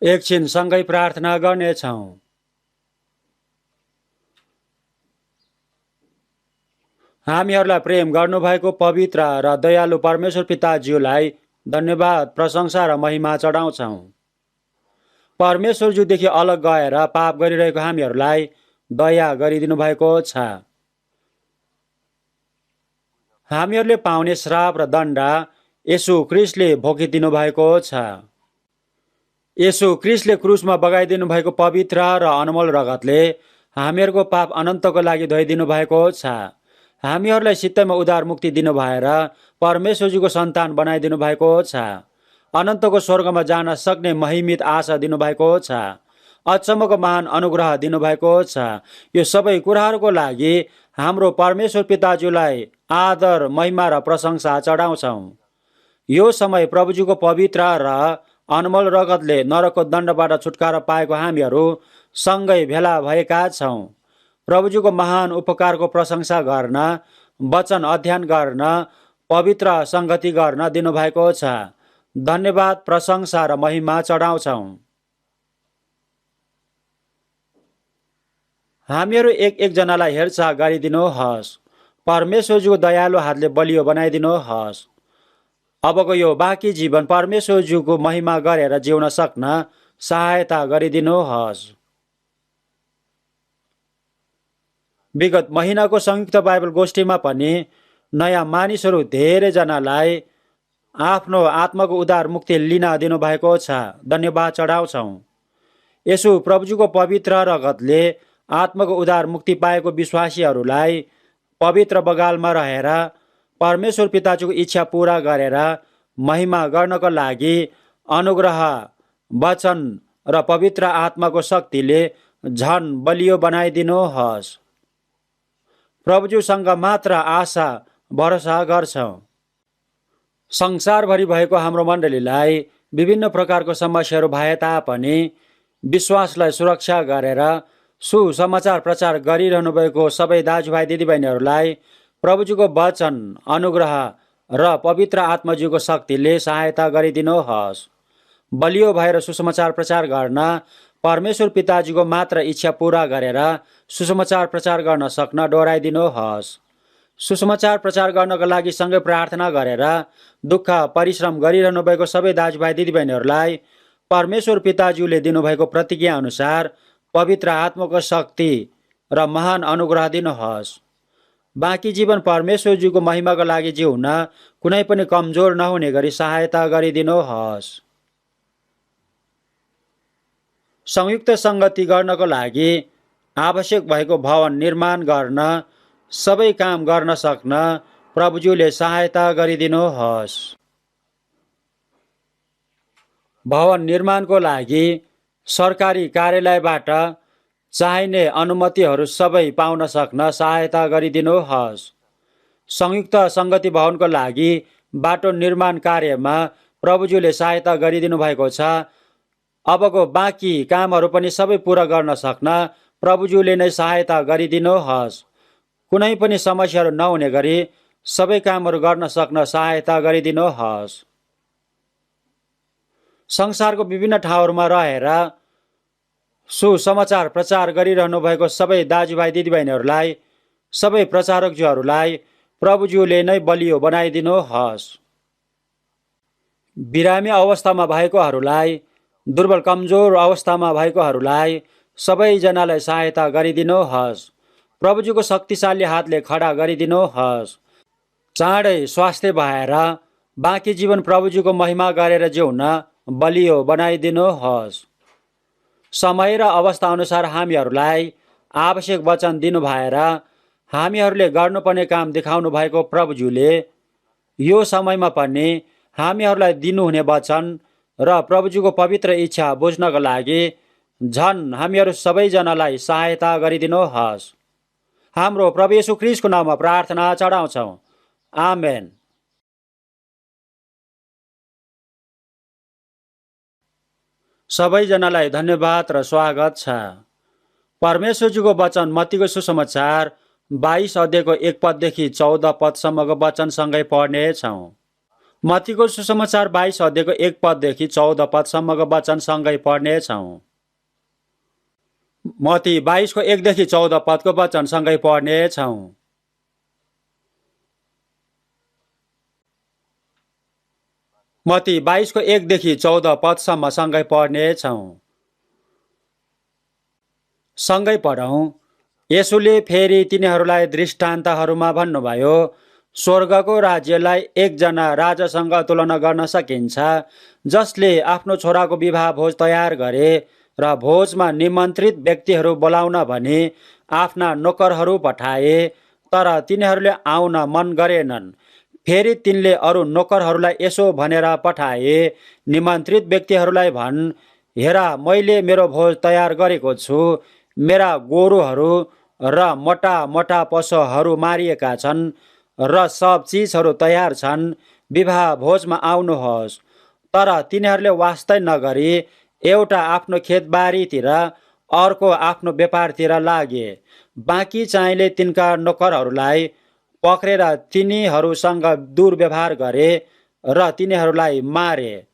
एकछिन सँगै प्रार्थना गर्नेछौँ। हामीहरूलाई प्रेम गर्नुभएको पवित्र र दयालु परमेश्वर पिताज्यूलाई धन्यवाद, प्रशंसा र महिमा चढाउँछौँ। परमेश्वरज्यूदेखि अलग गएर पाप गरिरहेको हामीहरूलाई दया गरिदिनु भएको छ। हामीहरूले पाउने श्राप र दण्ड येशू ख्रीष्टले भोगिदिनु भएको छ। येशू ख्रीष्टले क्रुसमा बगाइदिनु भएको पवित्र र अनमोल रगतले हामीहरूको पाप अनन्तको लागि धोइदिनु भएको छ। हामीहरूलाई सित्तैमा उद्धार मुक्ति दिनु भएर परमेश्वरजीको सन्तान बनाइदिनु भएको छ। अनन्तको स्वर्गमा जान सक्ने महिमित आशा दिनुभएको छ। अचम्मको महान अनुग्रह दिनुभएको छ। यो सबै कुराहरूको लागि हाम्रो परमेश्वर पिताज्यूलाई आदर, महिमा र प्रशंसा चढाउँछौँ। यो समय प्रभुजीको पवित्र र अनमोल रगतले नरकको दण्डबाट छुटकारा पाएको हामीहरू सँगै भेला भएका छौँ। प्रभुजीको महान उपकारको प्रशंसा गर्न, वचन अध्ययन गर्न, पवित्र सङ्गति गर्न दिनुभएको छ। धन्यवाद, प्रशंसा र महिमा चढाउँछौँ। हामीहरू एक एकजनालाई हेरचाह गरिदिनुहोस्। परमेश्वरज्यूको दयालु हातले बलियो बनाइदिनुहोस्। अबको यो बाँकी जीवन परमेश्वरज्यूको महिमा गरेर जिउन सक्न सहायता गरिदिनुहोस्। विगत महिनाको संयुक्त बाइबल गोष्ठीमा पनि नयाँ मानिसहरू धेरैजनालाई आफ्नो आत्माको उद्धार मुक्ति लिन दिनुभएको छ। धन्यवाद चढाउँछौँ। येशू प्रभुजीको पवित्र रगतले आत्माको उद्धार मुक्ति पाएको विश्वासीहरूलाई पवित्र बगालमा रहेर परमेश्वर पिताजीको इच्छा पूरा गरेर महिमा गर्नको लागि अनुग्रह, वचन र पवित्र आत्माको शक्तिले झन बलियो बनाइदिनुहोस्। प्रभुज्यूसँग मात्र आशा भरोसा गर्छौँ। संसारभरि भएको हाम्रो मण्डलीलाई विभिन्न प्रकारको समस्याहरू भए तापनि विश्वासलाई सुरक्षा गरेर सुसमाचार प्रचार गरिरहनु भएको सबै दाजुभाइ दिदीबहिनीहरूलाई प्रभुजीको वचन, अनुग्रह र पवित्र आत्माज्यूको शक्तिले सहायता गरिदिनुहोस्। बलियो भएर सुसमाचार प्रचार गर्न परमेश्वर पिताजीको मात्र इच्छा पूरा गरेर सुसमाचार प्रचार गर्न सक्न डोराइदिनुहोस्। सुसमाचार प्रचार गर्नको लागि सँगै प्रार्थना गरेर दुःख परिश्रम गरिरहनु भएको सबै दाजुभाइ दिदीबहिनीहरूलाई परमेश्वर पिताज्यूले दिनुभएको प्रतिज्ञा अनुसार पवित्र आत्माको शक्ति र महान अनुग्रह दिनुहोस्। बाँकी जीवन परमेश्वरज्यूको महिमाको लागि जिउन कुनै पनि कमजोर नहुने गरी सहायता गरिदिनुहोस्। संयुक्त सङ्गति गर्नको लागि आवश्यक भएको भवन निर्माण गर्न, सबै काम गर्न सक्न प्रभुज्यूले सहायता गरिदिनुहोस्। भवन निर्माणको लागि सरकारी कार्यालयबाट चाहिने अनुमतिहरू सबै पाउन सक्न सहायता गरिदिनुहोस्। संयुक्त सङ्गति भवनको लागि बाटो निर्माण कार्यमा प्रभुज्यूले सहायता गरिदिनु भएको छ। अबको बाँकी कामहरू पनि सबै पुरा गर्न सक्न प्रभुज्यूले नै सहायता गरिदिनुहोस्। कुनै पनि समस्याहरू नहुने गरी सबै कामहरू गर्न सक्न सहायता गरिदिनुहोस्। संसारको विभिन्न ठाउँहरूमा रहेर सुसमाचार प्रचार गरिरहनु भएको सबै दाजुभाइ दिदीबहिनीहरूलाई, सबै प्रचारकज्यूहरूलाई प्रभुज्यूले नै बलियो बनाइदिनुहोस्। बिरामी अवस्थामा भएकोहरूलाई, दुर्बल कमजोर अवस्थामा भएकोहरूलाई सबैजनालाई सहायता गरिदिनुहोस्। प्रभुज्यूको शक्तिशाली हातले खडा गरिदिनुहोस्। चाँडै स्वास्थ्य भएर बाँकी जीवन प्रभुज्यूको महिमा गरेर जिउन बलियो बनाइदिनुहोस्। समय र अवस्था अनुसार हामीहरूलाई आवश्यक वचन दिनु भएर हामीहरूले गर्नुपर्ने काम देखाउनु भएको प्रभुज्यूले यो समयमा पनि हामीहरूलाई दिनुहुने वचन र प्रभुज्यूको पवित्र इच्छा बुझ्नको लागि झन हामीहरू सबैजनालाई सहायता गरिदिनुहोस्। हाम्रो प्रभु येशू ख्रीष्टको नाममा प्रार्थना चढाउँछौँ। आमेन। सबैजनालाई धन्यवाद र स्वागत छ। परमेश्वरजीको वचन मत्तीको सुसमाचार 22 अध्यायको 1 पददेखि 14 पदसम्मको वचनसँगै पढ्नेछौँ। मत्तीको सुसमाचार 22 अध्यायको 1 पददेखि 14 पदसम्मको वचन सँगै पढ्नेछौँ। मत्ती 22 को 1 देखि 14 पदको वचन सँगै पढ्नेछौँ। मत्ती 22 को 1 देखि 14 पदसम्म सँगै पढ्नेछौँ। सँगै पढौँ। येशूले फेरि तिनीहरूलाई दृष्टान्तहरूमा भन्नुभयो, स्वर्गको राज्यलाई एकजना राजासँग तुलना गर्न सकिन्छ, जसले आफ्नो छोराको विवाह भोज तयार गरे र भोजमा निमन्त्रित व्यक्तिहरू बोलाउन भनी आफ्ना नोकरहरू पठाए, तर तिनीहरूले आउन मन गरेनन्। फेरि तिनले अरू नोकरहरूलाई यसो भनेर पठाए, निमन्त्रित व्यक्तिहरूलाई भन्, हेर, मैले मेरो भोज तयार गरेको छु, मेरा गोरुहरू र मोटा मोटा पशुहरू मारिएका छन् र सब चिजहरू तयार छन्, विवाह भोजमा आउनुहोस्। तर तिनीहरूले वास्तै नगरी एउटा आफ्नो खेतबारीतिर अर्को आफ्नो व्यापारतिर लागे। बाँकी चाहिँले तिनका नोकरहरूलाई पक्रेर तिनीहरूसँग दुर्व्यवहार गरे र तिनीहरूलाई मारे।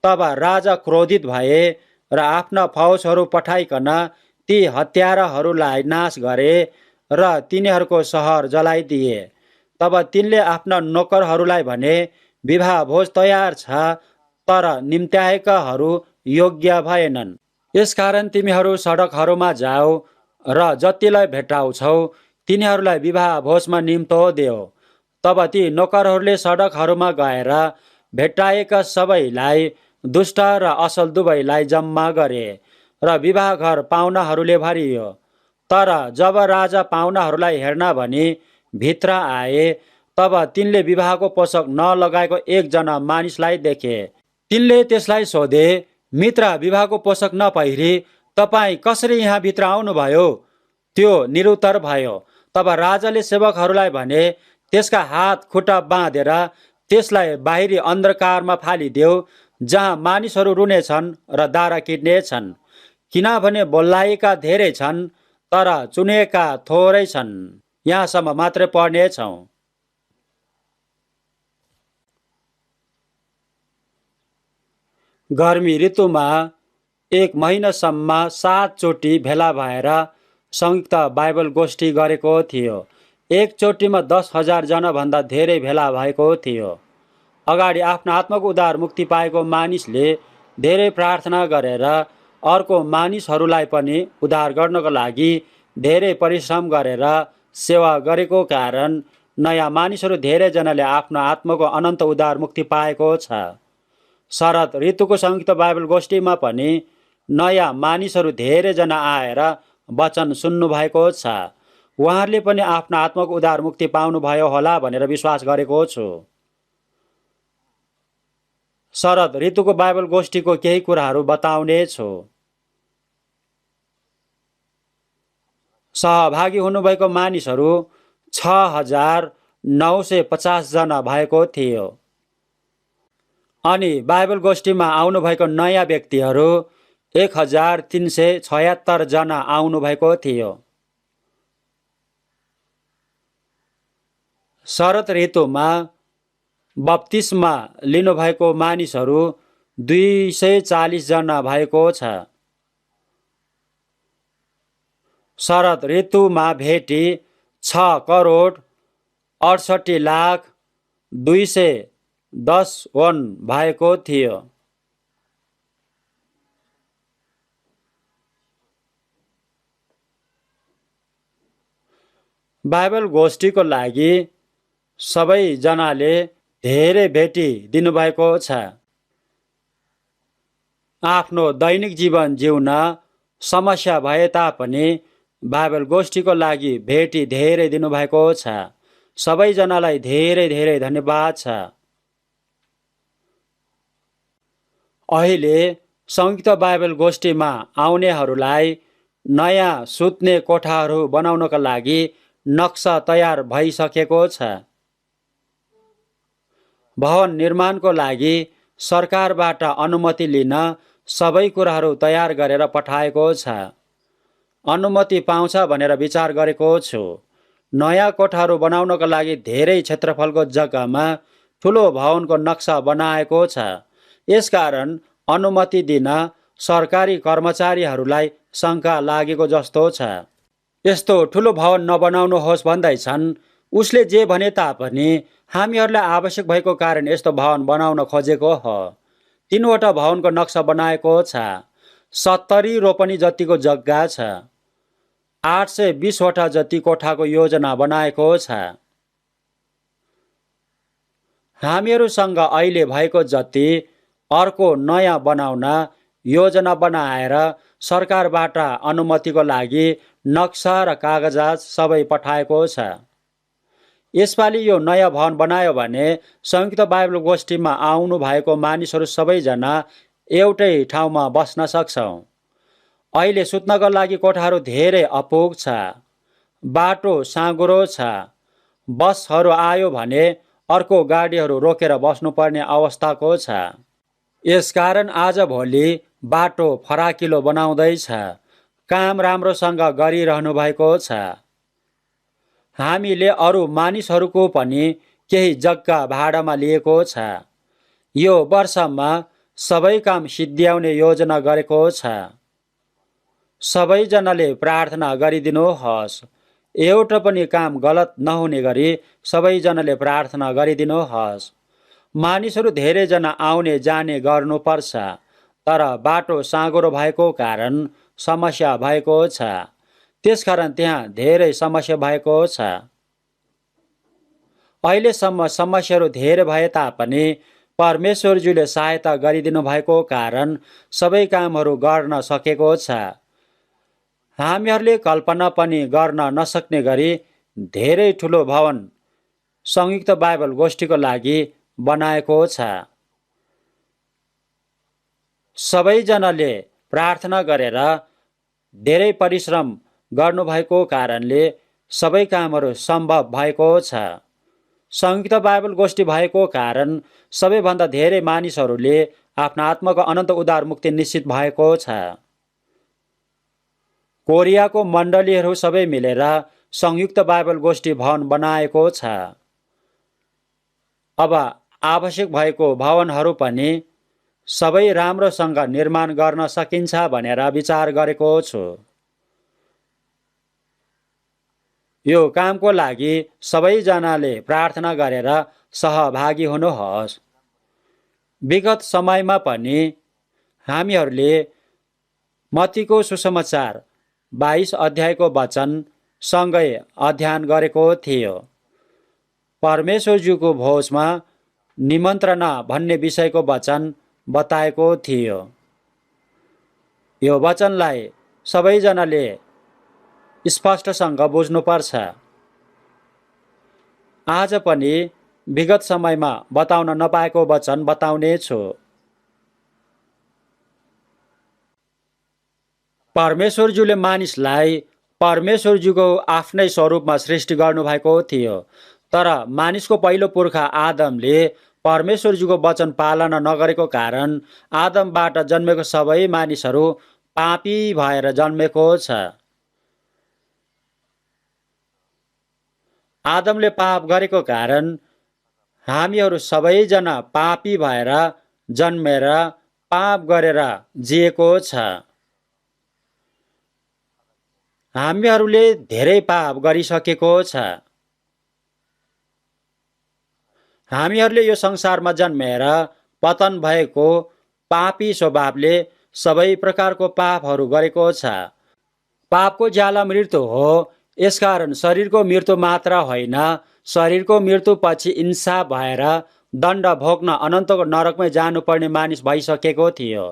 तब राजा क्रोधित भए र आफ्ना फौजहरू पठाइकन ती हत्याराहरूलाई नाश गरे र तिनीहरूको सहर जलाइदिए। तब तिनले आफ्ना नोकरहरूलाई भने, विवाह भोज तयार छ, तर निम्त्याएकाहरू योग्य भएनन्। यसकारण तिमीहरू सडकहरूमा जाऊ र जतिलाई भेटाउँछौ तिनीहरूलाई विवाह भोजमा निम्तो देऊ। तब ती नोकरहरूले सडकहरूमा गएर भेट्टाएका सबैलाई, दुष्ट र असल दुवैलाई जम्मा गरे र विवाह घर पाहुनाहरूले भरियो। तर जब राजा पाहुनाहरूलाई हेर्न भनी भित्र आए, तब तिनले विवाहको पोसाक नलगाएको एकजना मानिसलाई देखे। तिनले त्यसलाई सोधे, मित्र, विवाहको पोसाक नपहिरी तपाईँ कसरी यहाँ भित्र आउनुभयो? त्यो निरुत्तर भयो। तब राजाले सेवकहरूलाई भने, त्यसका हात खुट्टा बाँधेर त्यसलाई बाहिरी अन्धकारमा फालिदेऊ, जहाँ मानिसहरू रुनेछन् र दारा किट्नेछन्। किनभने बोलाएका धेरै छन्, तर चुनेका थोरै छन्। यहाँसम्म मात्रै पढ्नेछौँ। गर्मी ऋतुमा 1 महिनासम्म 7 चोटि भेला भएर संयुक्त बाइबल गोष्ठी गरेको थियो। एकचोटिमा 10,000 जनाभन्दा धेरै भेला भएको थियो। अगाडि आफ्नो आत्माको उद्धार मुक्ति पाएको मानिसले धेरै प्रार्थना गरेर अर्को मानिसहरूलाई पनि उद्धार गर्नको लागि धेरै परिश्रम गरेर सेवा गरेको कारण नयाँ मानिसहरू धेरैजनाले आफ्नो आत्माको अनन्त उद्धार मुक्ति पाएको छ। शरद ऋतुको संयुक्त बाइबल गोष्ठीमा पनि नयाँ मानिसहरू धेरैजना आएर वचन सुन्नुभएको छ। उहाँहरूले पनि आफ्नो आत्माको उद्धार मुक्ति पाउनुभयो होला भनेर विश्वास गरेको छु। शरद ऋतुको बाइबल गोष्ठीको केही कुराहरू बताउने छु। सहभागी हुनुभएको मानिसहरू 6,950 जना भएको थियो। अनि बाइबल गोष्ठीमा आउनुभएको नयाँ व्यक्तिहरू 1,376 जना आउनुभएको थियो। शरद ऋतुमा बप्तिस्मा लिनुभएको मानिसहरू 240 जना भएको छ। शरद ऋतुमा भेटी 6,68,210 वन भएको थियो। बाइबल गोष्ठीको लागि सबैजनाले धेरै भेटी दिनुभएको छ। आफ्नो दैनिक जीवन जिउन समस्या भए तापनि बाइबल गोष्ठीको लागि भेटी धेरै दिनुभएको छ। सबैजनालाई धेरै धेरै धन्यवाद छ। अहिले संयुक्त बाइबल गोष्ठीमा आउनेहरूलाई नयाँ सुत्ने कोठाहरू बनाउनका लागि नक्सा तयार भइसकेको छ। भवन निर्माणको लागि सरकारबाट अनुमति लिन सबै कुराहरू तयार गरेर पठाएको छ। अनुमति पाउँछ भनेर विचार गरेको छु। नयाँ कोठाहरू बनाउनको लागि धेरै क्षेत्रफलको जग्गामा ठुलो भवनको नक्सा बनाएको छ। यसकारण अनुमति दिन सरकारी कर्मचारीहरूलाई शङ्का लागेको जस्तो छ। यस्तो ठुलो भवन नबनाउनुहोस् भन्दैछन्। उसले जे भने तापनि हामीहरूलाई आवश्यक भएको कारण यस्तो भवन बनाउन खोजेको हो। 3वटा भवनको नक्सा बनाएको छ। 70 रोपनी जतिको जग्गा छ। 820वटा जति कोठाको योजना बनाएको छ। हामीहरूसँग अहिले भएको जति अर्को नयाँ बनाउन योजना बनाएर सरकारबाट अनुमतिको लागि नक्सा र कागजात सबै पठाएको छ। यसपालि यो नयाँ भवन बनायो भने संयुक्त बाइबल गोष्ठीमा आउनु भएको मानिसहरू सबैजना एउटै ठाउँमा बस्न सक्छौँ। अहिले सुत्नको लागि कोठाहरू धेरै अपुग छ। बाटो साँघुरो छ। बसहरू आयो भने अर्को गाडीहरू रोकेर बस्नुपर्ने अवस्थाको छ। यसकारण आजभोलि बाटो फराकिलो बनाउँदैछ। काम राम्रोसँग गरिरहनु भएको छ। हामीले अरू मानिसहरूको पनि केही जग्गा भाडामा लिएको छ। यो वर्षमा सबै काम सिद्ध्याउने योजना गरेको छ। सबैजनाले प्रार्थना गरिदिनुहोस्। एउटा पनि काम गलत नहुने गरी सबैजनाले प्रार्थना गरिदिनुहोस्। मानिसहरू धेरैजना आउने जाने गर्नुपर्छ, तर बाटो साँघुरो भएको कारण समस्या भएको छ। त्यसकारण त्यहाँ धेरै समस्या भएको छ। अहिलेसम्म समस्याहरू धेरै भए तापनि परमेश्वरज्यूले सहायता गरिदिनु भएको कारण सबै कामहरू गर्न सकेको छ। हामीहरूले कल्पना पनि गर्न नसक्ने गरी धेरै ठुलो भवन संयुक्त बाइबल गोष्ठीको लागि बनाएको छ। सबैजनाले प्रार्थना गरेर धेरै परिश्रम गर्नुभएको कारणले सबै कामहरू सम्भव भएको छ। संयुक्त बाइबल गोष्ठी भएको कारण सबैभन्दा धेरै मानिसहरूले आफ्ना आत्माको अनन्त उद्धार मुक्ति निश्चित भएको छ। कोरियाको मण्डलीहरू सबै मिलेर संयुक्त बाइबल गोष्ठी भवन बनाएको छ। अब आवश्यक भएको भवनहरू पनि सबै राम्रोसँग निर्माण गर्न सकिन्छ भनेर विचार गरेको छु। यो कामको लागि सबैजनाले प्रार्थना गरेर सहभागी हुनुहोस्। विगत समयमा पनि हामीहरूले मत्तीको सुसमाचार 22 अध्यायको वचन सँगै अध्ययन गरेको थियो। परमेश्वरज्यूको भोजमा निमन्त्रणा भन्ने विषयको वचन बताएको थियो। यो वचनलाई सबैजनाले स्पष्टसँग बुझ्नुपर्छ। आज पनि विगत समयमा बताउन नपाएको वचन बताउने छु। परमेश्वरज्यूले मानिसलाई परमेश्वरज्यूको आफ्नै स्वरूपमा सृष्टि गर्नुभएको थियो। तर मानिसको पहिलो पुर्खा आदमले परमेश्वरज्यूको वचन पालना नगरेको कारण आदमबाट जन्मेको सबै मानिसहरू पापी भएर जन्मेको छ। आदमले पाप गरेको कारण हामीहरू सबैजना पापी भएर जन्मेर पाप गरेर जिएको छ। हामीहरूले धेरै पाप गरिसकेको छ। हामीहरूले यो संसारमा जन्मेर पतन भएको पापी स्वभावले सबै प्रकारको पापहरू गरेको छ। पापको ज्याला मृत्यु हो। यसकारण शरीरको मृत्यु मात्र होइन, शरीरको मृत्युपछि इन्साफ भएर दण्ड भोग्न अनन्तको नरकमै जानुपर्ने मानिस भइसकेको थियो।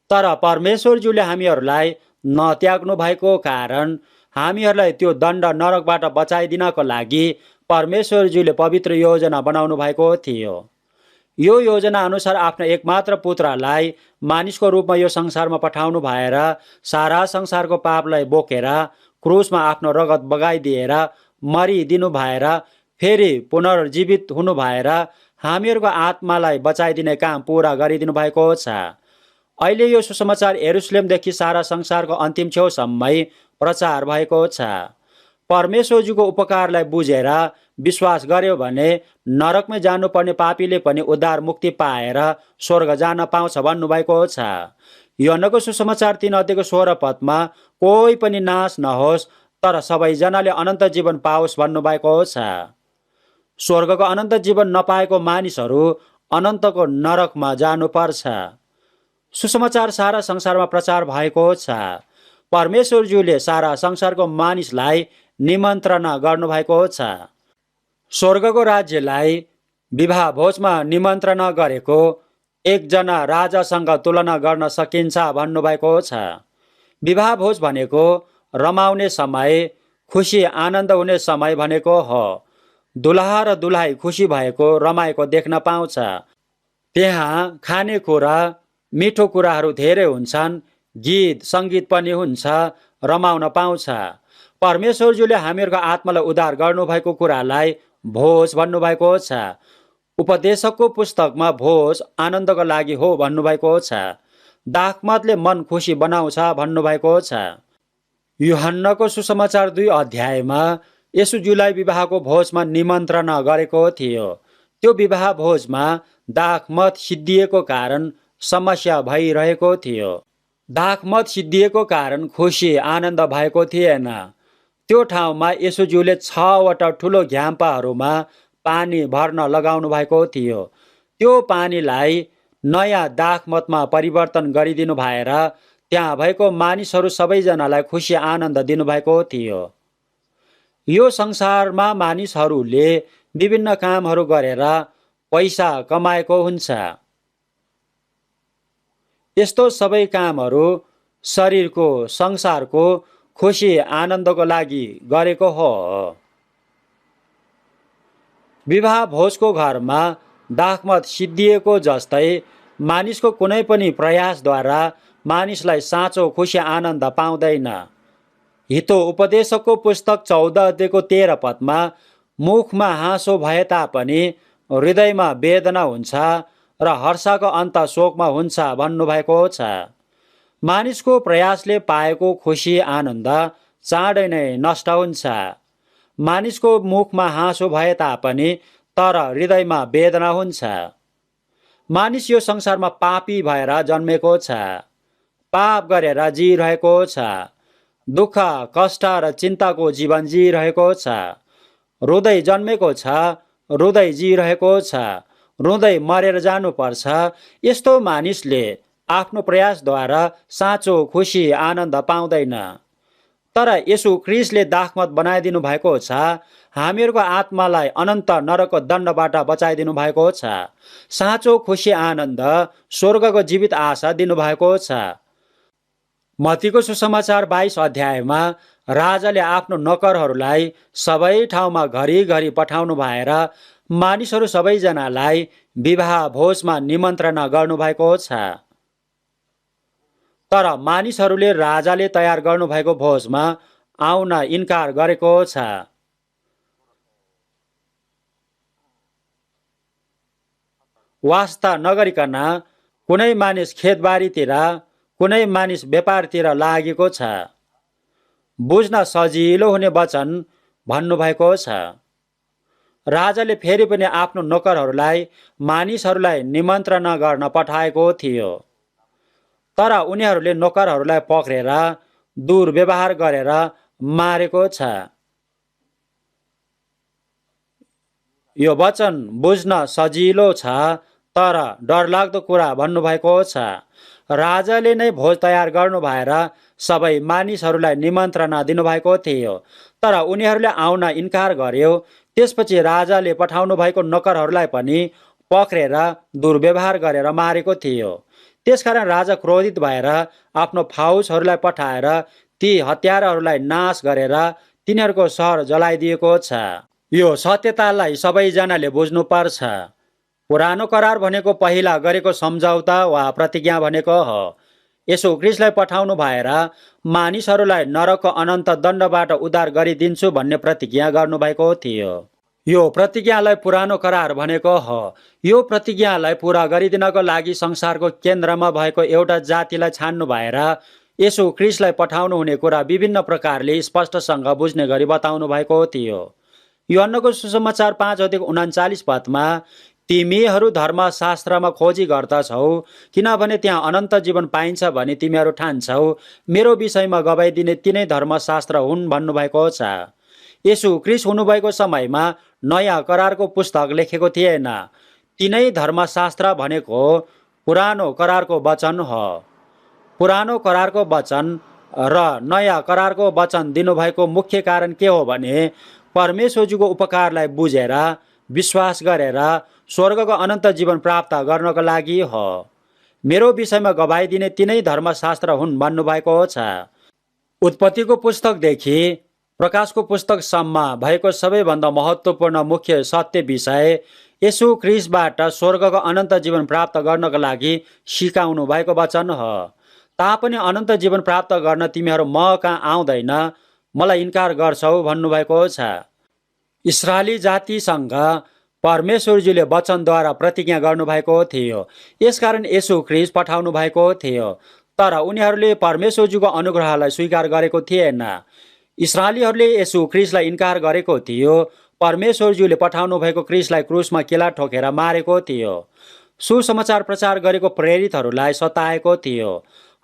तर परमेश्वरज्यूले हामीहरूलाई नत्याग्नु भएको कारण हामीहरूलाई त्यो दण्ड नरकबाट बचाइदिनको लागि परमेश्वरज्यूले पवित्र योजना बनाउनु भएको थियो। यो योजना अनुसार आफ्नो एकमात्र पुत्रलाई मानिसको रूपमा यो संसारमा पठाउनु भएर सारा संसारको पापलाई बोकेर क्रुसमा आफ्नो रगत बगाइदिएर मरिदिनु भएर फेरि पुनर्जीवित हुनु भएर हामीहरूको आत्मालाई बचाइदिने काम पुरा गरिदिनु भएको छ। अहिले यो सुसमाचार यरुशलेमदेखि सारा संसारको अन्तिम छेउसम्मै प्रचार भएको छ। परमेश्वरजीको उपकारलाई बुझेर विश्वास गर्यो भने नरकमै जानुपर्ने पापीले पनि उद्धार मुक्ति पाएर स्वर्ग जान पाउँछ भन्नुभएको छ। यूहन्नाको सुसमाचार 3:16 कोही पनि नाश नहोस् तर सबैजनाले अनन्त जीवन पाओस् भन्नुभएको छ। स्वर्गको अनन्त जीवन नपाएको मानिसहरू अनन्तको नरकमा जानुपर्छ। सुसमाचार सारा संसारमा प्रचार भएको छ। परमेश्वरज्यूले सारा संसारको मानिसलाई निमन्त्रणा गर्नुभएको छ। स्वर्गको राज्यलाई विवाह भोजमा निमन्त्रणा गरेको एकजना राजासँग तुलना गर्न सकिन्छ भन्नुभएको छ। विवाह भोज भनेको रमाउने समय, खुसी आनन्द हुने समय भनेको हो। दुलहा र दुलहाई खुसी भएको रमाएको देख्न पाउँछ। त्यहाँ खानेकुरा मिठो कुराहरू धेरै हुन्छन्, गीत सङ्गीत पनि हुन्छ, रमाउन पाउँछ। परमेश्वरज्यूले हामीहरूको आत्मालाई उद्धार गर्नुभएको कुरालाई भोज भन्नुभएको छ। उपदेशकको पुस्तकमा भोज आनन्दको लागि हो भन्नुभएको छ। दाखमतले मन खुसी बनाउँछ भन्नुभएको छ। यूहन्नाको सुसमाचार 2 येशूज्यूलाई विवाहको भोजमा निमन्त्रणा गरेको थियो। त्यो विवाह भोजमा दाखमत सिद्धिएको कारण समस्या भइरहेको थियो। दाखमत सिद्धिएको कारण खुसी आनन्द भएको थिएन। त्यो ठाउँमा येशूज्यूले 6वटा ठुलो घ्याम्पाहरूमा पानी भर्न लगाउनु भएको थियो। त्यो पानीलाई नयाँ दाखमतमा परिवर्तन गरिदिनु भएर त्यहाँ भएको मानिसहरू सबैजनालाई खुसी आनन्द दिनुभएको थियो। यो संसारमा मानिसहरूले विभिन्न कामहरू गरेर पैसा कमाएको हुन्छ। यस्तो सबै कामहरू शरीरको संसारको खुसी आनन्दको लागि गरेको हो। विवाह भोजको घरमा दाखमत सिद्धिएको जस्तै मानिसको कुनै पनि प्रयासद्वारा मानिसलाई साँचो खुसी आनन्द पाउँदैन। हितो उपदेशकको पुस्तक 14:13 मुखमा हाँसो भए तापनि हृदयमा वेदना हुन्छ र हर्षको अन्त शोकमा हुन्छ भन्नुभएको छ। मानिसको प्रयासले पाएको खुसी आनन्द चाँडै नै नष्ट हुन्छ। मानिसको मुखमा हाँसो भए तापनि तर हृदयमा वेदना हुन्छ। मानिस यो संसारमा पापी भएर जन्मेको छ। पाप गरेर जिरहेको छ। दुःख कष्ट र चिन्ताको जीवन जिरहेको छ। रुँदै जन्मेको छ, रुँदै जिरहेको छ, रुँदै मरेर जानुपर्छ। यस्तो मानिसले आफ्नो प्रयासद्वारा साँचो खुसी आनन्द पाउँदैन। तर येशू ख्रीष्टले दाखमत बनाइदिनु भएको छ। हामीहरूको आत्मालाई अनन्त नरकको दण्डबाट बचाइदिनु भएको छ। साँचो खुसी आनन्द स्वर्गको जीवित आशा दिनुभएको छ। मत्तीको सुसमाचार 22 राजाले आफ्नो नोकरहरूलाई सबै ठाउँमा घरिघरि पठाउनु भएर मानिसहरू सबैजनालाई विवाह भोजमा निमन्त्रणा गर्नुभएको छ। तर मानिसहरूले राजाले तयार गर्नुभएको भोजमा आउन इन्कार गरेको छ। वास्ता नगरिकन कुनै मानिस खेतबारीतिर, कुनै मानिस व्यापारतिर लागेको छ। बुझ्न सजिलो हुने वचन भन्नुभएको छ। राजाले फेरि पनि आफ्नो नोकरहरूलाई मानिसहरूलाई निमन्त्रणा गर्न पठाएको थियो। तर उनीहरूले नोकरहरूलाई पक्रेर दुर्व्यवहार गरेर मारेको छ। यो वचन बुझ्न सजिलो छ तर डरलाग्दो कुरा भन्नुभएको छ। राजाले नै भोज तयार गर्नु भएर सबै मानिसहरूलाई निमन्त्रणा दिनुभएको थियो। तर उनीहरूले आउन इन्कार गर्यो। त्यसपछि राजाले पठाउनु भएको नोकरहरूलाई पनि पक्रेर दुर्व्यवहार गरेर मारेको थियो। त्यसकारण राजा क्रोधित भएर आफ्नो फौजहरूलाई पठाएर ती हत्याराहरूलाई नाश गरेर तिनीहरूको सहर जलाइदिएको छ। यो सत्यतालाई सबैजनाले बुझ्नुपर्छ। पुरानो करार भनेको पहिला गरेको सम्झौता वा प्रतिज्ञा भनेको हो। येशू ख्रीष्टलाई पठाउनु भएर मानिसहरूलाई नरकको अनन्त दण्डबाट उद्धार गरिदिन्छु भन्ने प्रतिज्ञा गर्नुभएको थियो। यो प्रतिज्ञालाई पुरानो करार भनेको हो। यो प्रतिज्ञालाई पुरा गरिदिनको लागि संसारको केन्द्रमा भएको एउटा जातिलाई छान्नु भएर येशू ख्रीष्टलाई पठाउनु हुने कुरा विभिन्न प्रकारले स्पष्टसँग बुझ्ने गरी बताउनु भएको थियो। यूहन्नको सुसमाचार 5:39 पदमा, तिमीहरू धर्मशास्त्रमा खोजी गर्दछौ किनभने त्यहाँ अनन्त जीवन पाइन्छ भने तिमीहरू ठान्छौ, मेरो विषयमा गवाई दिने तिनै धर्मशास्त्र हुन् भन्नुभएको छ। येशू ख्रीष्ट हुनुभएको समयमा नयाँ करारको पुस्तक लेखेको थिएन। तिनै धर्मशास्त्र भनेको पुरानो करारको वचन हो। पुरानो करारको वचन र नयाँ करारको वचन दिनुभएको मुख्य कारण के हो भने परमेश्वरजीको उपकारलाई बुझेर विश्वास गरेर स्वर्गको अनन्त जीवन प्राप्त गर्नको लागि हो। मेरो विषयमा गवाई दिने तिनै धर्मशास्त्र हुन् भन्नुभएको छ। उत्पत्तिको पुस्तकदेखि प्रकाशको पुस्तकसम्म भएको सबैभन्दा महत्त्वपूर्ण मुख्य सत्य विषय येशू ख्रीष्टबाट स्वर्गको अनन्त जीवन प्राप्त गर्नको लागि सिकाउनु भएको वचन हो। तापनि अनन्त जीवन प्राप्त गर्न तिमीहरू म कहाँ आउँदैन, मलाई इन्कार गर्छौ भन्नुभएको छ। इस्राएली जातिसँग परमेश्वरजीले वचनद्वारा प्रतिज्ञा गर्नुभएको थियो। यसकारण येशू ख्रीष्ट पठाउनु भएको थियो। तर उनीहरूले परमेश्वरजीको अनुग्रहलाई स्वीकार गरेको थिएन। इस्राएलीहरूले येशू ख्रीष्टलाई इन्कार गरेको थियो। परमेश्वरजीले पठाउनु भएको ख्रीष्टलाई क्रुसमा किला ठोकेर मारेको थियो। सुसमाचार प्रचार गरेको प्रेरितहरूलाई सताएको थियो,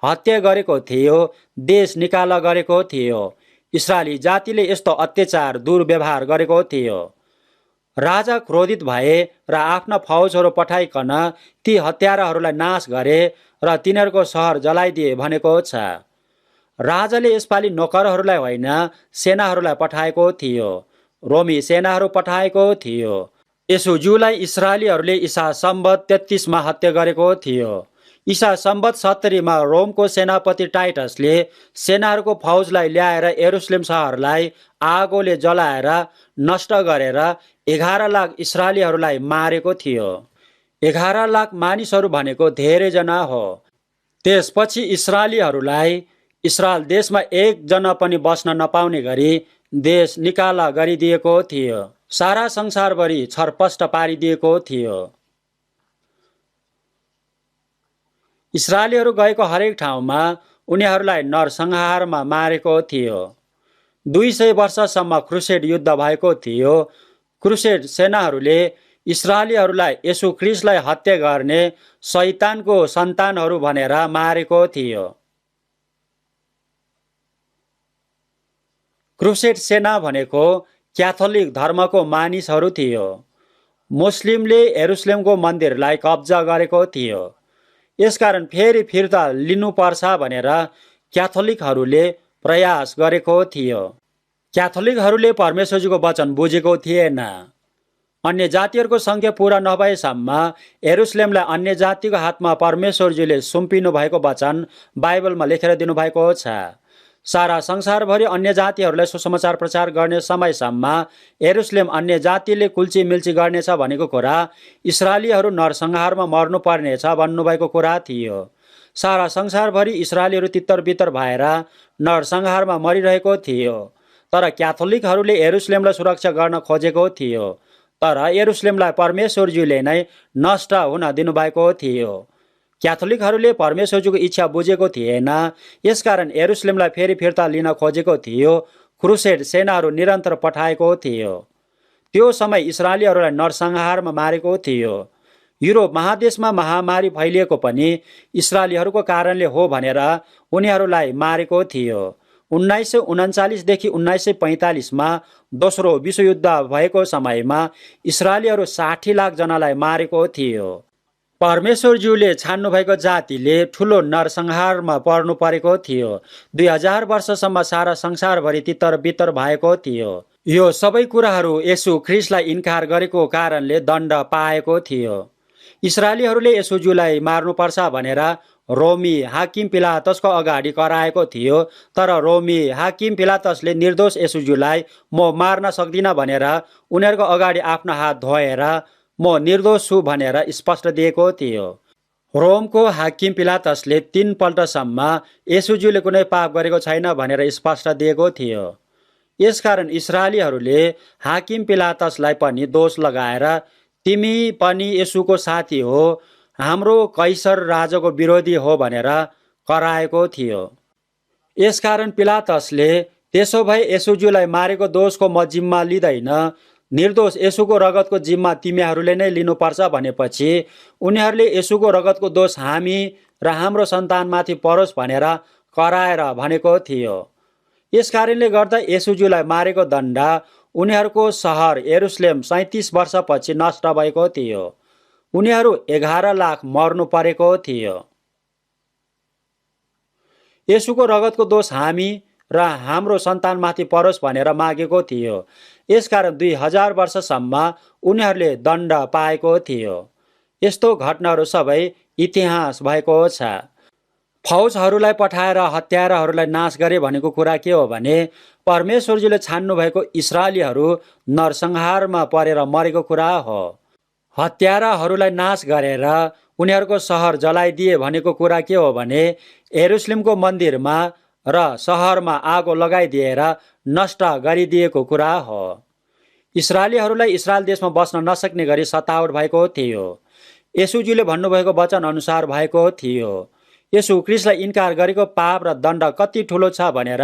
हत्या गरेको थियो, देश निकाला गरेको थियो। इस्राएली जातिले यस्तो अत्याचार दुर्व्यवहार गरेको थियो। राजा क्रोधित भए र आफ्ना फौजहरू पठाइकन ती हत्याराहरूलाई नाश गरे र तिनीहरूको सहर जलाइदिए भनेको छ। राजाले यसपालि नोकरहरूलाई होइन सेनाहरूलाई पठाएको थियो। रोमी सेनाहरू पठाएको थियो। येशूज्यूलाई इस्राएलीहरूले ईसा सम्वत 33 हत्या गरेको थियो। ईसा सम्वत 70 रोमको सेनापति टाइटसले सेनाहरूको फौजलाई ल्याएर यरुशलेम सहरलाई आगोले जलाएर नष्ट गरेर 11 लाख इस्राएलीहरूलाई मारेको थियो। 11 लाख मानिसहरू भनेको धेरैजना हो। त्यसपछि इस्राएलीहरूलाई इस्रायल देशमा एक जना पनि बस्न नपाउने गरी देश निकाला गरिदिएको थियो। सारा संसारभरि छरपष्ट पारिदिएको थियो। इस्राएलीहरू गएको हरेक ठाउँमा उनीहरूलाई नरसंहारमा मारेको थियो। 200 वर्षसम्म क्रुसेड युद्ध भएको थियो। क्रुसेड सेनाहरूले इस्राएलीहरूलाई येशू ख्रीष्टलाई हत्या गर्ने शैतानको सन्तानहरू भनेर मारेको थियो। क्रुसेड सेना भनेको क्याथोलिक धर्मको मानिसहरू थियो। मुस्लिमले यरुशलेमको मन्दिरलाई कब्जा गरेको थियो। यसकारण फेरि फिर्ता लिनुपर्छ भनेर क्याथोलिकहरूले प्रयास गरेको थियो। क्याथोलिकहरूले परमेश्वरजीको वचन बुझेको थिएन। अन्य जातिहरूको सङ्ख्या पुरा नभएसम्म यरुशलेमलाई अन्य जातिको हातमा परमेश्वरजीले सुम्पिनु भएको वचन बाइबलमा लेखेर दिनुभएको छ। सारा संसारभरि अन्य जातिहरूलाई सुसमाचार प्रचार गर्ने समयसम्म यरुशलेम अन्य जातिले कुल्ची मिल्ची गर्नेछ भनेको कुरा इस्राएलीहरू नरसंहारमा मर्नुपर्नेछ भन्नुभएको कुरा थियो। सारा संसारभरि इस्राएलीहरू तितर बितर भएर नरसंहारमा मरिरहेको थियो। तर क्याथोलिकहरूले यरुशलेमलाई सुरक्षा गर्न खोजेको थियो। तर यरुशलेमलाई परमेश्वरजीले नै नष्ट हुन दिनुभएको थियो। क्याथोलिकहरूले परमेश्वरजीको इच्छा बुझेको थिएन। यसकारण यरुशलेमलाई फेरि फिर्ता लिन खोजेको थियो। क्रुसेड सेनाहरू निरन्तर पठाएको थियो। त्यो समय इस्राएलीहरूलाई नरसंहारमा मारेको थियो। युरोप महादेशमा महामारी फैलिएको पनि इस्राएलीहरूको कारणले हो भनेर उनीहरूलाई मारेको थियो। 1939 देखि 1945 दोस्रो विश्वयुद्ध भएको समयमा इस्राएलीहरू 60 लाख जनालाई मारेको थियो। परमेश्वरज्यूले छान्नुभएको जातिले ठुलो नरसंहारमा पर्नु परेको थियो। 2000 वर्षसम्म सारा संसारभरि तितर बितर भएको थियो। यो सबै कुराहरू येशू ख्रीष्टलाई इन्कार गरेको कारणले दण्ड पाएको थियो। इस्राएलीहरूले येशूज्यूलाई मार्नुपर्छ भनेर रोमी हाकिम पिलातसको अगाडि कराएको थियो। तर रोमी हाकिम पिलातसले निर्दोष येशूज्यूलाई म मार्न सक्दिनँ भनेर उनीहरूको अगाडि आफ्नो हात धोएर म निर्दोष छु भनेर स्पष्ट दिएको थियो। रोमको हाकिम पिलातसले 3 पल्टसम्म येशूज्यूले कुनै पाप गरेको छैन भनेर स्पष्ट दिएको थियो। यसकारण इस्राएलीहरूले हाकिम पिलातसलाई पनि दोष लगाएर तिमी पनि येशूको साथी हो, हाम्रो कैसर राजाको विरोधी हो भनेर कराएको थियो। यसकारण पिलातसले त्यसो भए येशूज्यूलाई मारेको दोषको म जिम्मा लिँदैन, निर्दोष येशूको रगतको जिम्मा तिमीहरूले नै लिनुपर्छ भनेपछि उनीहरूले येशूको रगतको दोष हामी र हाम्रो सन्तानमाथि परोस् भनेर कराएर भनेको थियो। यसकारणले गर्दा येशूज्यूलाई मारेको दण्ड उनीहरूको सहर यरुशलेम 37 वर्षपछि नष्ट भएको थियो। उनीहरू 11 लाख मर्नु परेको थियो। येशूको रगतको दोष हामी र हाम्रो सन्तानमाथि परोस् भनेर मागेको थियो। यसकारण 2000 वर्षसम्म उनीहरूले दण्ड पाएको थियो। यस्तो घटनाहरू सबै इतिहास भएको छ। फौजहरूलाई पठाएर हत्याराहरूलाई नाश गरे भनेको कुरा के हो भने परमेश्वरजीले छान्नु भएको इस्राएलीहरू नरसंहारमा परेर मरेको कुरा हो। हत्याराहरूलाई नाश गरेर उनीहरूको सहर जलाइदिए भनेको कुरा के हो भने यरुशलेमको मन्दिरमा र सहरमा आगो लगाइदिएर नष्ट गरिदिएको कुरा हो। इस्राएलीहरूलाई इस्रायल देशमा बस्न नसक्ने गरी सतावट भएको थियो। येशूजीले भन्नुभएको वचन अनुसार भएको थियो। येशू ख्रीष्टलाई इन्कार गरेको पाप र दण्ड कति ठुलो छ भनेर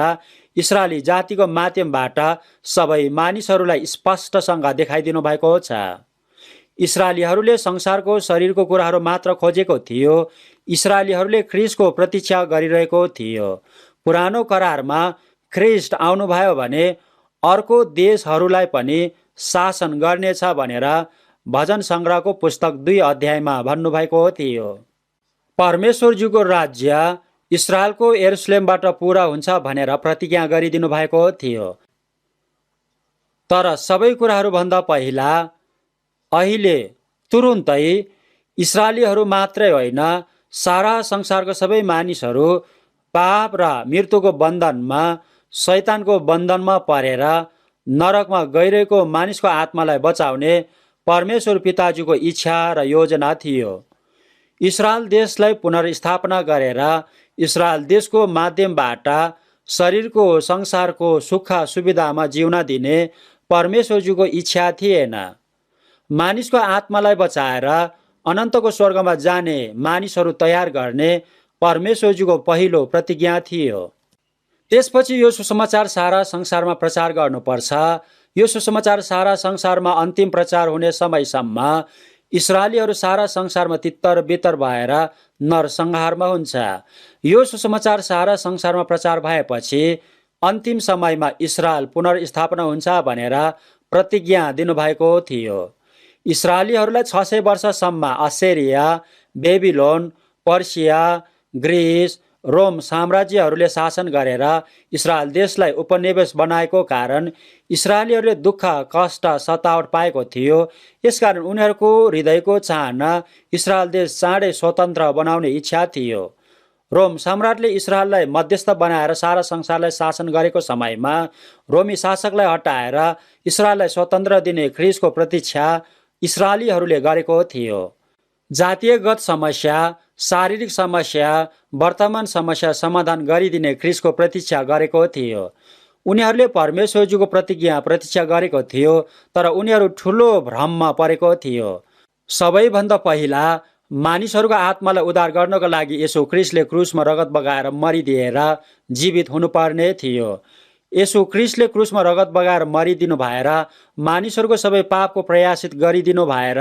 इस्राएली जातिको माध्यमबाट सबै मानिसहरूलाई स्पष्टसँग देखाइदिनु भएको छ। इस्राएलीहरूले संसारको शरीरको कुराहरू मात्र खोजेको थियो। इस्राएलीहरूले ख्रीष्टको प्रतीक्षा गरिरहेको थियो। पुरानो करारमा ख्रीष्ट आउनुभयो भने अर्को देशहरूलाई पनि शासन गर्नेछ भनेर भजन सङ्ग्रहको पुस्तक 2 अध्यायमा भन्नुभएको थियो। परमेश्वरज्यूको राज्य इस्राएलको यरुशलेमबाट पुरा हुन्छ भनेर प्रतिज्ञा गरिदिनु भएको थियो। तर सबै कुराहरूभन्दा पहिला अहिले तुरुन्तै इस्राएलीहरू मात्रै होइन, सारा संसारको सबै मानिसहरू पाप र मृत्युको बन्धनमा, शैतानको बन्धनमा परेर नरकमा गइरहेको मानिसको आत्मालाई बचाउने परमेश्वर पिताजीको इच्छा र योजना थियो। इस्रायल देशलाई पुनर्स्थापना गरेर इस्रायल देशको माध्यमबाट शरीरको संसारको सुख सुविधामा जिउन दिने परमेश्वरजीको इच्छा थिएन। मानिसको आत्मालाई बचाएर अनन्तको स्वर्गमा जाने मानिसहरू तयार गर्ने परमेश्वरजीको पहिलो प्रतिज्ञा थियो। त्यसपछि यो सुसमाचार सारा संसारमा प्रचार गर्नुपर्छ। यो सुसमाचार सारा संसारमा अन्तिम प्रचार हुने समयसम्म इस्राएलीहरू सारा संसारमा तितर बितर भएर नरसंहारमा हुन्छ। यो सुसमाचार सारा संसारमा प्रचार भएपछि अन्तिम समयमा इस्राएल पुनर्स्थापना हुन्छ भनेर प्रतिज्ञा दिनुभएको थियो। इस्राएलीहरूलाई 600 वर्षसम्म असेरिया, बेबिलोन, पर्सिया, ग्रिस, रोम साम्राज्यहरूले शासन गरेर इस्रायल देशलाई उपनिवेश बनाएको कारण इस्राएलीहरूले दुःख, कष्ट, सतावट पाएको थियो। यसकारण उनीहरूको हृदयको चाहना इस्रायल देश चाँडै स्वतन्त्र बनाउने इच्छा थियो। रोम सम्राटले इस्राएललाई मध्यस्थ बनाएर सारा संसारलाई शासन गरेको समयमा रोमी शासकलाई हटाएर इस्राएललाई स्वतन्त्र दिने ख्रीष्टको प्रतीक्षा इस्राएलीहरूले गरेको थियो। जातीयगत समस्या, शारीरिक समस्या, वर्तमान समस्या समाधान गरिदिने ख्रीष्टको प्रतीक्षा गरेको थियो। उनीहरूले परमेश्वरजीको प्रतीक्षा गरेको थियो, तर उनीहरू ठुलो भ्रममा परेको थियो। सबैभन्दा पहिला मानिसहरूको आत्मालाई उद्धार गर्नको लागि येशू ख्रीष्टले क्रुसमा रगत बगाएर मरिदिएर जीवित हुनुपर्ने थियो। येशू ख्रीष्टले क्रुसमा रगत बगाएर मरिदिनु भएर मानिसहरूको सबै पापको प्रयासित गरिदिनु भएर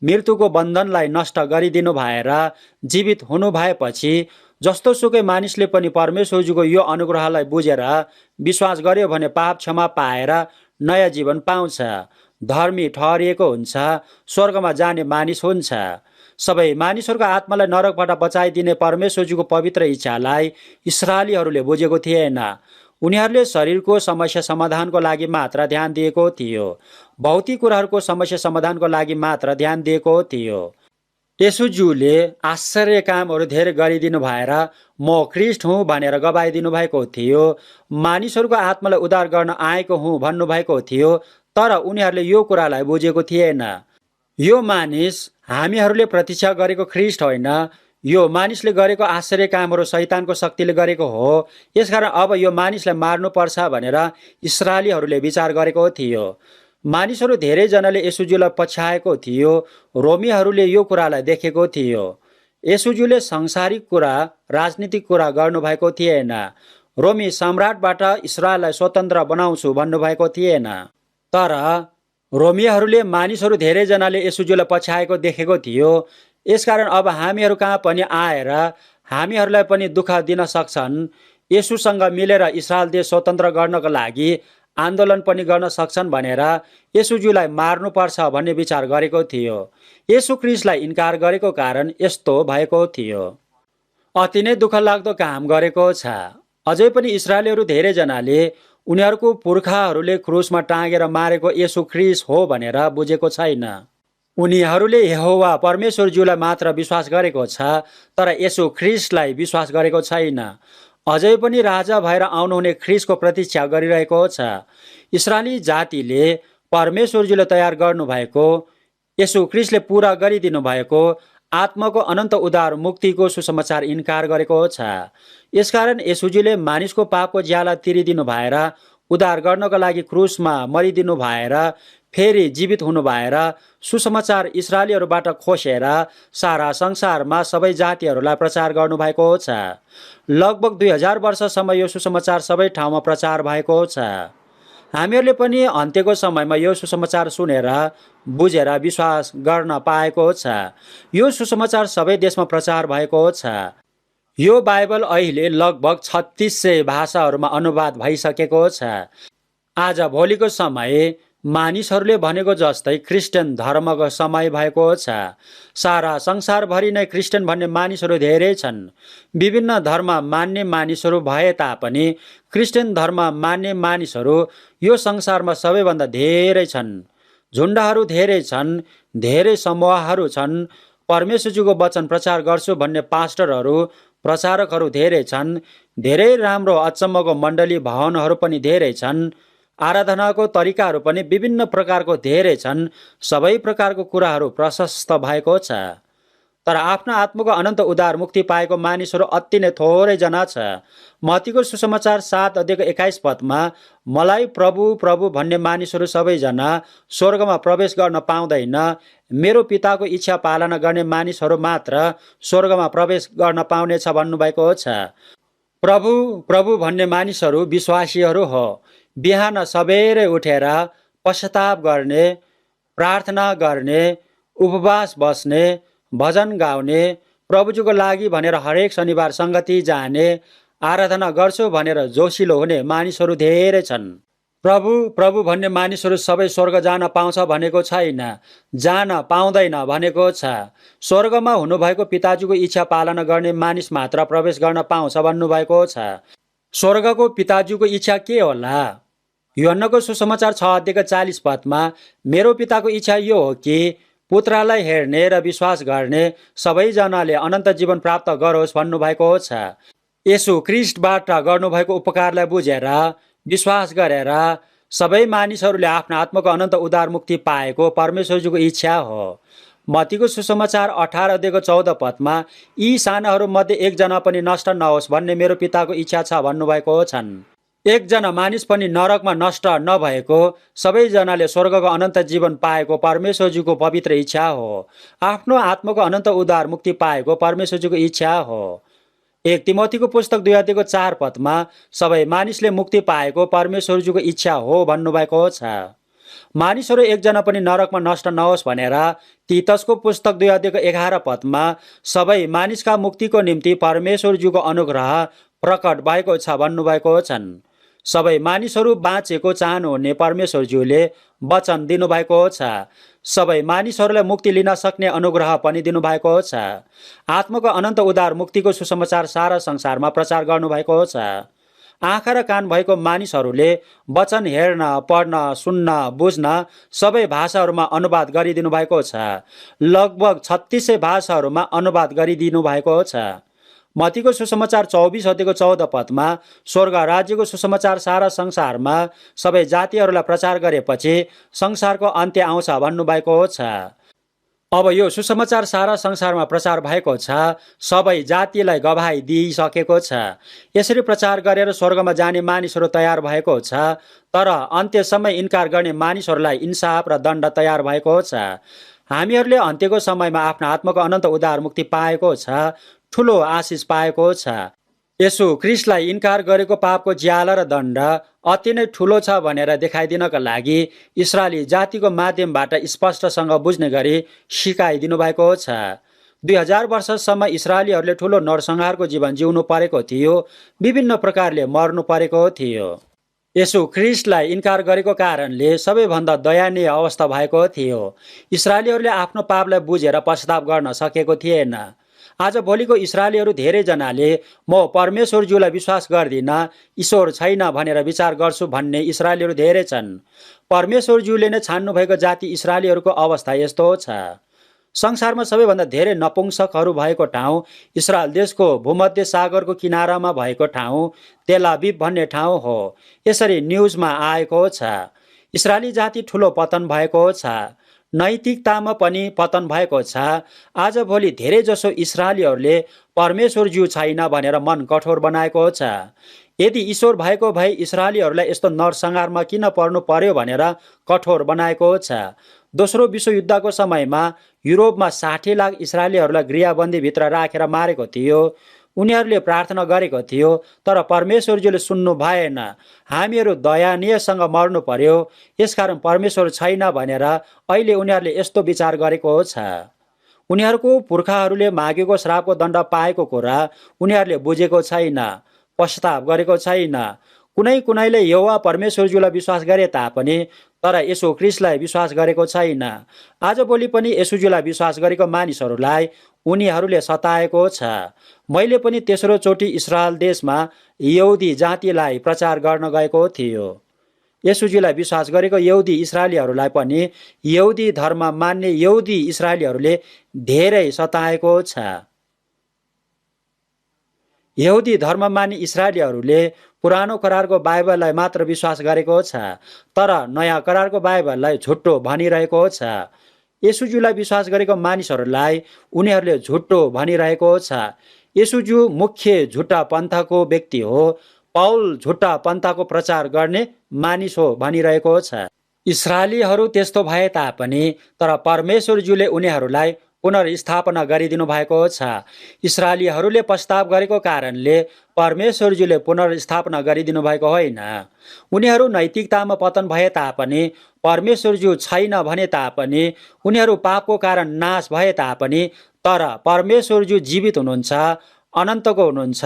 मृत्युको बन्धनलाई नष्ट गरिदिनु भएर जीवित हुनु भएपछि जस्तो सुकै मानिसले पनि परमेश्वरजीको यो अनुग्रहलाई बुझेर विश्वास गर्यो भने पाप क्षमा पाएर नयाँ जीवन पाउँछ, धर्मी ठहरिएको हुन्छ, स्वर्गमा जाने मानिस हुन्छ। सबै मानिसहरूको आत्मालाई नरकबाट बचाइदिने परमेश्वरजीको पवित्र इच्छालाई इस्राएलीहरूले बुझेको थिएन। उनीहरूले शरीरको समस्या समाधानको लागि मात्र ध्यान दिएको थियो, भौतिक कुराहरूको समस्या समाधानको लागि मात्र ध्यान दिएको थियो। येशूज्यूले आश्चर्य कामहरू धेरै गरिदिनु भएर म ख्रीष्ट हुँ भनेर गवाइदिनु भएको थियो। मानिसहरूको आत्मालाई उद्धार गर्न आएको हुँ भन्नुभएको थियो, तर उनीहरूले यो कुरालाई बुझेको थिएन। यो मानिस हामीहरूले प्रतीक्षा गरेको ख्रीष्ट होइन, यो मानिसले गरेको आश्चर्य कामहरू शैतानको शक्तिले गरेको हो। यसकारण अब यो मानिसलाई मार्नुपर्छ भनेर इस्राएलीहरूले विचार गरेको थियो। मानिसहरू धेरैजनाले येशूज्यूलाई पछ्याएको थियो। रोमीहरूले यो कुरालाई देखेको थियो। येशूज्यूले सांसारिक कुरा, राजनीतिक कुरा गर्नुभएको थिएन। रोमी सम्राटबाट इस्रायललाई स्वतन्त्र बनाउँछु भन्नुभएको थिएन। तर रोमीहरूले मानिसहरू धेरैजनाले येशूज्यूलाई पछ्याएको देखेको थियो। यसकारण अब हामीहरू कहाँ पनि आएर हामीहरूलाई पनि दुःख दिन सक्छन्, येशूसँग मिलेर इस्रायल देश स्वतन्त्र गर्नको लागि आन्दोलन पनि गर्न सक्छन् भनेर येशूज्यूलाई मार्नुपर्छ भन्ने विचार गरेको थियो। येशू ख्रीष्टलाई इन्कार गरेको कारण यस्तो भएको थियो। अति नै दुःख लाग्दो काम गरेको छ। अझै पनि इस्रायलीहरू धेरैजनाले उनीहरूको पुर्खाहरूले क्रुसमा टाँगेर मारेको येशू ख्रीष्ट हो भनेर बुझेको छैन। उनीहरूले यहोवा परमेश्वरज्यूलाई मात्र विश्वास गरेको छ, तर येशू ख्रीष्टलाई विश्वास गरेको छैन। अझै पनि राजा भएर आउनुहुने ख्रीष्टको प्रतीक्षा गरिरहेको छ। इस्रायली जातिले परमेश्वरज्यूले तयार गर्नुभएको, येशू ख्रीष्टले पूरा गरिदिनु भएको आत्माको अनन्त उद्धार मुक्तिको सुसमाचार इन्कार गरेको छ। यसकारण येशूजीले मानिसको पापको ज्याला तिरिदिनु भएर, उद्धार गर्नको लागि क्रुसमा मरिदिनु भएर, फेरि जीवित हुनु भएर सुसमाचार इस्रायलीहरूबाट खोसेर सारा संसारमा सबै जातिहरूलाई प्रचार गर्नुभएको छ। लगभग 2000 वर्षसम्म यो सुसमाचार सबै ठाउँमा प्रचार भएको छ। हामीहरूले पनि अन्त्यको समयमा यो सुसमाचार सुनेर बुझेर विश्वास गर्न पाएको छ। यो सुसमाचार सबै देशमा प्रचार भएको छ। यो बाइबल अहिले लगभग 3600 भाषाहरूमा अनुवाद भइसकेको छ। आज भोलिको समय मानिसहरूले भनेको जस्तै क्रिस्चियन धर्मको समय भएको छ। सारा संसारभरि नै क्रिस्चियन भन्ने मानिसहरू धेरै छन्। विभिन्न धर्म मान्ने मानिसहरू भए तापनि क्रिस्चियन धर्म मान्ने मानिसहरू यो संसारमा सबैभन्दा धेरै छन्। झुन्डहरू धेरै छन्, धेरै समूहहरू छन्। परमेश्वरजीको वचन प्रचार गर्छु भन्ने पास्टरहरू, प्रचारकहरू धेरै छन्। धेरै राम्रो अचम्मको मण्डली भवनहरू पनि धेरै छन्। आराधनाको तरिकाहरू पनि विभिन्न प्रकारको धेरै छन्। सबै प्रकारको कुराहरू प्रशस्त भएको छ। तर आफ्नो आत्माको अनन्त उद्धार मुक्ति पाएको मानिसहरू अति नै थोरै जना छ। मत्तीको सुसमाचार 7 अध्यायको 21 पदमा मलाई प्रभु प्रभु भन्ने मानिसहरू सबैजना स्वर्गमा प्रवेश गर्न पाउँदैन, मेरो पिताको इच्छा पालना गर्ने मानिसहरू मात्र स्वर्गमा प्रवेश गर्न पाउनेछ भन्नुभएको छ। प्रभु प्रभु भन्ने मानिसहरू विश्वासीहरू हो। बिहान सबेरै उठेर पश्चाताप गर्ने, प्रार्थना गर्ने, उपवास बस्ने, भजन गाउने, प्रभुजीको लागि भनेर हरेक शनिबार सङ्गति जाने, आराधना गर्छु भनेर जोसिलो हुने मानिसहरू धेरै छन्। प्रभु प्रभु भन्ने मानिसहरू सबै स्वर्ग जान पाउँछ भनेको छैन, जान पाउँदैन भनेको छ। स्वर्गमा हुनुभएको पिताजीको इच्छा पालना गर्ने मानिस मात्र प्रवेश गर्न पाउँछ भन्नुभएको छ। स्वर्गको पिताजीको इच्छा के होला? यूहन्नाको सुसमाचार 6 अध्यायको 40 पदमा मेरो पिताको इच्छा यो हो कि पुत्रलाई हेर्ने र विश्वास गर्ने सबैजनाले अनन्त जीवन प्राप्त गरोस् भन्नुभएको छ। येशू ख्रीष्टबाट गर्नुभएको उपकारलाई बुझेर विश्वास गरेर सबै मानिसहरूले आफ्नो आत्माको अनन्त उद्धार मुक्ति पाएको परमेश्वरजीको इच्छा हो। मत्तीको सुसमाचार 18 अध्यायको 14 पदमा यी सानाहरू मध्ये एकजना पनि नष्ट नहोस् भन्ने मेरो पिताको इच्छा छ भन्नुभएको छन्। एकजना मानिस पनि नरकमा नष्ट नभएको, सबैजनाले स्वर्गको अनन्त जीवन पाएको परमेश्वरजीको पवित्र इच्छा हो। आफ्नो आत्माको अनन्त उद्धार मुक्ति पाएको परमेश्वरजीको इच्छा हो। 1 तिमोथीको पुस्तक 2 अध्यायको 4 पदमा सबै मानिसले मुक्ति पाएको परमेश्वरजीको इच्छा हो भन्नुभएको छ। मानिसहरू एकजना पनि नरकमा नष्ट नहोस् भनेर तीतसको पुस्तक 2 अध्यायको 11 पदमा सबै मानिसका मुक्तिको निम्ति परमेश्वरजीको अनुग्रह प्रकट भएको छ भन्नुभएको छन्। सबै मानिसहरू बाँचेको चाहनुहुने परमेश्वरज्यूले वचन दिनुभएको छ। सबै मानिसहरूलाई मुक्ति लिन सक्ने अनुग्रह पनि दिनुभएको छ। आत्माको अनन्त उद्धार मुक्तिको सुसमाचार सारा संसारमा प्रचार गर्नुभएको छ। आँखा र कान भएको मानिसहरूले वचन हेर्न, पढ्न, सुन्न, बुझ्न सबै भाषाहरूमा अनुवाद गरिदिनु भएको छ। लगभग 3600 भाषाहरूमा अनुवाद गरिदिनु भएको छ। मत्तीको सुसमाचार 24 अध्यायको 14 पदमा स्वर्ग राज्यको सुसमाचार सारा संसारमा सबै जातिहरूलाई प्रचार गरेपछि संसारको अन्त्य आउँछ भन्नुभएको छ। अब यो सुसमाचार सारा संसारमा प्रचार भएको छ, सबै जातिलाई गवाही दिइसकेको छ। यसरी प्रचार गरेर स्वर्गमा जाने मानिसहरू तयार भएको छ, तर अन्त्यसम्म इन्कार गर्ने मानिसहरूलाई इन्साफ र दण्ड तयार भएको छ। हामीहरूले अन्त्यको समयमा आफ्नो आत्माको अनन्त उद्धार मुक्ति पाएको छ, ठुलो आशिष पाएको छ। यसु ख्रिस्टलाई इन्कार गरेको पापको ज्याला र दण्ड अति नै ठुलो छ भनेर देखाइदिनका लागि इस्रायली जातिको माध्यमबाट स्पष्टसँग बुझ्ने गरी सिकाइदिनु भएको छ। 2000 वर्षसम्म इस्रायलीहरूले ठुलो नरसंहारको जीवन जिउनु परेको थियो, विभिन्न प्रकारले मर्नु परेको थियो। यसु ख्रिस्टलाई इन्कार गरेको कारणले सबैभन्दा दयनीय अवस्था भएको थियो। इस्रायलीहरूले आफ्नो पापलाई बुझेर पश्चाताप गर्न सकेको थिएन। आज भोलिको इस्रायलीहरू धेरैजनाले म परमेश्वरज्यूलाई विश्वास गर्दिन, ईश्वर छैन भनेर विचार गर्छु भन्ने इस्रायलीहरू धेरै छन्। परमेश्वरज्यूले नै छान्नुभएको जाति इस्रायलीहरूको अवस्था यस्तो छ। संसारमा सबैभन्दा धेरै नपुंसकहरू भएको ठाउँ इस्रायल देशको भूमध्य सागरको किनारामा भएको ठाउँ तेल अभिभ भन्ने ठाउँ हो। यसरी न्युजमा आएको छ। इस्रायली जाति ठुलो पतन भएको छ, नैतिकतामा पनि पतन भएको छ। आजभोलि धेरैजसो इस्रायलीहरूले परमेश्वरज्यू छैन भनेर मन कठोर बनाएको छ। यदि ईश्वर भएको भए इस्रायलीहरूलाई यस्तो नरसंहारमा किन पर्नु पर्यो भनेर कठोर बनाएको छ। दोस्रो विश्वयुद्धको समयमा युरोपमा 60 लाख इस्रायलीहरूलाई गृहबन्दीभित्र राखेर मारेको थियो। उनीहरूले प्रार्थना गरेको थियो, तर परमेश्वरज्यूले सुन्नु भएन। हामीहरू दयानीयसँग मर्नु पर्यो, यसकारण परमेश्वर छैन भनेर अहिले उनीहरूले यस्तो विचार गरेको छ। उनीहरूको पुर्खाहरूले मागेको श्रापको दण्ड पाएको कुरा उनीहरूले बुझेको छैन, पश्चाताप गरेको छैन। कुनैले यहोवा परमेश्वरज्यूलाई विश्वास गरे तापनि तर यसु ख्रिस्टलाई विश्वास गरेको छैन। आजभोलि पनि यसुज्यूलाई विश्वास गरेको मानिसहरूलाई उनीहरूले सताएको छ। मैले पनि तेस्रो चोटि इस्रायल देशमा यहुदी जातिलाई प्रचार गर्न गएको थियो। यसुज्यूलाई विश्वास गरेको यहुदी इस्रायलीहरूलाई पनि यहुदी धर्म मान्ने यहुदी इस्रायलीहरूले धेरै सताएको छ। यहुदी धर्म मान्ने इस्रायलीहरूले पुरानो करारको बाइबललाई मात्र विश्वास गरेको छ, तर नयाँ करारको बाइबललाई झुट्टो भनिरहेको छ। यसुज्यूलाई विश्वास गरेको मानिसहरूलाई उनीहरूले झुट्टो भनिरहेको छ। यसुज्यू मुख्य झुट्टा पन्थको व्यक्ति हो, पाउल झुट्टा पन्थको प्रचार गर्ने मानिस हो भनिरहेको छ। इस्रायलीहरू त्यस्तो भए तापनि तर परमेश्वरज्यूले उनीहरूलाई पुनर्स्थापना गरिदिनु भएको छ। इस्रायलीहरूले पश्चाताप गरेको कारणले परमेश्वरज्यूले पुनर्स्थापना गरिदिनु भएको होइन। उनीहरू नैतिकतामा पतन भए तापनि, परमेश्वरज्यू छैन भने तापनि, उनीहरू पापको कारण नाश भए तापनि, तर परमेश्वरज्यू जीवित हुनुहुन्छ, अनन्तको हुनुहुन्छ,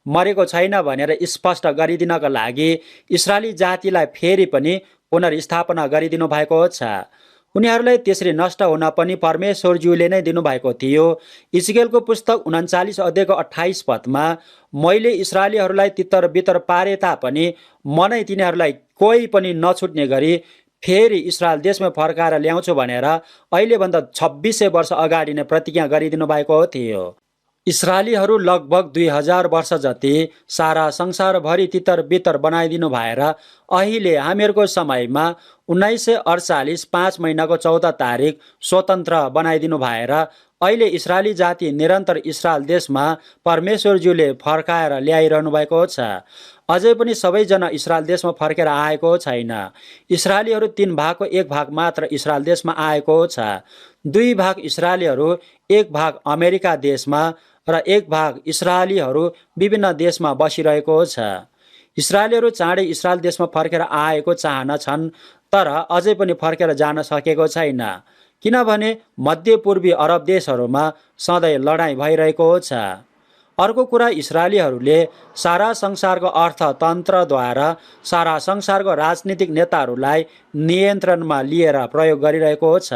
मरेको छैन भनेर स्पष्ट गरिदिनका लागि इस्रायली जातिलाई फेरि पनि पुनर्स्थापना गरिदिनु भएको छ। उनीहरूलाई त्यसरी नष्ट हुन पनि परमेश्वरज्यूले नै दिनुभएको थियो। इजकेलको पुस्तक 39 अध्यायको 28 पदमा मैले इस्रायलीहरूलाई तितर बितर पारे तापनि म नै तिनीहरूलाई कोही पनि नछुट्ने गरी फेरि इस्रायल देशमा फर्काएर ल्याउँछु भनेर अहिलेभन्दा 2600 वर्ष अगाडि नै प्रतिज्ञा गरिदिनु भएको थियो। इस्रायलीहरू लगभग 2000 वर्ष जति सारा संसारभरि तितर बितर बनाइदिनु भएर अहिले हामीहरूको समयमा 1948 5 महिनाको 14 तारिक स्वतन्त्र बनाइदिनु भएर अहिले इस्रायली जाति निरन्तर इस्रायल देशमा परमेश्वरज्यूले फर्काएर ल्याइरहनु भएको छ। अझै पनि सबैजना इस्रायल देशमा फर्केर आएको छैन। इस्रायलीहरू 3 भागको 1 भाग मात्र इस्रायल देशमा आएको छ। 2 भाग इस्रायलीहरू 1 भाग अमेरिका देशमा र 1 भाग इस्रायलीहरू विभिन्न देशमा बसिरहेको छ। इस्रायलीहरू चाँडै इस्रायल देशमा फर्केर आएको चाहना छन्, तर अझै पनि फर्केर जान सकेको छैन, किनभने मध्यपूर्वी अरब देशहरूमा सधैँ लडाईँ भइरहेको छ। अर्को कुरा, इस्रायलीहरूले सारा संसारको अर्थतन्त्रद्वारा सारा संसारको राजनीतिक नेताहरूलाई नियन्त्रणमा लिएर प्रयोग गरिरहेको छ।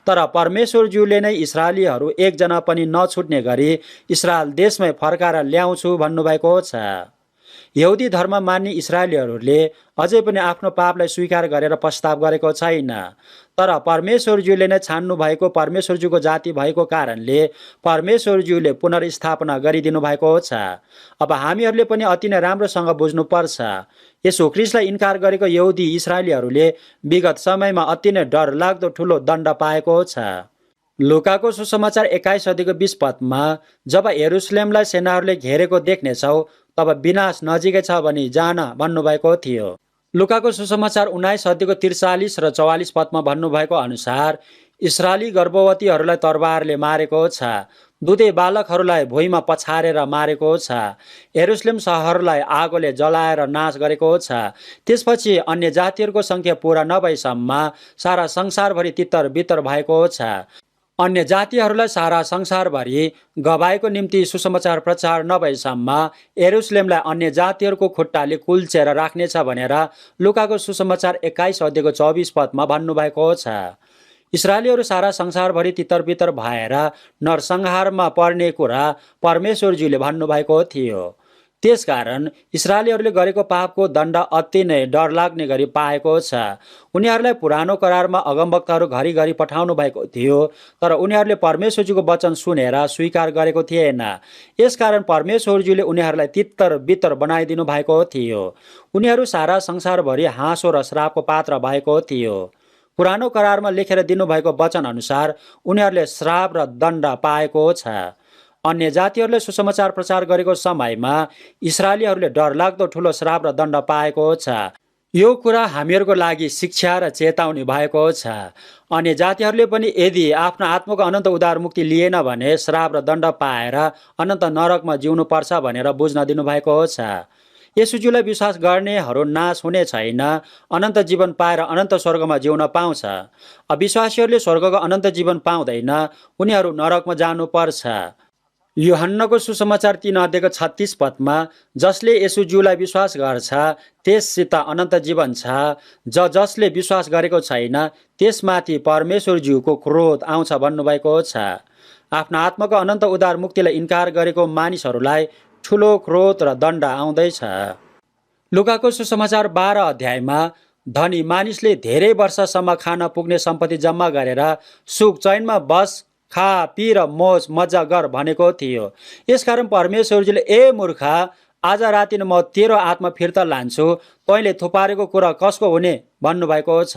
तर परमेश्वरज्यूले नै इस्रायलीहरू एकजना पनि नछुट्ने गरी इस्रायल देशमै फर्काएर ल्याउँछु भन्नुभएको छ। यहुदी धर्म मान्ने इस्रायलीहरूले अझै पनि आफ्नो पापलाई स्वीकार गरेर पश्चाताप गरेको छैन, तर परमेश्वरज्यूले नै छान्नु भएको परमेश्वरज्यूको जाति भएको कारणले परमेश्वरज्यूले पुनर्स्थापना गरिदिनु भएको छ। अब हामीहरूले पनि अति नै राम्रोसँग बुझ्नुपर्छ, यसु ख्रिस्टलाई इन्कार गरेको यहुदी इस्रायलीहरूले विगत समयमा अति नै डरलाग्दो ठुलो दण्ड पाएको छ। लुकाको सुसमाचार 21 अध्यायको 20 पदमा जब यरुसलेमलाई सेनाहरूले घेरेको देख्नेछौ तब विनाश नजिकै छ भनी जान भन्नुभएको थियो। लुकाको सुसमाचार 19 अध्यायको 43 र 44 पदमा भन्नुभएको अनुसार इस्रायली गर्भवतीहरूलाई तरबारले मारेको छ, दुधे बालकहरूलाई भुइँमा पछारेर मारेको छ। यरुशलेम सहरलाई आगोले जलाएर नाश गरेको छ। त्यसपछि अन्य जातिहरूको सङ्ख्या पुरा नभएसम्म सारा संसारभरि तितर बितर भएको छ। अन्य जातिहरूलाई सारा संसारभरि गवाएको निम्ति सुसमाचार प्रचार नभएसम्म यरुशलेमलाई अन्य जातिहरूको खुट्टाले कुल्चेर राख्नेछ भनेर लुकाको सुसमाचार 21 अध्यायको 24 पदमा भन्नुभएको छ। इस्राएलीहरू सारा संसारभरि तितर बितर भएर नरसंहारमा पर्ने कुरा परमेश्वरजीले भन्नुभएको थियो। त्यसकारण इस्राएलीहरूले गरेको पापको दण्ड अति नै डरलाग्ने गरी पाएको छ। उनीहरूलाई पुरानो करारमा अगमवक्ताहरू घरिघरि पठाउनु भएको थियो, तर उनीहरूले परमेश्वरजीको वचन सुनेर स्वीकार गरेको थिएन। यसकारण परमेश्वरजीले उनीहरूलाई तितर बितर बनाइदिनु भएको थियो। उनीहरू सारा संसारभरि हाँसो र श्रापको पात्र भएको थियो। पुरानो करारमा लेखेर दिनुभएको वचन अनुसार उनीहरूले श्राप र दण्ड पाएको छ। अन्य जातिहरूले सुसमाचार प्रचार गरेको समयमा इस्राएलीहरूले डरलाग्दो ठुलो श्राप र दण्ड पाएको छ। यो कुरा हामीहरूको लागि शिक्षा र चेतावनी भएको छ। अन्य जातिहरूले पनि यदि आफ्नो आत्माको अनन्त उद्धार मुक्ति लिएन भने श्राप र दण्ड पाएर अनन्त नरकमा जिउनु पर्छ भनेर बुझ्न दिनुभएको छ। येशूज्यूलाई विश्वास गर्नेहरू नाश हुने छैन, अनन्त जीवन पाएर अनन्त स्वर्गमा जिउन पाउँछ। अविश्वासीहरूले स्वर्गको अनन्त जीवन पाउँदैन, उनीहरू नरकमा जानुपर्छ। यूहन्नाको सुसमाचार 3 अध्यायको 36 पदमा जसले येशूज्यूलाई विश्वास गर्छ त्यससित अनन्त जीवन छ, जसले विश्वास गरेको छैन त्यसमाथि परमेश्वरज्यूको क्रोध आउँछ भन्नुभएको छ। आफ्नो आत्माको अनन्त उद्धार मुक्तिलाई इन्कार गरेको मानिसहरूलाई ठुलो क्रोध र दण्ड आउँदैछ। लुकाको सुसमाचार 12 अध्यायमा धनी मानिसले धेरै वर्षसम्म खान पुग्ने सम्पत्ति जम्मा गरेर सुख चैनमा बस, खा पी र मोज मजा गर भनेको थियो। यसकारण परमेश्वरजीले ए मूर्ख, आज राति नै म तेरो आत्मा फिर्ता लान्छु, तैँले थुपारेको कुरा कसको हुने भन्नुभएको छ।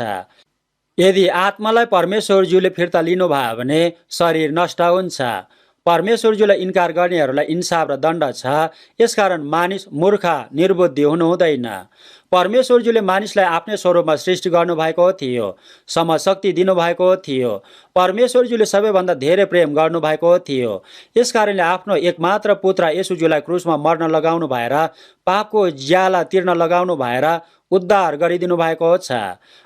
यदि आत्मालाई परमेश्वरज्यूले फिर्ता लिनुभयो भने शरीर नष्ट हुन्छ। परमेश्वरज्यूलाई इन्कार गर्नेहरूलाई इन्साफ र दण्ड छ। यसकारण मानिस मूर्ख निर्बुद्धि हुनु हुँदैन। परमेश्वरज्यूले मानिसलाई आफ्नै स्वरूपमा सृष्टि गर्नुभएको थियो, समशक्ति दिनुभएको थियो। परमेश्वरज्यूले सबैभन्दा धेरै प्रेम गर्नुभएको थियो। यसकारणले आफ्नो एकमात्र पुत्र येशूज्यूलाई क्रुसमा मर्न लगाउनु भएर, पापको ज्याला तिर्न लगाउनु भएर उद्धार गरिदिनु भएको छ।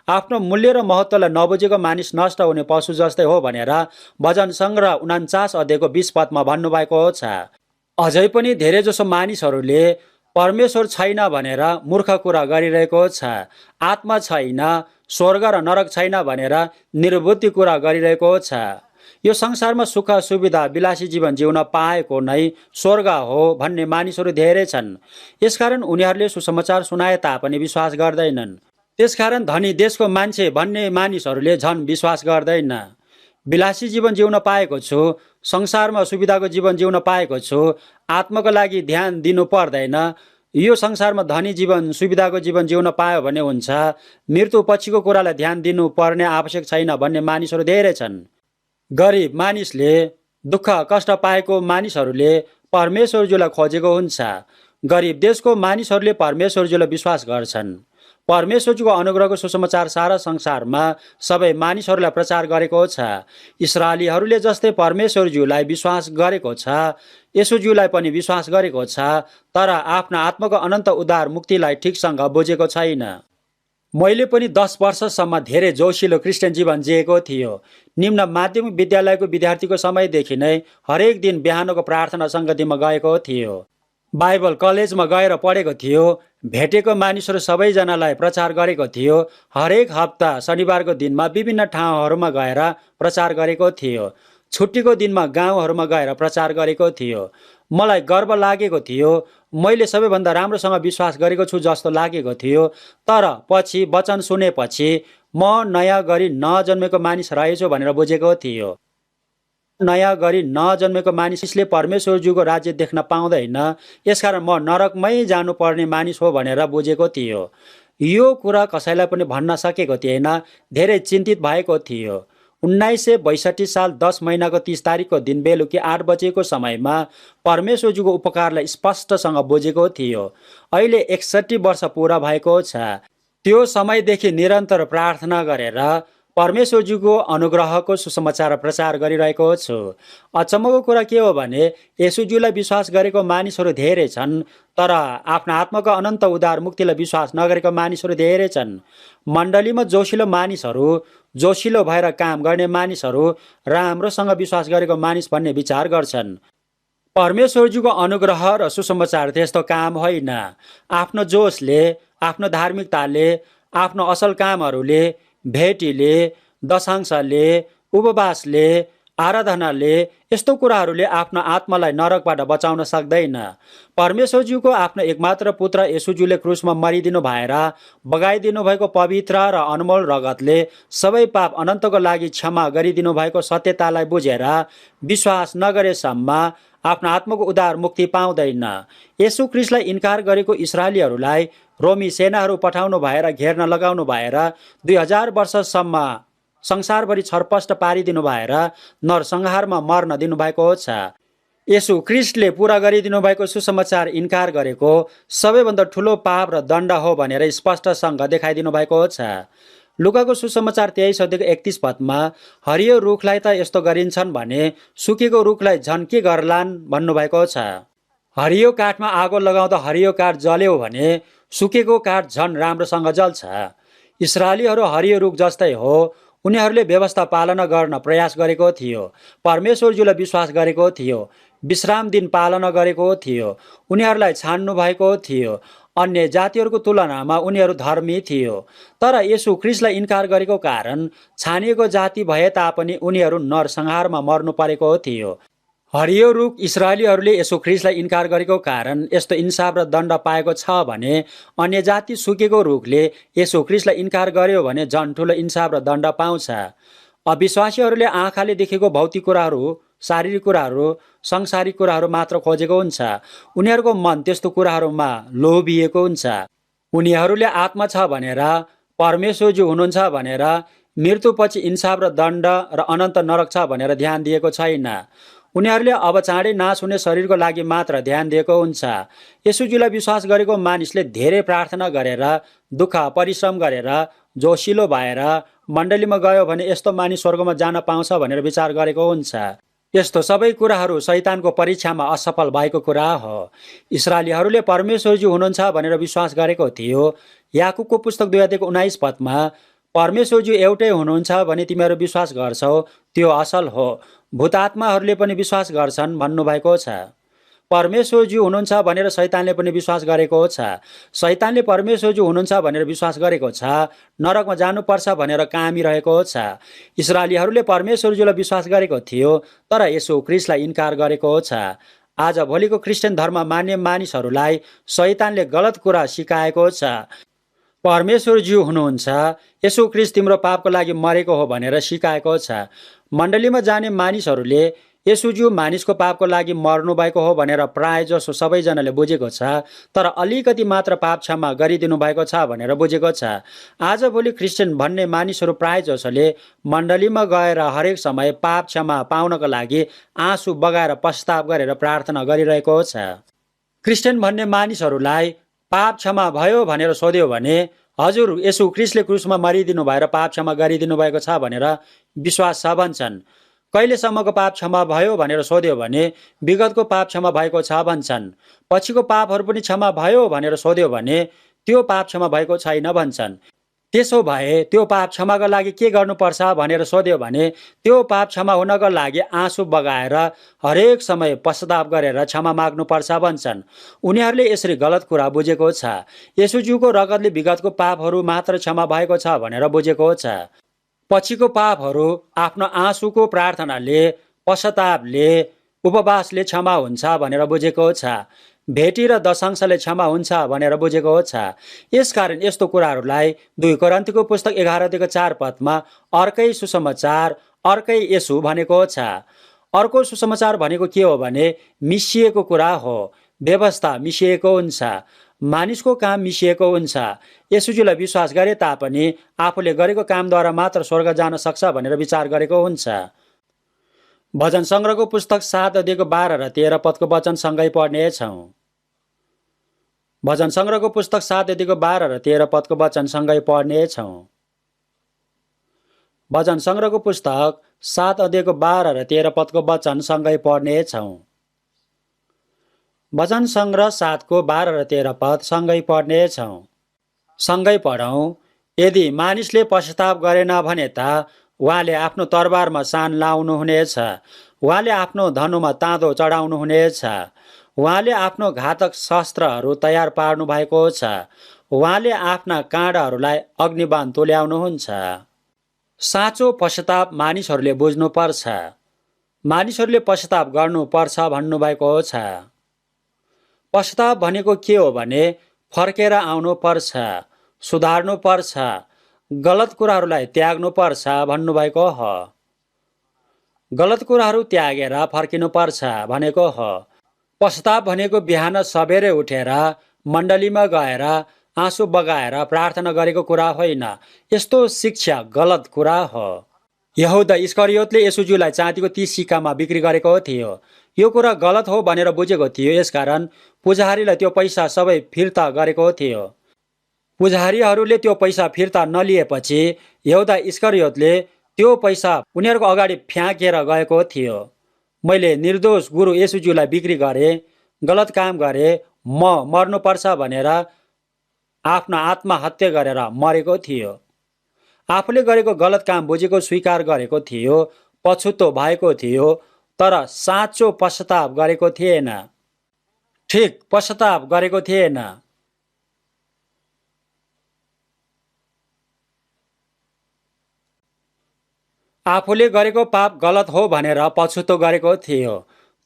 आफ्नो मूल्य र महत्त्वलाई नबुझेको मानिस नष्ट हुने पशु जस्तै हो भनेर भजन सङ्ग्रह 49 अध्यायको 20 पदमा भन्नुभएको छ। अझै पनि धेरैजसो मानिसहरूले परमेश्वर छैन भनेर मूर्ख कुरा गरिरहेको छ। आत्मा छैन, स्वर्ग र नरक छैन भनेर निर्बुद्धि कुरा गरिरहेको छ। यो संसारमा सुख सुविधा विलासी जीवन जिउन पाएको नै स्वर्ग हो भन्ने मानिसहरू धेरै छन्। यसकारण उनीहरूले सुसमाचार सुनाए तापनि विश्वास गर्दैनन्। त्यसकारण धनी देशको मान्छे भन्ने मानिसहरूले झन् विश्वास गर्दैन। विलासी जीवन जिउन पाएको छु, संसारमा सुविधाको जीवन जिउन पाएको छु, आत्माको लागि ध्यान दिनु पर्दैन, यो संसारमा धनी जीवन सुविधाको जीवन जिउन पायो भने हुन्छ, मृत्यु पछिको कुरालाई ध्यान दिनु पर्ने आवश्यक छैन भन्ने मानिसहरू धेरै छन्। गरिब मानिसले, दुःख कष्ट पाएको मानिसहरूले परमेश्वरज्यूलाई खोजेको हुन्छ। गरिब देशको मानिसहरूले परमेश्वरज्यूलाई विश्वास गर्छन्। परमेश्वरज्यूको अनुग्रहको सुसमाचार सारा संसारमा सबै मानिसहरूलाई प्रचार गरेको छ। इस्राएलीहरूले जस्तै परमेश्वरज्यूलाई विश्वास गरेको छ, येशूज्यूलाई पनि विश्वास गरेको छ, तर आफ्नो आत्माको अनन्त उद्धार मुक्तिलाई ठिकसँग बुझेको छैन। मैले पनि 10 वर्षसम्म धेरै जोसिलो क्रिस्चियन जीवन जिएको थियो। निम्न माध्यमिक विद्यालयको विद्यार्थीको समयदेखि नै हरेक दिन बिहानको प्रार्थना सङ्गतिमा गएको थियो। बाइबल कलेजमा गएर पढेको थियो। भेटेको मानिसहरू सबैजनालाई प्रचार गरेको थियो। हरेक हप्ता शनिबारको दिनमा विभिन्न ठाउँहरूमा गएर प्रचार गरेको थियो। छुट्टीको दिनमा गाउँहरूमा गएर प्रचार गरेको थियो। मलाई गर्व लागेको थियो। मैले सबैभन्दा राम्रोसँग विश्वास गरेको छु जस्तो लागेको थियो। तर पछि वचन सुनेपछि म नयाँ गरी नजन्मेको मानिस रहेछु भनेर बुझेको थियो। नयाँ गरी नजन्मेको मानिसले परमेश्वरज्यूको राज्य देख्न पाउँदैन, यसकारण म नरकमै जानुपर्ने मानिस हो भनेर बुझेको थियो। यो कुरा कसैलाई पनि भन्न सकेको थिएन। धेरै चिन्तित भएको थियो। 1962 साल 10 महिनाको 30 तारिकको दिन बेलुकी 8 बजेको समयमा परमेश्वरज्यूको उपकारलाई स्पष्टसँग बुझेको थियो। अहिले 61 वर्ष पुरा भएको छ। त्यो समयदेखि निरन्तर प्रार्थना गरेर परमेश्वरज्यूको अनुग्रहको सुसमाचार प्रचार गरिरहेको छु। अचम्मको कुरा के हो भने येशूज्यूलाई विश्वास गरेको मानिसहरू धेरै छन्, तर आफ्नो आत्माको अनन्त उद्धार मुक्तिलाई विश्वास नगरेको मानिसहरू धेरै छन्। मण्डलीमा जोसिलो मानिसहरू, जोसिलो भएर काम गर्ने मानिसहरू राम्रोसँग विश्वास गरेको मानिस भन्ने विचार गर्छन्। परमेश्वरज्यूको अनुग्रह र सुसमाचार त्यस्तो काम होइन। आफ्नो जोसले, आफ्नो धार्मिकताले, आफ्नो असल कामहरूले, भेटीले, दशांशले, उपवासले, आराधनाले, यस्तो कुराहरूले आफ्नो आत्मालाई नरकबाट बचाउन सक्दैन। परमेश्वरज्यूको आफ्नो एकमात्र पुत्र येशूज्यूले क्रुसमा मरिदिनु भएर बगाइदिनु भएको पवित्र र अनमोल रगतले सबै पाप अनन्तको लागि क्षमा गरिदिनु भएको सत्यतालाई बुझेर विश्वास नगरेसम्म आफ्नो आत्माको उद्धार मुक्ति पाउँदैन। येशू ख्रीष्टलाई इन्कार गरेको इस्राएलीहरूलाई रोमी सेनाहरू पठाउनु भएर घेर्न लगाउनु भएर 2000 वर्षसम्म संसारभरि छरपष्ट पारिदिनु भएर नरसंहारमा मर्न दिनुभएको छ। येशू ख्रीष्टले पुरा गरिदिनु भएको सुसमाचार इन्कार गरेको सबैभन्दा ठुलो पाप र दण्ड हो भनेर स्पष्टसँग देखाइदिनु भएको छ। लुकाको सुसमाचार 23 अध्यायको 31 पदमा हरियो रुखलाई त यस्तो गरिन्छन् भने सुकेको रुखलाई झन् के गर्लान् भन्नुभएको छ। हरियो काठमा आगो लगाउँदा हरियो काठ जल्यो भने सुकेको काठ झन् राम्रोसँग जल्छ। इस्राएलीहरू हरियो रुख जस्तै हो। उनीहरूले व्यवस्था पालना गर्न प्रयास गरेको थियो, परमेश्वरज्यूलाई विश्वास गरेको थियो, विश्राम दिन पालना गरेको थियो, उनीहरूलाई छान्नु भएको थियो, अन्य जातिहरूको तुलनामा उनीहरू धर्मी थियो। तर येशू ख्रीष्टलाई इन्कार गरेको कारण छानिएको जाति भए तापनि उनीहरू नरसंहारमा मर्नु परेको थियो। हरियो रुख इस्राएलीहरूले येशू ख्रीष्टलाई इन्कार गरेको कारण यस्तो इन्साफ र दण्ड पाएको छ भने अन्य जाति सुकेको रुखले येशू ख्रीष्टलाई इन्कार गर्यो भने झन् ठुलो इन्साफ र दण्ड पाउँछ। अविश्वासीहरूले आँखाले देखेको भौतिक कुराहरू, शारीरिक कुराहरू, सांसारिक कुराहरू मात्र खोजेको हुन्छ। उनीहरूको मन त्यस्तो कुराहरूमा लोभिएको हुन्छ। उनीहरूले आत्मा छ भनेर, परमेश्वरज्यू हुनुहुन्छ भनेर, मृत्युपछि इन्साफ र दण्ड र अनन्त नरक छ भनेर ध्यान दिएको छैन। उनीहरूले अब चाँडै नाश हुने शरीरको लागि मात्र ध्यान दिएको हुन्छ। येशूज्यूलाई विश्वास गरेको मानिसले धेरै प्रार्थना गरेर, दुःख परिश्रम गरेर, जोसिलो भएर मण्डलीमा गयो भने यस्तो मानिस स्वर्गमा जान पाउँछ भनेर विचार गरेको हुन्छ। यस्तो सबै कुराहरू शैतानको परीक्षामा असफल भएको कुरा हो। इस्राएलीहरूले परमेश्वरज्यू हुनुहुन्छ भनेर विश्वास गरेको थियो। याकुबको पुस्तक 2 अध्यायको 19 पदमा परमेश्वरज्यू एउटै हुनुहुन्छ भने तिमीहरू विश्वास गर्छौ, त्यो असल हो। भूतात्माहरूले पनि विश्वास गर्छन् भन्नुभएको छ। परमेश्वरज्यू हुनुहुन्छ भनेर शैतानले पनि विश्वास गरेको छ। शैतानले परमेश्वरज्यू हुनुहुन्छ भनेर विश्वास गरेको छ, नरकमा जानुपर्छ भनेर कामिरहेको छ। इस्राएलीहरूले परमेश्वरज्यूलाई विश्वास गरेको थियो, तर येशू ख्रीष्टलाई इन्कार गरेको छ। आज भोलिको क्रिस्चियन धर्म मान्ने मानिसहरूलाई शैतानले गलत कुरा सिकाएको छ। परमेश्वरज्यू हुनुहुन्छ, येशू ख्रीष्ट तिम्रो पापको लागि मरेको हो भनेर सिकाएको छ। मण्डलीमा जाने मानिसहरूले येशूज्यू मानिसको पापको लागि मर्नु भएको हो भनेर प्राय जसो सबैजनाले बुझेको छ, तर अलिकति मात्र पाप क्षमा गरिदिनु भएको छ भनेर बुझेको छ। आजभोलि क्रिस्चियन भन्ने मानिसहरू प्राय जसोले मण्डलीमा गएर हरेक समय पाप क्षमा पाउनको लागि आँसु बगाएर पश्चाताप गरेर प्रार्थना गरिरहेको छ। क्रिस्चियन भन्ने मानिसहरूलाई पाप क्षमा भयो भनेर सोध्यो भने हजुर येशू ख्रीष्टले क्रुसमा मरिदिनु भएर पाप क्षमा गरिदिनु भएको छ भनेर विश्वास छ भन्छन्। कहिलेसम्मको पाप क्षमा भयो भनेर सोध्यो भने विगतको पाप क्षमा भएको छ भन्छन्। पछिको पापहरू पनि क्षमा भयो भनेर सोध्यो भने त्यो पाप क्षमा भएको छैन भन्छन्। त्यसो भए त्यो पाप क्षमाको लागि के गर्नुपर्छ भनेर सोध्यो भने त्यो पाप क्षमा हुनको लागि आँसु बगाएर हरेक समय पश्चाताप गरेर क्षमा माग्नुपर्छ भन्छन्। उनीहरूले यसरी गलत कुरा बुझेको छ। येशूज्यूको रगतले विगतको पापहरू मात्र क्षमा भएको छ भनेर बुझेको छ। पछिको पापहरू आफ्नो आँसुको प्रार्थनाले, पश्चातापले, उपवासले क्षमा हुन्छ भनेर बुझेको छ। भेटी र दशांशले क्षमा हुन्छ भनेर बुझेको छ। यसकारण यस्तो कुराहरूलाई 2 कोरिन्थीको पुस्तक 11:4 पदमा अर्कै सुसमाचार, अर्कै येशू भनेको छ। अर्को सुसमाचार भनेको के हो भने मिसिएको कुरा हो। व्यवस्था मिसिएको हुन्छ, मानिसको काम मिसिएको हुन्छ। येशूज्यूलाई विश्वास गरे तापनि आफूले गरेको कामद्वारा मात्र स्वर्ग जान सक्छ भनेर विचार गरेको हुन्छ। भजन सङ्ग्रहको पुस्तक 7 अध्यायको 12 र 13 पदको वचन सँगै पढ्नेछौँ। भजन सङ्ग्रहको पुस्तक 7 अध्यायको 12 र 13 पदको वचन सँगै पढ्नेछौँ। भजन सङ्ग्रहको पुस्तक 7 अध्यायको 12 र 13 पदको वचन सँगै पढ्नेछौँ। भजन सङ्ग्रह 7को 12 र 13 पद सँगै पढ्नेछौँ। सँगै पढौँ। यदि मानिसले पश्चाताप गरेन भने त उहाँले आफ्नो तरबारमा सान लाउनुहुनेछ। उहाँले आफ्नो धनुमा ताँदो चढाउनुहुनेछ। उहाँले आफ्नो घातक शस्त्रहरू तयार पार्नु भएको छ। उहाँले आफ्ना काँडाहरूलाई अग्निबाण तुल्याउनुहुन्छ। साँचो पश्चाताप मानिसहरूले बुझ्नुपर्छ। मानिसहरूले पश्चाताप गर्नुपर्छ भन्नुभएको छ। पश्चाताप भनेको के हो भने फर्केर आउनुपर्छ, सुधार्नुपर्छ, गलत कुराहरूलाई त्याग्नुपर्छ भन्नुभएको हो। गलत कुराहरू त्यागेर फर्किनुपर्छ भनेको हो। पश्चाताप भनेको बिहान सबेरै उठेर मण्डलीमा गएर आँसु बगाएर प्रार्थना गरेको कुरा होइन। यस्तो शिक्षा गलत कुरा हो। यहूदा इस्करियोतले येशूज्यूलाई चाँदीको 30 सिक्कामा बिक्री गरेको थियो। यो कुरा गलत हो भनेर बुझेको थियो। यसकारण पुजारीलाई त्यो पैसा सबै फिर्ता गरेको थियो। पुजारीहरूले त्यो पैसा फिर्ता नलिएपछि यहूदा इस्करियोतले त्यो पैसा उनीहरूको अगाडि फ्याँकेर गएको थियो। मैले निर्दोष गुरु येशूज्यूलाई बिक्री गरे, गलत काम गरे, म मर्नुपर्छ भनेर आफ्नो आत्महत्या गरेर मरेको थियो। आफूले गरेको गलत काम बुझेको स्वीकार गरेको थियो, पछुतो भएको थियो, तर साँचो पश्चाताप गरेको थिएन। ठिक पश्चाताप गरेको थिएन। आफूले गरेको पाप गलत हो भनेर पछुतो गरेको थियो।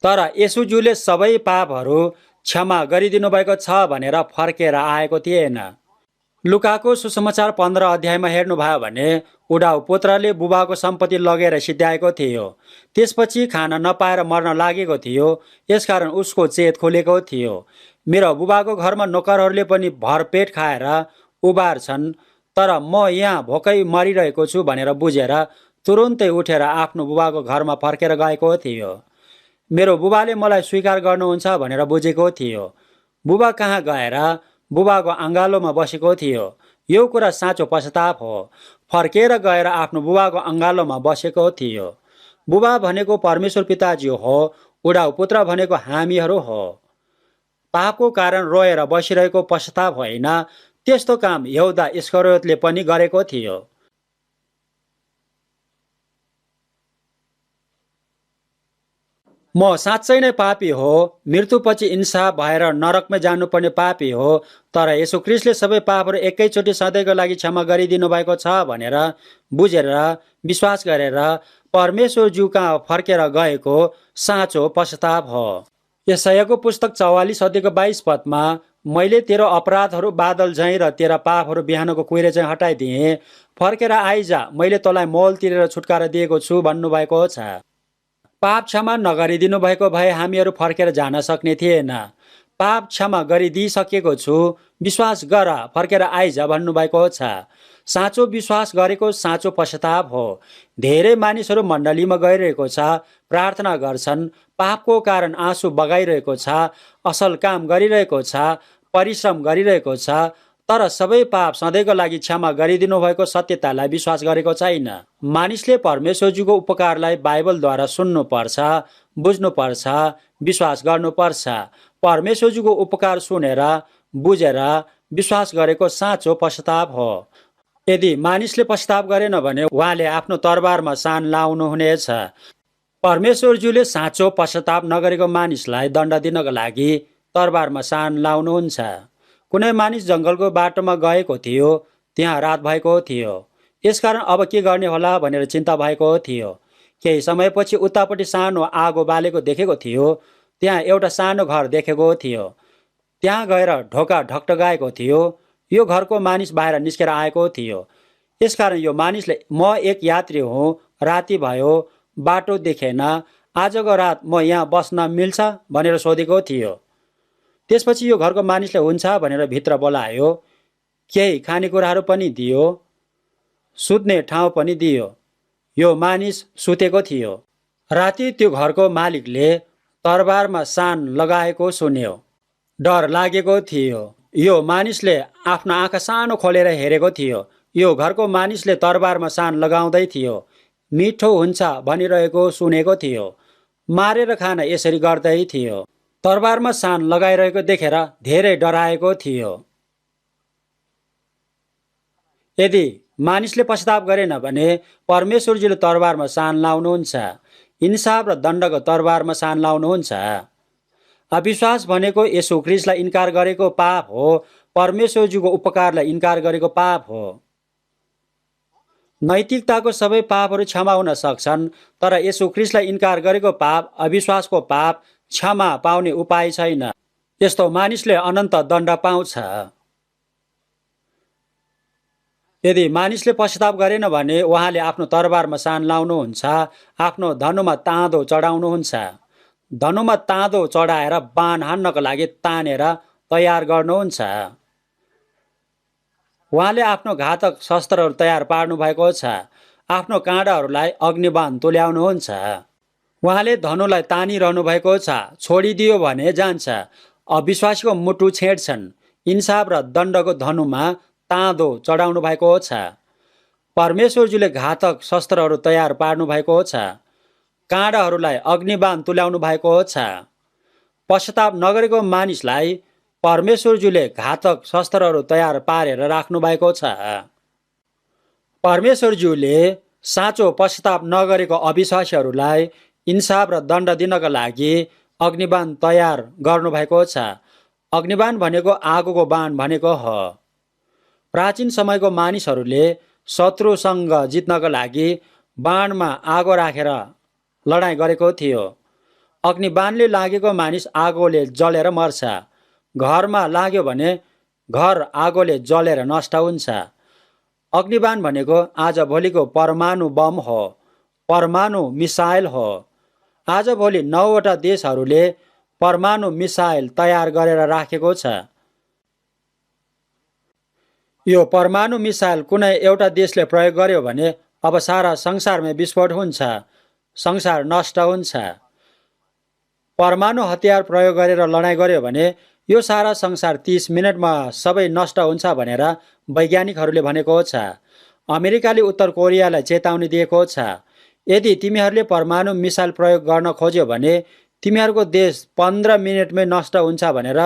तर येशूज्यूले सबै पापहरू क्षमा गरिदिनु भएको छ भनेर फर्केर आएको थिएन। लुकाको सुसमाचार 15 अध्यायमा हेर्नुभयो भने उडाउ पुत्रले बुबाको सम्पत्ति लगेर सिद्ध्याएको थियो। त्यसपछि खान नपाएर मर्न लागेको थियो। यसकारण उसको चेत खुलेको थियो। मेरो बुबाको घरमा नोकरहरूले पनि भरपेट खाएर उबार्छन्, तर म यहाँ भोकै मरिरहेको छु भनेर बुझेर तुरुन्तै उठेर आफ्नो बुबाको घरमा फर्केर गएको थियो। मेरो बुबाले मलाई स्वीकार गर्नुहुन्छ भनेर बुझेको थियो। बुबा कहाँ गएर बुबाको अँगालोमा बसेको थियो। यो कुरा साँचो पश्चाताप हो। फर्केर गएर आफ्नो बुबाको अँगालोमा बसेको थियो। बुबा भनेको परमेश्वर पिताजी हो। उडाउ पुत्र भनेको हामीहरू हो। पापको कारण रोएर बसिरहेको पश्चाताप होइन। त्यस्तो काम यहूदा इस्करियोतले पनि गरेको थियो। म साँच्चै नै पापी हो, मृत्युपछि इन्साफ भएर नरकमै जानुपर्ने पापी हो, तर येशू ख्रीष्टले सबै पापहरू एकैचोटि सधैँको लागि क्षमा गरिदिनु भएको छ भनेर बुझेर विश्वास गरेर परमेश्वरज्यू कहाँ फर्केर गएको साँचो पश्चाताप हो। यशायाको पुस्तक 44 अध्यायको 22 पदमा मैले तेरो अपराधहरू बादल झैँ र तेरा पापहरू बिहानको कुहिरे चाहिँ हटाइदिएँ। फर्केर आइजा, मैले तँलाई मोल तिरेर छुटकारा दिएको छु भन्नुभएको छ। पाप क्षमा नगरिदिनु भएको भए हामीहरू फर्केर जान सक्ने थिएन। पाप क्षमा गरिदिइसकेको छु, विश्वास गर, फर्केर आइज भन्नुभएको छ। साँचो विश्वास गरेको साँचो पश्चाताप हो। धेरै मानिसहरू मण्डलीमा गइरहेको छ, प्रार्थना गर्छन्, पापको कारण आँसु बगाइरहेको छ, असल काम गरिरहेको छ, परिश्रम गरिरहेको छ, तर सबै पाप सधैँको लागि क्षमा गरिदिनु भएको सत्यतालाई विश्वास गरेको छैन। मानिसले परमेश्वरजीको उपकारलाई बाइबलद्वारा सुन्नुपर्छ, बुझ्नुपर्छ, विश्वास गर्नुपर्छ। परमेश्वरजीको उपकार सुनेर, बुझेर, विश्वास गरेको साँचो पश्चाताप हो। यदि मानिसले पश्चाताप गरेन भने उहाँले आफ्नो तरबारमा सान लाउनुहुनेछ। परमेश्वरज्यूले साँचो पश्चाताप नगरेको मानिसलाई दण्ड दिनको लागि तरबारमा सान लाउनुहुन्छ। कुनै मानिस जङ्गलको बाटोमा गएको थियो, त्यहाँ रात भएको थियो। यसकारण अब के गर्ने होला भनेर चिन्ता भएको थियो। केही समयपछि उतापट्टि सानो आगो बालेको देखेको थियो। त्यहाँ एउटा सानो घर देखेको थियो। त्यहाँ गएर ढोका ढकढकाएको थियो। यो घरको मानिस बाहिर निस्केर आएको थियो। यसकारण यो मानिसले, म एक यात्री हुँ, राति भयो, बाटो देखेन, आजको रात म यहाँ बस्न मिल्छ भनेर सोधेको थियो। त्यसपछि यो घरको मानिसले हुन्छ भनेर भित्र बोलायो। केही खानेकुराहरू पनि दियो, सुत्ने ठाउँ पनि दियो। यो मानिस सुतेको थियो। राति त्यो घरको मालिकले तरबारमा सान लगाएको सुन्यो। डर लागेको थियो। यो मानिसले आफ्नो आँखा सानो खोलेर हेरेको थियो। यो घरको मानिसले तरबारमा सान लगाउँदै थियो। मिठो हुन्छ भनिरहेको सुनेको थियो। मारेर खान यसरी गर्दै थियो। तरबारमा सान लगाइरहेको देखेर धेरै डराएको थियो। यदि मानिसले पश्चाताप गरेन भने परमेश्वरजीले तरबारमा सान लाउनुहुन्छ। इन्साफ र दण्डको तरबारमा सान लाउनुहुन्छ। अविश्वास भनेको येशू ख्रीष्टलाई इन्कार गरेको पाप हो। परमेश्वरजीको उपकारलाई इन्कार गरेको पाप हो। नैतिकताको सबै पापहरू क्षमा हुन सक्छन्, तर येशू ख्रीष्टलाई इन्कार गरेको पाप, अविश्वासको पाप क्षमा पाउने उपाय छैन। यस्तो मानिसले अनन्त दण्ड पाउँछ। यदि मानिसले पश्चाताप गरेन भने उहाँले आफ्नो तरबारमा सान लाउनुहुन्छ, आफ्नो धनुमा ताँदो चढाउनुहुन्छ। धनुमा ताँदो चढाएर बाण हान्नको लागि तानेर तयार गर्नुहुन्छ। उहाँले आफ्नो घातक शस्त्रहरू तयार पार्नु भएको छ। आफ्नो काँडाहरूलाई अग्निबाण तुल्याउनुहुन्छ। उहाँले धनुलाई तानिरहनु भएको छ। छोडिदियो भने जान्छ। अविश्वासीको मुटु छेड्छन्। इन्साफ र दण्डको धनुमा ताँदो चढाउनु भएको छ। परमेश्वरजीले घातक शस्त्रहरू तयार पार्नु भएको छ। काँडाहरूलाई अग्निबाण तुल्याउनु भएको छ। पश्चाताप नगरेको मानिसलाई परमेश्वरजीले घातक शस्त्रहरू तयार पारेर राख्नु भएको छ। परमेश्वरज्यूले साँचो पश्चाताप नगरेको अविश्वासीहरूलाई इन्साफ र दण्ड दिनका लागि अग्निबाण तयार गर्नुभएको छ। अग्निबाण भनेको आगोको बाण भनेको हो। प्राचीन समयको मानिसहरूले शत्रुसँग जित्नका लागि बाणमा आगो राखेर लडाइँ गरेको थियो। अग्निबाणले लागेको मानिस आगोले जलेर मर्छ। घरमा लाग्यो भने घर आगोले जलेर नष्ट हुन्छ। अग्निबाण भनेको आजभोलिको परमाणु बम हो, परमाणु मिसाइल हो। आजभोलि 9वटा देशहरूले परमाणु मिसाइल तयार गरेर राखेको छ। यो परमाणु मिसाइल कुनै एउटा देशले प्रयोग गर्यो भने अब सारा संसारमै विस्फोट हुन्छ, संसार नष्ट हुन्छ। परमाणु हतियार प्रयोग गरेर लडाइँ गर्यो भने यो सारा संसार 30 मिनटमा सबै नष्ट हुन्छ भनेर वैज्ञानिकहरूले भनेको छ। अमेरिकाले उत्तर कोरियालाई चेतावनी दिएको छ, यदि तिमीहरूले परमाणु मिसाइल प्रयोग गर्न खोज्यो भने तिमीहरूको देश 15 मिनटमै नष्ट हुन्छ भनेर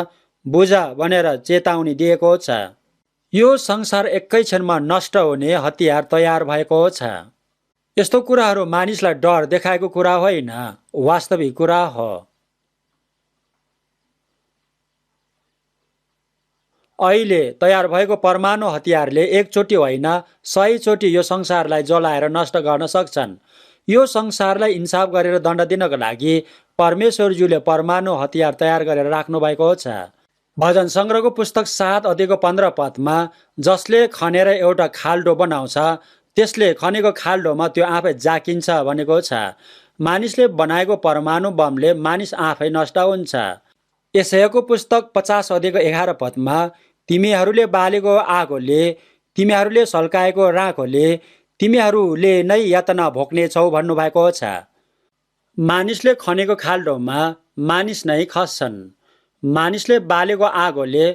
बुझ भनेर चेतावनी दिएको छ। यो संसार एकै क्षणमा नष्ट हुने हतियार तयार भएको छ। यस्तो कुराहरू मानिसलाई डर देखाएको कुरा होइन, वास्तविक कुरा हो। अहिले तयार भएको परमाणु हतियारले एकचोटि होइन 100 चोटि यो संसारलाई जलाएर नष्ट गर्न सक्छन्। यो संसारलाई इन्साफ गरेर दण्ड दिनको लागि परमेश्वरज्यूले परमाणु हतियार तयार गरेर राख्नु भएको छ। भजन सङ्ग्रहको पुस्तक 7 अध्यायको 15 पदमा जसले खनेर एउटा खाल्डो बनाउँछ त्यसले खनेको खाल्डोमा त्यो आफै जाकिन्छ भनेको छ। मानिसले बनाएको परमाणु बमले मानिस आफै नष्ट हुन्छ। यशायाको पुस्तक 50 अध्यायको 11 पदमा तिमीहरूले बालेको आगोले, तिमीहरूले सल्काएको राखोले तिमीहरूले नै यातना भोग्नेछौ भन्नुभएको छ। मानिसले खनेको खाल्डोमा मानिस नै खस्छन्। मानिसले बालेको आगोले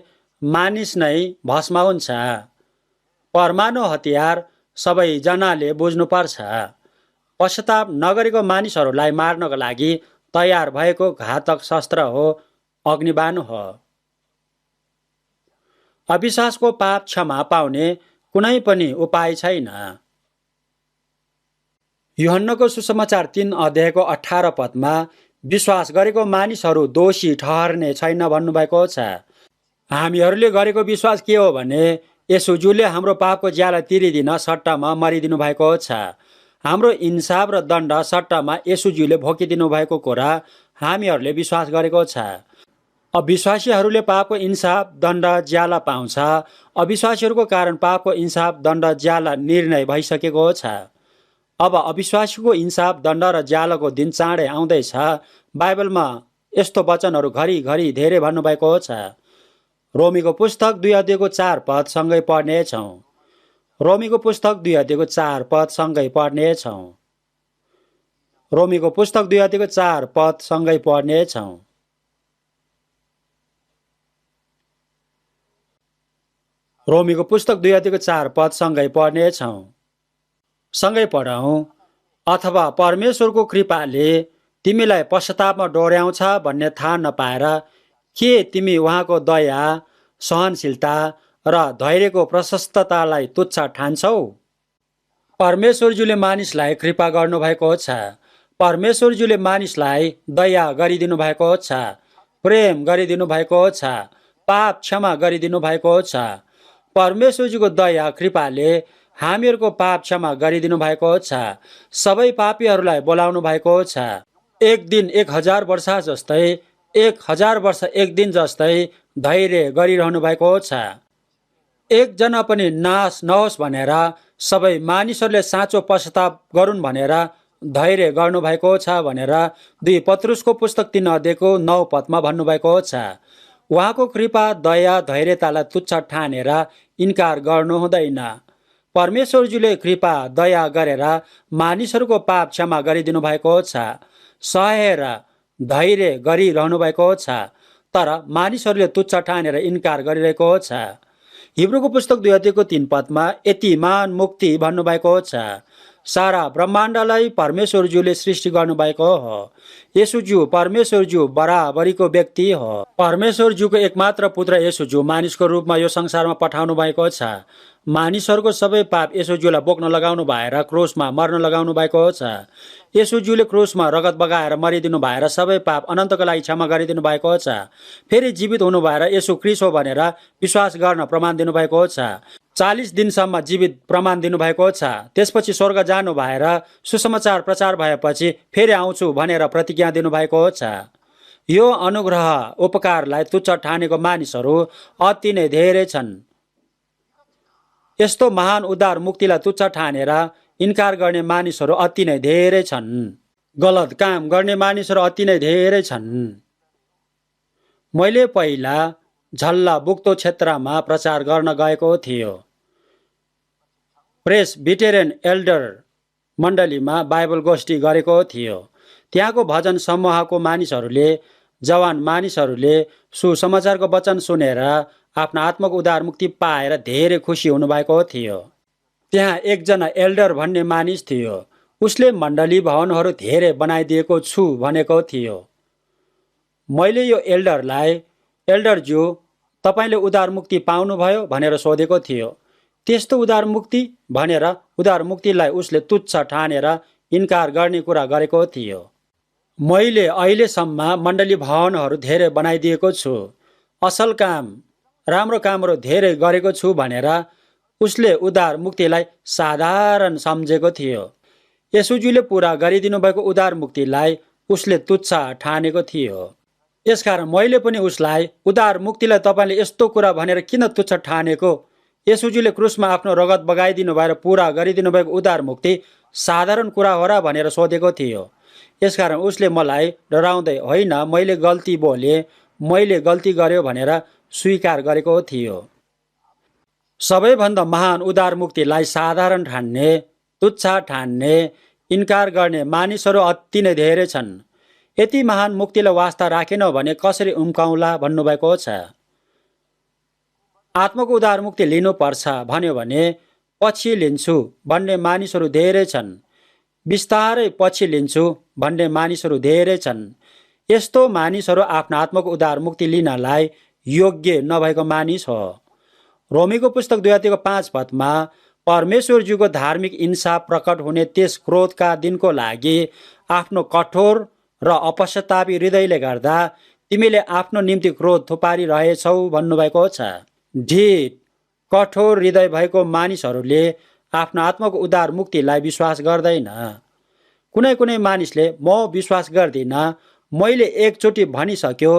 मानिस नै भस्म हुन्छ। परमाणु हतियार सबैजनाले बुझ्नुपर्छ। पश्चाताप नगरेको मानिसहरूलाई मार्नको लागि तयार भएको घातक शस्त्र हो, अग्निबाण हो। अविश्वासको पाप क्षमा पाउने कुनै पनि उपाय छैन। यूहन्नाको सुसमाचार 3 अध्यायको 18 पदमा विश्वास गरेको मानिसहरू दोषी ठहर्ने छैन भन्नुभएको छ। हामीहरूले गरेको विश्वास के हो भने येशूज्यूले हाम्रो पापको ज्याला तिरिदिन सट्टामा मरिदिनु भएको छ। हाम्रो इन्साफ र दण्ड सट्टामा येशूज्यूले भोगिदिनु भएको कुरा हामीहरूले विश्वास गरेको छ। अविश्वासीहरूले पापको इन्साफ दण्ड ज्याला पाउँछ। अविश्वासीहरूको कारण पापको इन्साफ दण्ड ज्याला निर्णय भइसकेको छ। अब अविश्वासीको इन्साफ दण्ड र ज्यालाको दिन चाँडै आउँदैछ। बाइबलमा यस्तो वचनहरू घरिघरि धेरै भन्नुभएको छ। रोमीको पुस्तक 2 अध्यायको 4 पद सँगै पढ्नेछौँ। रोमीको पुस्तक 2 अध्यायको 4 पद सँगै पढ्नेछौँ। रोमीको पुस्तक 2 अध्यायको 4 पद सँगै पढ्नेछौँ। रोमीको पुस्तक 2:4 सँगै पढ्नेछौँ। सँगै पढौँ। अथवा परमेश्वरको कृपाले तिमीलाई पश्चातापमा डोर्याउँछ भन्ने थाहा नपाएर के तिमी उहाँको दया, सहनशीलता र धैर्यको प्रशस्ततालाई तुच्छ ठान्छौ? परमेश्वरज्यूले मानिसलाई कृपा गर्नुभएको छ। परमेश्वरज्यूले मानिसलाई दया गरिदिनु भएको छ, प्रेम गरिदिनु भएको छ, पाप क्षमा गरिदिनु भएको छ। परमेश्वरज्यूको दया कृपाले हामीहरूको पाप क्षमा गरिदिनु भएको छ। सबै पापीहरूलाई बोलाउनु भएको छ। एक दिन 1000 वर्ष जस्तै 1000 वर्ष एक दिन जस्तै धैर्य गरिरहनु भएको छ। एकजना पनि नाश नहोस् भनेर सबै मानिसहरूले साँचो पश्चाताप गरून् भनेर धैर्य गर्नुभएको छ भनेर 2 पत्रुसको पुस्तक 3:9 भन्नुभएको छ। उहाँको कृपा, दया, धैर्यतालाई तुच्छ ठानेर इन्कार गर्नु हुँदैन। परमेश्वरज्यूले कृपा, दया गरेर मानिसहरूको पाप क्षमा गरिदिनु भएको छ, सहेर धैर्य गरिरहनु भएको छ। तर मानिसहरूले तुच्छ ठानेर इन्कार गरिरहेको छ। हिब्रूको पुस्तक 2:3 यति महान मुक्ति भन्नुभएको छ। सारा ब्रह्माण्डलाई परमेश्वरज्यूले सृष्टि गर्नुभएको हो। येशूज्यू परमेश्वरज्यू बराबरीको व्यक्ति हो। परमेश्वरज्यूको एकमात्र पुत्र येशूज्यू मानिसको रूपमा यो संसारमा पठाउनु भएको छ। मानिसहरूको सबै पाप येशूज्यूलाई बोक्न लगाउनु भएर क्रुसमा मर्न लगाउनु भएको छ। येशूज्यूले क्रुसमा रगत बगाएर मरिदिनु भएर सबै पाप अनन्तको लागि क्षमा गरिदिनु भएको छ। फेरि जीवित हुनु भएर येशू ख्रीष्ट हो भनेर विश्वास गर्न प्रमाण दिनुभएको छ। 40 दिनसम्म जीवित प्रमाण दिनुभएको छ। त्यसपछि स्वर्ग जानु भएर सुसमाचार प्रचार भएपछि फेरि आउँछु भनेर प्रतिज्ञा दिनुभएको छ। यो अनुग्रह उपकारलाई तुच्छ ठानेको मानिसहरू अति नै धेरै छन्। यस्तो महान उद्धार मुक्तिलाई तुच्छ ठानेर इन्कार गर्ने मानिसहरू अति नै धेरै छन्। गलत काम गर्ने मानिसहरू अति नै धेरै छन्। मैले पहिला झल्ला बुक्तो क्षेत्रमा प्रचार गर्न गएको थियो। प्रेसबिटेरियन एल्डर मण्डलीमा बाइबल गोष्ठी गरेको थियो। त्यहाँको भजन समूहको मानिसहरूले, जवान मानिसहरूले सुसमाचारको वचन सुनेर आफ्नो आत्माको उद्धार मुक्ति पाएर धेरै खुसी हुनुभएको थियो। त्यहाँ एकजना एल्डर भन्ने मानिस थियो। उसले मण्डली भवनहरू धेरै बनाइदिएको छु भनेको थियो। मैले यो एल्डरलाई, एल्डरज्यू तपाईँले उद्धार मुक्ति पाउनुभयो भनेर सोधेको थियो। त्यस्तो उद्धार मुक्ति भनेर उद्धार मुक्तिलाई उसले तुच्छ ठानेर इन्कार गर्ने कुरा गरेको थियो। मैले अहिलेसम्म मण्डली भवनहरू धेरै बनाइदिएको छु, असल काम, राम्रो कामहरू धेरै गरेको छु भनेर उसले उद्धार मुक्तिलाई साधारण सम्झेको थियो। येशूज्यूले पुरा गरिदिनु भएको उद्धार मुक्तिलाई उसले तुच्छ ठानेको थियो। यसकारण मैले पनि उसलाई उद्धार मुक्तिलाई तपाईँले यस्तो कुरा भनेर किन तुच्छ ठानेको? येशूज्यूले क्रुसमा आफ्नो रगत बगाइदिनु भएर पुरा गरिदिनु भएको उद्धार मुक्ति साधारण कुरा हो र भनेर सोधेको थियो। यसकारण उसले मलाई डराउँदै होइन मैले गल्ती बोले, मैले गल्ती गर्यो भनेर स्वीकार गरेको थियो। सबैभन्दा महान उद्धार मुक्तिलाई साधारण ठान्ने, तुच्छ ठान्ने, इन्कार गर्ने मानिसहरू अति नै धेरै छन्। यति महान मुक्तिलाई वास्ता राखेनौ भने कसरी उम्काउला भन्नुभएको छ। आत्माको उद्धार मुक्ति लिनुपर्छ भन्यो भने पछि लिन्छु भन्ने मानिसहरू धेरै छन्। बिस्तारै पछि लिन्छु भन्ने मानिसहरू धेरै छन्। यस्तो मानिसहरू आफ्नो आत्माको उद्धार मुक्ति लिनलाई योग्य नभएको मानिस हो। रोमीको पुस्तक 2:5 परमेश्वरज्यूको धार्मिक इन्साफ प्रकट हुने त्यस क्रोधका दिनको लागि आफ्नो कठोर र अपश्चातापी हृदयले गर्दा तिमीले आफ्नो निम्ति क्रोध थुपारिरहेछौ भन्नुभएको छ। ढिट कठोर हृदय भएको मानिसहरूले आफ्नो आत्माको उद्धार मुक्तिलाई विश्वास गर्दैन। कुनै कुनै मानिसले म विश्वास गर्दिन, मैले एकचोटि भनिसक्यो,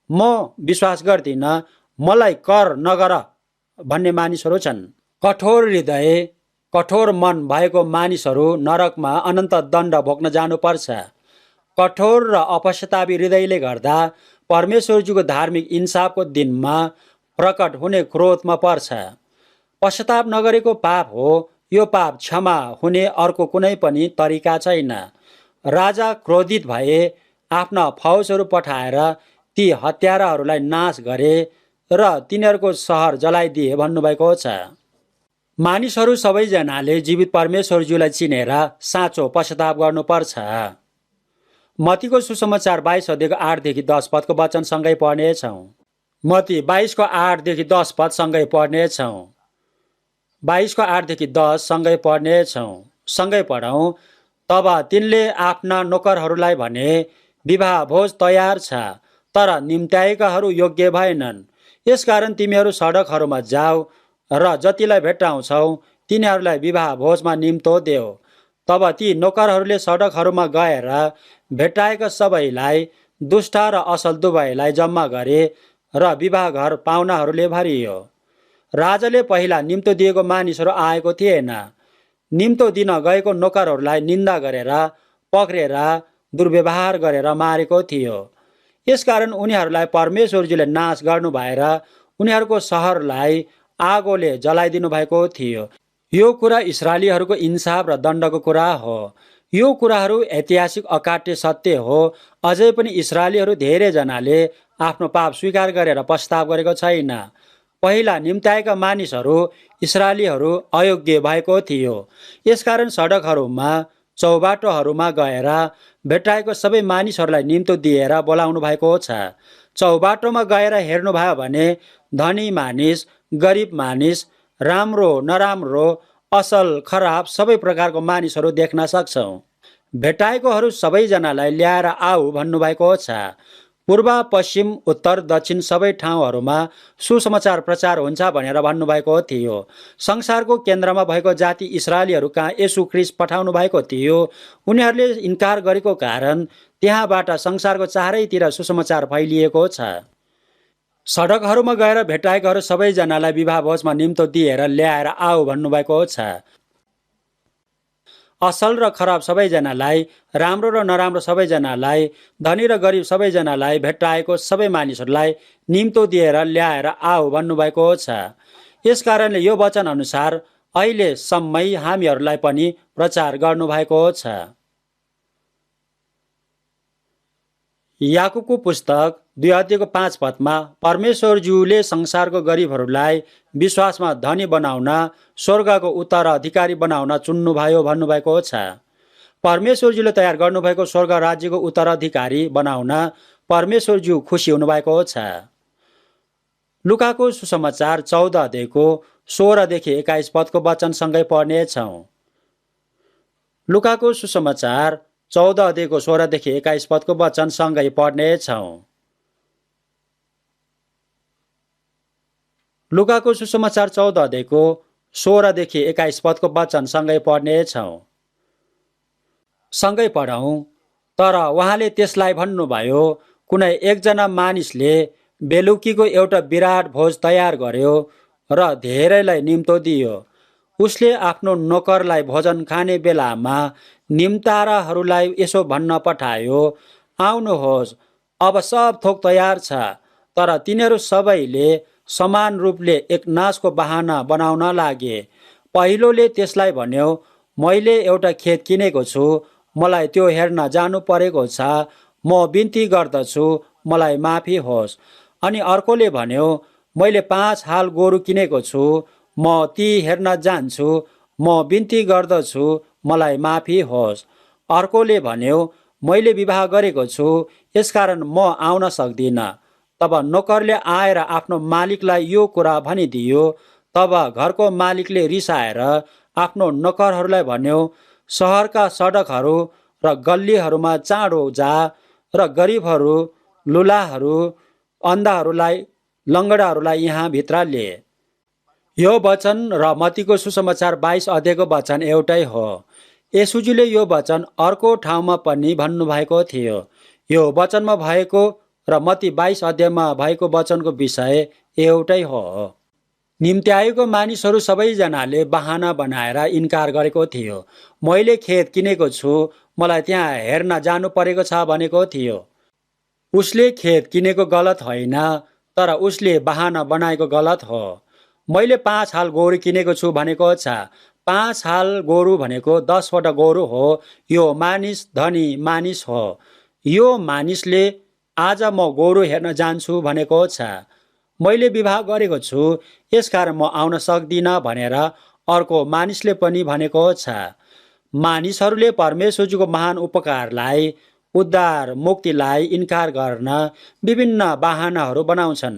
म विश्वास गर्दिन, मलाई कर नगर भन्ने मानिसहरू छन्। कठोर हृदय, कठोर मन भएको मानिसहरू नरकमा अनन्त दण्ड भोग्न जानुपर्छ। कठोर र अपश्चातापी हृदयले गर्दा परमेश्वरज्यूको धार्मिक इन्साफको दिनमा प्रकट हुने क्रोधमा पर्छ। पश्चाताप नगरेको पाप हो। यो पाप क्षमा हुने अर्को कुनै पनि तरिका छैन। राजा क्रोधित भए आफ्ना फौजहरू पठाएर ती हत्याराहरूलाई नाश गरे। र तिनीहरूको सहर जलाइदिए भन्नुभएको छ। मानिसहरू सबैजनाले जीवित परमेश्वरज्यूलाई चिनेर साँचो पश्चाताप गर्नुपर्छ। मत्तीको सुसमाचार 22 अध्यायको 8 देखि 10 पदको वचन सँगै पढ्नेछौँ। मत्ती 22 को 8 देखि 10 पद सँगै पढ्नेछौँ। 22 को 8 देखि 10 सँगै पढ्नेछौँ। सँगै पढौँ। तब तिनले आफ्ना नोकरहरूलाई भने, विवाह भोज तयार छ, तर निम्त्याएकाहरू योग्य भएनन्। यसकारण तिमीहरू सडकहरूमा जाऊ र जतिलाई भेट्टाउँछौ तिनीहरूलाई विवाह भोजमा निम्तो देऊ। तब ती नोकरहरूले सडकहरूमा गएर भेट्टाएका सबैलाई, दुष्ट र असल दुवैलाई जम्मा गरे र विवाह घर पाहुनाहरूले भरियो। राजाले पहिला निम्तो दिएको मानिसहरू आएको थिएन। निम्तो दिन गएको नोकरहरूलाई निन्दा गरेर, पक्रेर, दुर्व्यवहार गरेर मारेको थियो। यसकारण उनीहरूलाई परमेश्वरजीले नाश गर्नु भएर उनीहरूको सहरलाई आगोले जलाइदिनु भएको थियो। यो कुरा इस्राएलीहरूको इन्साफ र दण्डको कुरा हो। यो कुराहरू ऐतिहासिक अकाट्य सत्य हो। अझै पनि इस्राएलीहरू धेरैजनाले आफ्नो पाप स्वीकार गरेर पश्चाताप गरेको छैन। पहिला निम्त्याएका मानिसहरू इस्राएलीहरू अयोग्य भएको थियो। यसकारण सडकहरूमा, चौबाटोहरूमा गएर भेट्टाएको सबै मानिसहरूलाई निम्तो दिएर बोलाउनु भएको छ। चौबाटोमा गएर हेर्नुभयो भने धनी मानिस, गरिब मानिस, राम्रो नराम्रो, असल खराब सबै प्रकारको मानिसहरू देख्न सक्छौँ। भेट्टाएकोहरू सबैजनालाई ल्याएर आऊ भन्नुभएको छ। पूर्व, पश्चिम, उत्तर, दक्षिण सबै ठाउँहरूमा सुसमाचार प्रचार हुन्छ भनेर भन्नुभएको थियो। संसारको केन्द्रमा भएको जाति इस्राएलीहरू कहाँ येशू ख्रीष्ट पठाउनु भएको थियो। उनीहरूले इन्कार गरेको कारण त्यहाँबाट संसारको चारैतिर सुसमाचार फैलिएको छ। सडकहरूमा गएर भेट्टाएकाहरू सबैजनालाई विवाह भोजमा निम्तो दिएर ल्याएर आऊ भन्नुभएको छ। असल र खराब सबैजनालाई, राम्रो र नराम्रो सबैजनालाई, धनी र गरिब सबैजनालाई, भेट्टाएको सबै मानिसहरूलाई निम्तो दिएर ल्याएर आऊ भन्नुभएको छ। यसकारणले यो वचन अनुसार अहिलेसम्मै हामीहरूलाई पनि प्रचार गर्नुभएको छ। याकुबको पुस्तक 2 अध्यायको 5 पदमा परमेश्वरज्यूले संसारको गरिबहरूलाई विश्वासमा धनी बनाउन, स्वर्गको उत्तराधिकारी बनाउन चुन्नुभयो भन्नुभएको छ। परमेश्वरज्यूले तयार गर्नुभएको स्वर्ग राज्यको उत्तराधिकारी बनाउन परमेश्वरज्यू खुसी हुनुभएको छ। लुकाको सुसमाचार 14 अध्यायको 16 देखि 21 पदको वचनसँगै पढ्नेछौँ। लुकाको सुसमाचार 14 अध्यायको 16 देखि 21 पदको वचन सँगै पढ्नेछौँ। लुकाको सुसमाचार 14 अध्यायको 16 देखि 21 पदको वचन सँगै पढ्नेछौँ। सँगै पढौँ। तर उहाँले त्यसलाई भन्नुभयो, कुनै एकजना मानिसले बेलुकीको एउटा विराट भोज तयार गर्यो र धेरैलाई निम्तो दियो। उसले आफ्नो नोकरलाई भोजन खाने बेलामा निम्ताराहरूलाई यसो भन्न पठायो, आउनुहोस्, अब सब थोक तयार छ। तर तिनीहरू सबैले समान रूपले एक नाचको बहाना बनाउन लागे। पहिलोले त्यसलाई भन्यो, मैले एउटा खेत किनेको छु, मलाई त्यो हेर्न जानु परेको छ, म बिन्ती गर्दछु, मलाई माफी होस्। अनि अर्कोले भन्यो, मैले 5 हाल गोरु किनेको छु, म ती हेर्न जान्छु, म बिन्ती गर्दछु, मलाई माफी होस्। अर्कोले भन्यो, मैले विवाह गरेको छु, यसकारण म आउन सक्दिनँ। तब नोकरले आएर आफ्नो मालिकलाई यो कुरा भनिदियो। तब घरको मालिकले रिसाएर आफ्नो नोकरहरूलाई भन्यो, सहरका सडकहरू र गल्लीहरूमा चाँडो जा र गरिबहरू, लुलाहरू, अन्धाहरूलाई, लङ्गडाहरूलाई यहाँ भित्र लिए। यो वचन र मत्तीको सुसमाचार 22 अध्यायको वचन एउटै हो। येशूजीले यो वचन अर्को ठाउँमा पनि भन्नुभएको थियो। यो वचनमा भएको र मत्ती 22 अध्यायमा भएको वचनको विषय एउटै हो। निम्त्याएको मानिसहरू सबैजनाले बहाना बनाएर इन्कार गरेको थियो। मैले खेत किनेको छु, मलाई त्यहाँ हेर्न जानु परेको छ भनेको थियो। उसले खेत किनेको गलत होइन, तर उसले बहाना बनाएको गलत हो। मैले 5 हाल गोरु किनेको छु भनेको छ। 5 हाल गोरु भनेको 10 वटा गोरु हो। यो मानिस धनी मानिस हो। यो मानिसले आज म गोरु हेर्न जान्छु भनेको छ। मैले विवाह गरेको छु, यसकारण म आउन सक्दिनँ भनेर अर्को मानिसले पनि भनेको छ। मानिसहरूले परमेश्वरजीको महान उपकारलाई, उद्धार मुक्तिलाई इन्कार गर्न विभिन्न बहानाहरू बनाउँछन्।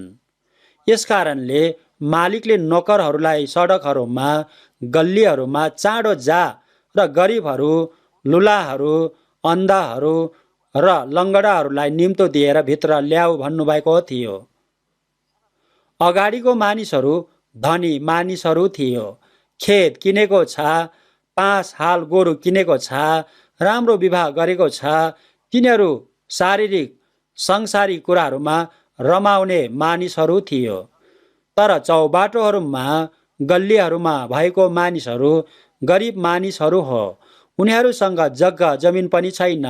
यसकारणले मालिकले नोकरहरूलाई सडकहरूमा, गल्लीहरूमा चाँडो जा र गरिबहरू, लुलाहरू, अन्धाहरू र लङ्गडाहरूलाई निम्तो दिएर भित्र ल्याऊ भन्नुभएको थियो। अगाडिको मानिसहरू धनी मानिसहरू थियो। खेत किनेको छ, 5 हाल गोरु किनेको छ, राम्रो विवाह गरेको छ। तिनीहरू शारीरिक संसारी कुराहरूमा रमाउने मानिसहरू थियो। तर चौबाटोहरूमा, गल्लीहरूमा भएको मानिसहरू गरिब मानिसहरू हो। उनीहरूसँग जग्गा जमिन पनि छैन,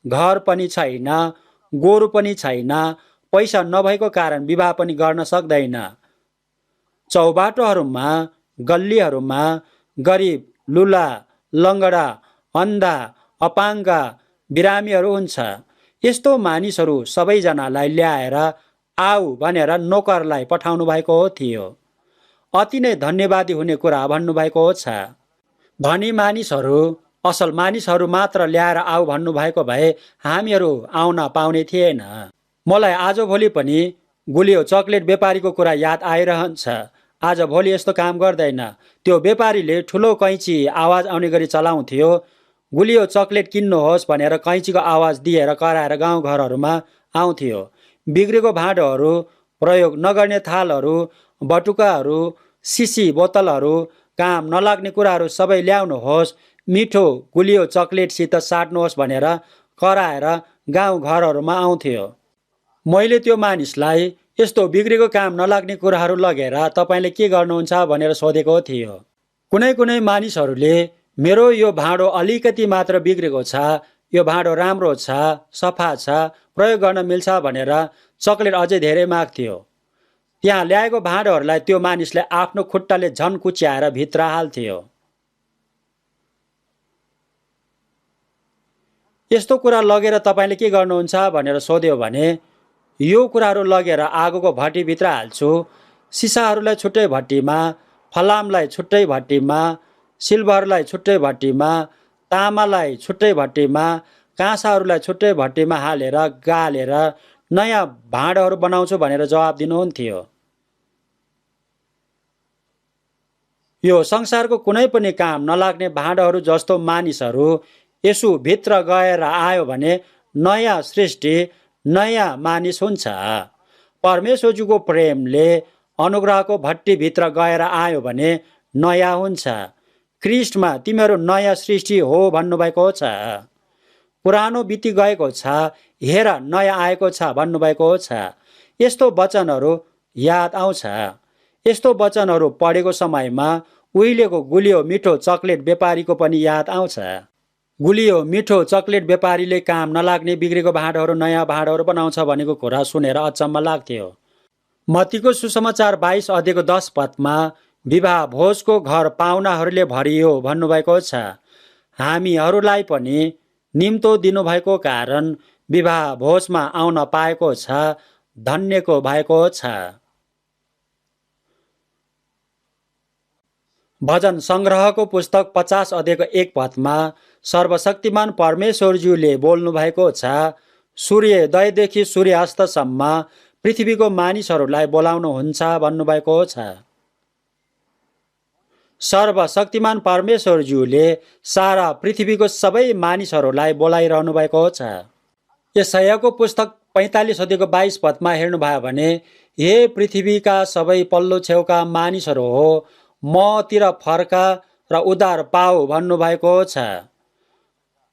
घर पनि छैन, गोरु पनि छैन, पैसा नभएको कारण विवाह पनि गर्न सक्दैन। चौबाटोहरूमा, गल्लीहरूमा गरिब, लुला, लङ्गडा, अन्धा, अपाङ्ग, बिरामीहरू हुन्छ। यस्तो मानिसहरू सबैजनालाई ल्याएर आऊ भनेर नोकरलाई पठाउनु भएको थियो। अति नै धन्यवादी हुने कुरा भन्नुभएको छ। धनी मानिसहरू, असल मानिसहरू मात्र ल्याएर आऊ भन्नुभएको भए हामीहरू आउन पाउने थिएन। मलाई आजभोलि पनि गुलियो चकलेट व्यापारीको कुरा याद आइरहन्छ। आजभोलि यस्तो काम गर्दैन। त्यो व्यापारीले ठुलो कैँची आवाज आउने गरी चलाउँथ्यो। गुलियो चकलेट किन्नुहोस् भनेर कैँचीको आवाज दिएर कराएर गाउँघरहरूमा आउँथ्यो। बिग्रेको भाँडोहरू, प्रयोग नगर्ने थालहरू, बटुकाहरू, सिसी बोतलहरू, काम नलाग्ने कुराहरू सबै ल्याउनुहोस्, मिठो गुलियो चकलेटसित साट्नुहोस् भनेर कराएर गाउँघरहरूमा आउँथ्यो। मैले त्यो मानिसलाई यस्तो बिग्रेको काम नलाग्ने कुराहरू लगेर तपाईँले के गर्नुहुन्छ भनेर सोधेको थियो। कुनै कुनै मानिसहरूले मेरो यो भाँडो अलिकति मात्र बिग्रेको छ, यो भाँडो राम्रो छ, सफा छ, प्रयोग गर्न मिल्छ भनेर चकलेट अझै धेरै माग्थ्यो। त्यहाँ ल्याएको भाँडोहरूलाई त्यो मानिसले आफ्नो खुट्टाले झन कुच्याएर भित्र हाल्थ्यो। यस्तो कुरा लगेर तपाईँले के गर्नुहुन्छ भनेर सोध्यो भने यो कुराहरू लगेर आगोको भट्टीभित्र हाल्छु। सिसाहरूलाई छुट्टै भट्टीमा, फलामलाई छुट्टै भट्टीमा, सिल्भरलाई छुट्टै भट्टीमा, तामालाई छुट्टै भट्टीमा, काँसाहरूलाई छुट्टै भट्टीमा हालेर गालेर नयाँ भाँडाहरू बनाउँछु भनेर जवाब दिनुहुन्थ्यो। यो संसारको कुनै पनि काम नलाग्ने भाँडाहरू जस्तो मानिसहरू यसु भित्र गएर आयो भने नयाँ सृष्टि, नयाँ मानिस हुन्छ। परमेश्वरजीको प्रेमले अनुग्रहको भट्टीभित्र गएर आयो भने नयाँ हुन्छ। ख्रिस्टमा तिमीहरू नयाँ सृष्टि हो भन्नुभएको छ। पुरानो बिति गएको छ, हेर नयाँ आएको छ भन्नुभएको छ। यस्तो वचनहरू याद आउँछ। यस्तो वचनहरू पढेको समयमा उहिलेको गुलियो मिठो चकलेट व्यापारीको पनि याद आउँछ। गुलियो मिठो चकलेट व्यापारीले काम नलाग्ने बिग्रेको भाँडाहरू नयाँ भाँडाहरू बनाउँछ भनेको कुरा सुनेर अचम्म लाग्थ्यो। मत्तीको सुसमाचार 22 अध्यायको 10 पदमा विवाह भोजको घर पाहुनाहरूले भरियो भन्नुभएको छ। हामीहरूलाई पनि निम्तो दिनुभएको कारण विवाह भोजमा आउन पाएको छ, धन्यको भएको छ। भजन सङ्ग्रहको पुस्तक 50 अध्यायको 1 पदमा सर्वशक्तिमान परमेश्वरज्यूले बोल्नु भएको छ। सूर्योदयदेखि सूर्यास्तसम्म पृथ्वीको मानिसहरूलाई बोलाउनुहुन्छ भन्नुभएको छ। सर्वशक्तिमान परमेश्वरज्यूले सारा पृथ्वीको सबै मानिसहरूलाई बोलाइरहनु भएको छ। यशायाको पुस्तक 45 अध्यायको 22 पदमा हेर्नुभयो भने हे पृथ्वीका सबै पल्लो छेउका मानिसहरू हो, मतिर फर्का र उद्धार पाऊ भन्नुभएको छ।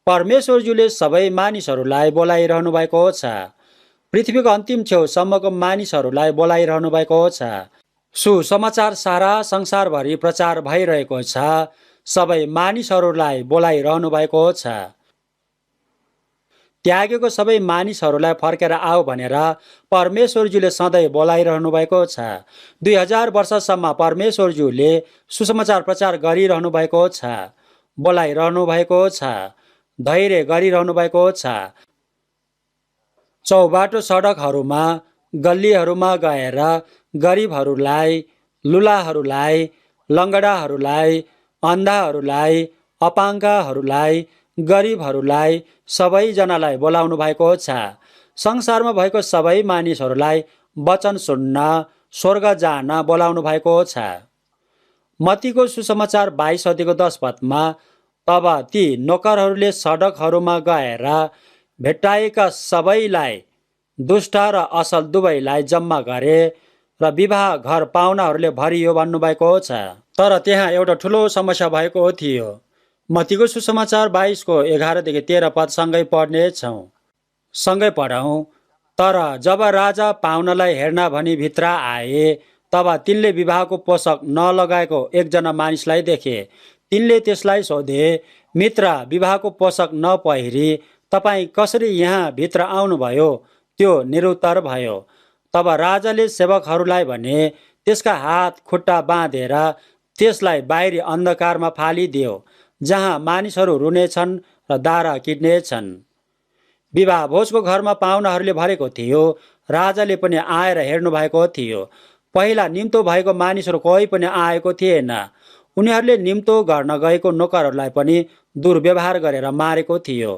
परमेश्वरज्यूले सबै मानिसहरूलाई बोलाइरहनु भएको छ। पृथ्वीको अन्तिम छेउसम्मको मानिसहरूलाई बोलाइरहनु भएको छ। सुसमाचार सारा संसारभरि प्रचार भइरहेको छ। सबै मानिसहरूलाई बोलाइरहनु भएको छ। त्यागेको सबै मानिसहरूलाई फर्केर आऊ भनेर परमेश्वरज्यूले सधैँ बोलाइरहनु भएको छ। 2000 वर्षसम्म परमेश्वरज्यूले सुसमाचार प्रचार गरिरहनु भएको छ, बोलाइरहनु भएको छ, धैर्य गरिरहनु भएको छ। चौबाटो सडकहरूमा, गल्लीहरूमा गएर गरिबहरूलाई, लुलाहरूलाई, लङ्गडाहरूलाई, अन्धाहरूलाई, अपाङ्गहरूलाई, गरिबहरूलाई सबैजनालाई बोलाउनु भएको छ। संसारमा भएको सबै मानिसहरूलाई वचन सुन्न स्वर्ग जान बोलाउनु भएको छ। मत्तीको सुसमाचार 22 अध्यायको 10 पदमा तब ती नोकरहरूले सडकहरूमा गएर भेट्टाएका सबैलाई, दुष्ट र असल दुवैलाई जम्मा गरे र विवाह घर पाहुनाहरूले भरियो भन्नुभएको छ। तर त्यहाँ एउटा ठुलो समस्या भएको थियो। मत्तीको सुसमाचार 22 को 11 देखि 13 पद सँगै पढ्नेछौँ। सँगै पढौँ। तर जब राजा पाहुनालाई हेर्न भनी भित्र आए, तब तिनले विवाहको पोसाक नलगाएको एकजना मानिसलाई देखे। तिनले त्यसलाई सोधे, मित्र, विवाहको पोसाक नपहिरी तपाईँ कसरी यहाँ भित्र आउनुभयो? त्यो निरुत्तर भयो। तब राजाले सेवकहरूलाई भने, त्यसका हात खुट्टा बाँधेर त्यसलाई बाहिरी अन्धकारमा फालिदियो, जहाँ मानिसहरू रुनेछन् र दारा किट्नेछन्। विवाह भोजको घरमा पाहुनाहरूले भरेको थियो। राजाले पनि आएर हेर्नु भएको थियो। पहिला निम्तो भएको मानिसहरू कोही पनि आएको थिएन। उनीहरूले निम्तो गर्न गएको नोकरहरूलाई पनि दुर्व्यवहार गरेर मारेको थियो।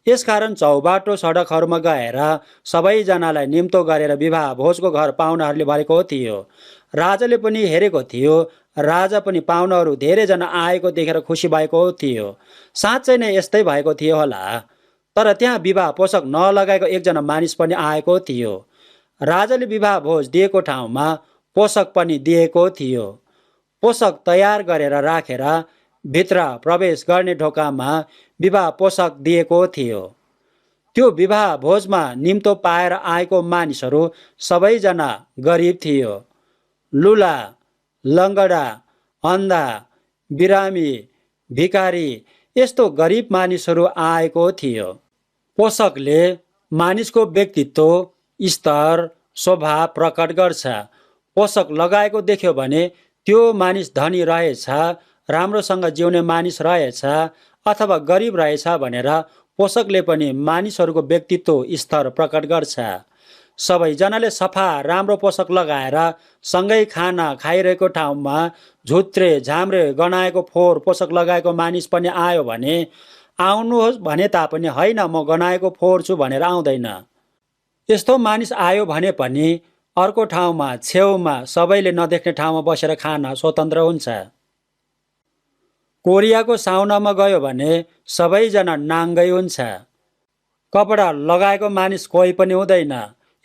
यसकारण चौबाटो सडकहरूमा गएर सबैजनालाई निम्तो गरेर विवाह भोजको घर पाहुनाहरूले भरेको थियो। राजाले पनि हेरेको थियो। राजा पनि पाहुनाहरू धेरैजना आएको देखेर खुसी भएको थियो। साँच्चै नै यस्तै भएको थियो होला। तर त्यहाँ विवाह पोसाक नलगाएको एकजना मानिस पनि आएको थियो। राजाले विवाह भोज दिएको ठाउँमा पोसाक पनि दिएको थियो। पोसाक तयार गरेर राखेर भित्र प्रवेश गर्ने ढोकामा विवाह पोसाक दिएको थियो। त्यो विवाह भोजमा निम्तो पाएर आएको मानिसहरू सबैजना गरिब थियो। लुला, लङ्गडा, अन्धा, बिरामी, भिखारी यस्तो गरिब मानिसहरू आएको थियो। पोसाकले मानिसको व्यक्तित्व, स्तर, स्वभाव प्रकट गर्छ। पोसाक लगाएको देख्यो भने त्यो मानिस धनी रहेछ, राम्रोसँग जिउने मानिस रहेछ अथवा गरिब रहेछ भनेर पोसाकले पनि मानिसहरूको व्यक्तित्व स्तर प्रकट गर्छ। सबैजनाले सफा राम्रो पोसाक लगाएर सँगै खाना खाइरहेको ठाउँमा झुत्रे झाम्रे गनाएको फोहोर पोसाक लगाएको मानिस पनि आयो भने आउनुहोस् भने तापनि होइन, म गनाएको फोहोर छु भनेर आउँदैन। यस्तो मानिस आयो भने पनि अर्को ठाउँमा छेउमा सबैले नदेख्ने ठाउँमा बसेर खान स्वतन्त्र हुन्छ। कोरियाको साउनामा गयो भने सबैजना नाङ्गै हुन्छ। कपडा लगाएको मानिस कोही पनि हुँदैन।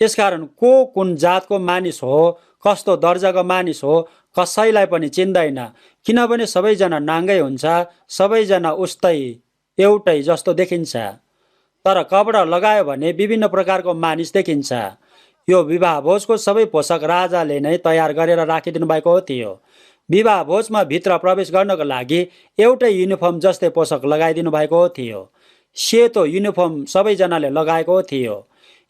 यसकारण को कुन जातको मानिस हो, कस्तो दर्जाको मानिस हो, कसैलाई पनि चिन्दैन, किनभने सबैजना नाङ्गै हुन्छ। सबैजना उस्तै एउटै जस्तो देखिन्छ। तर कपडा लगायो भने विभिन्न प्रकारको मानिस देखिन्छ। यो विवाह भोजको सबै पोसाक राजाले नै तयार गरेर राखिदिनु भएको थियो। विवाह भोजमा भित्र प्रवेश गर्नको लागि एउटै युनिफर्म जस्तै पोसाक लगाइदिनु भएको थियो। सेतो युनिफर्म सबैजनाले लगाएको थियो।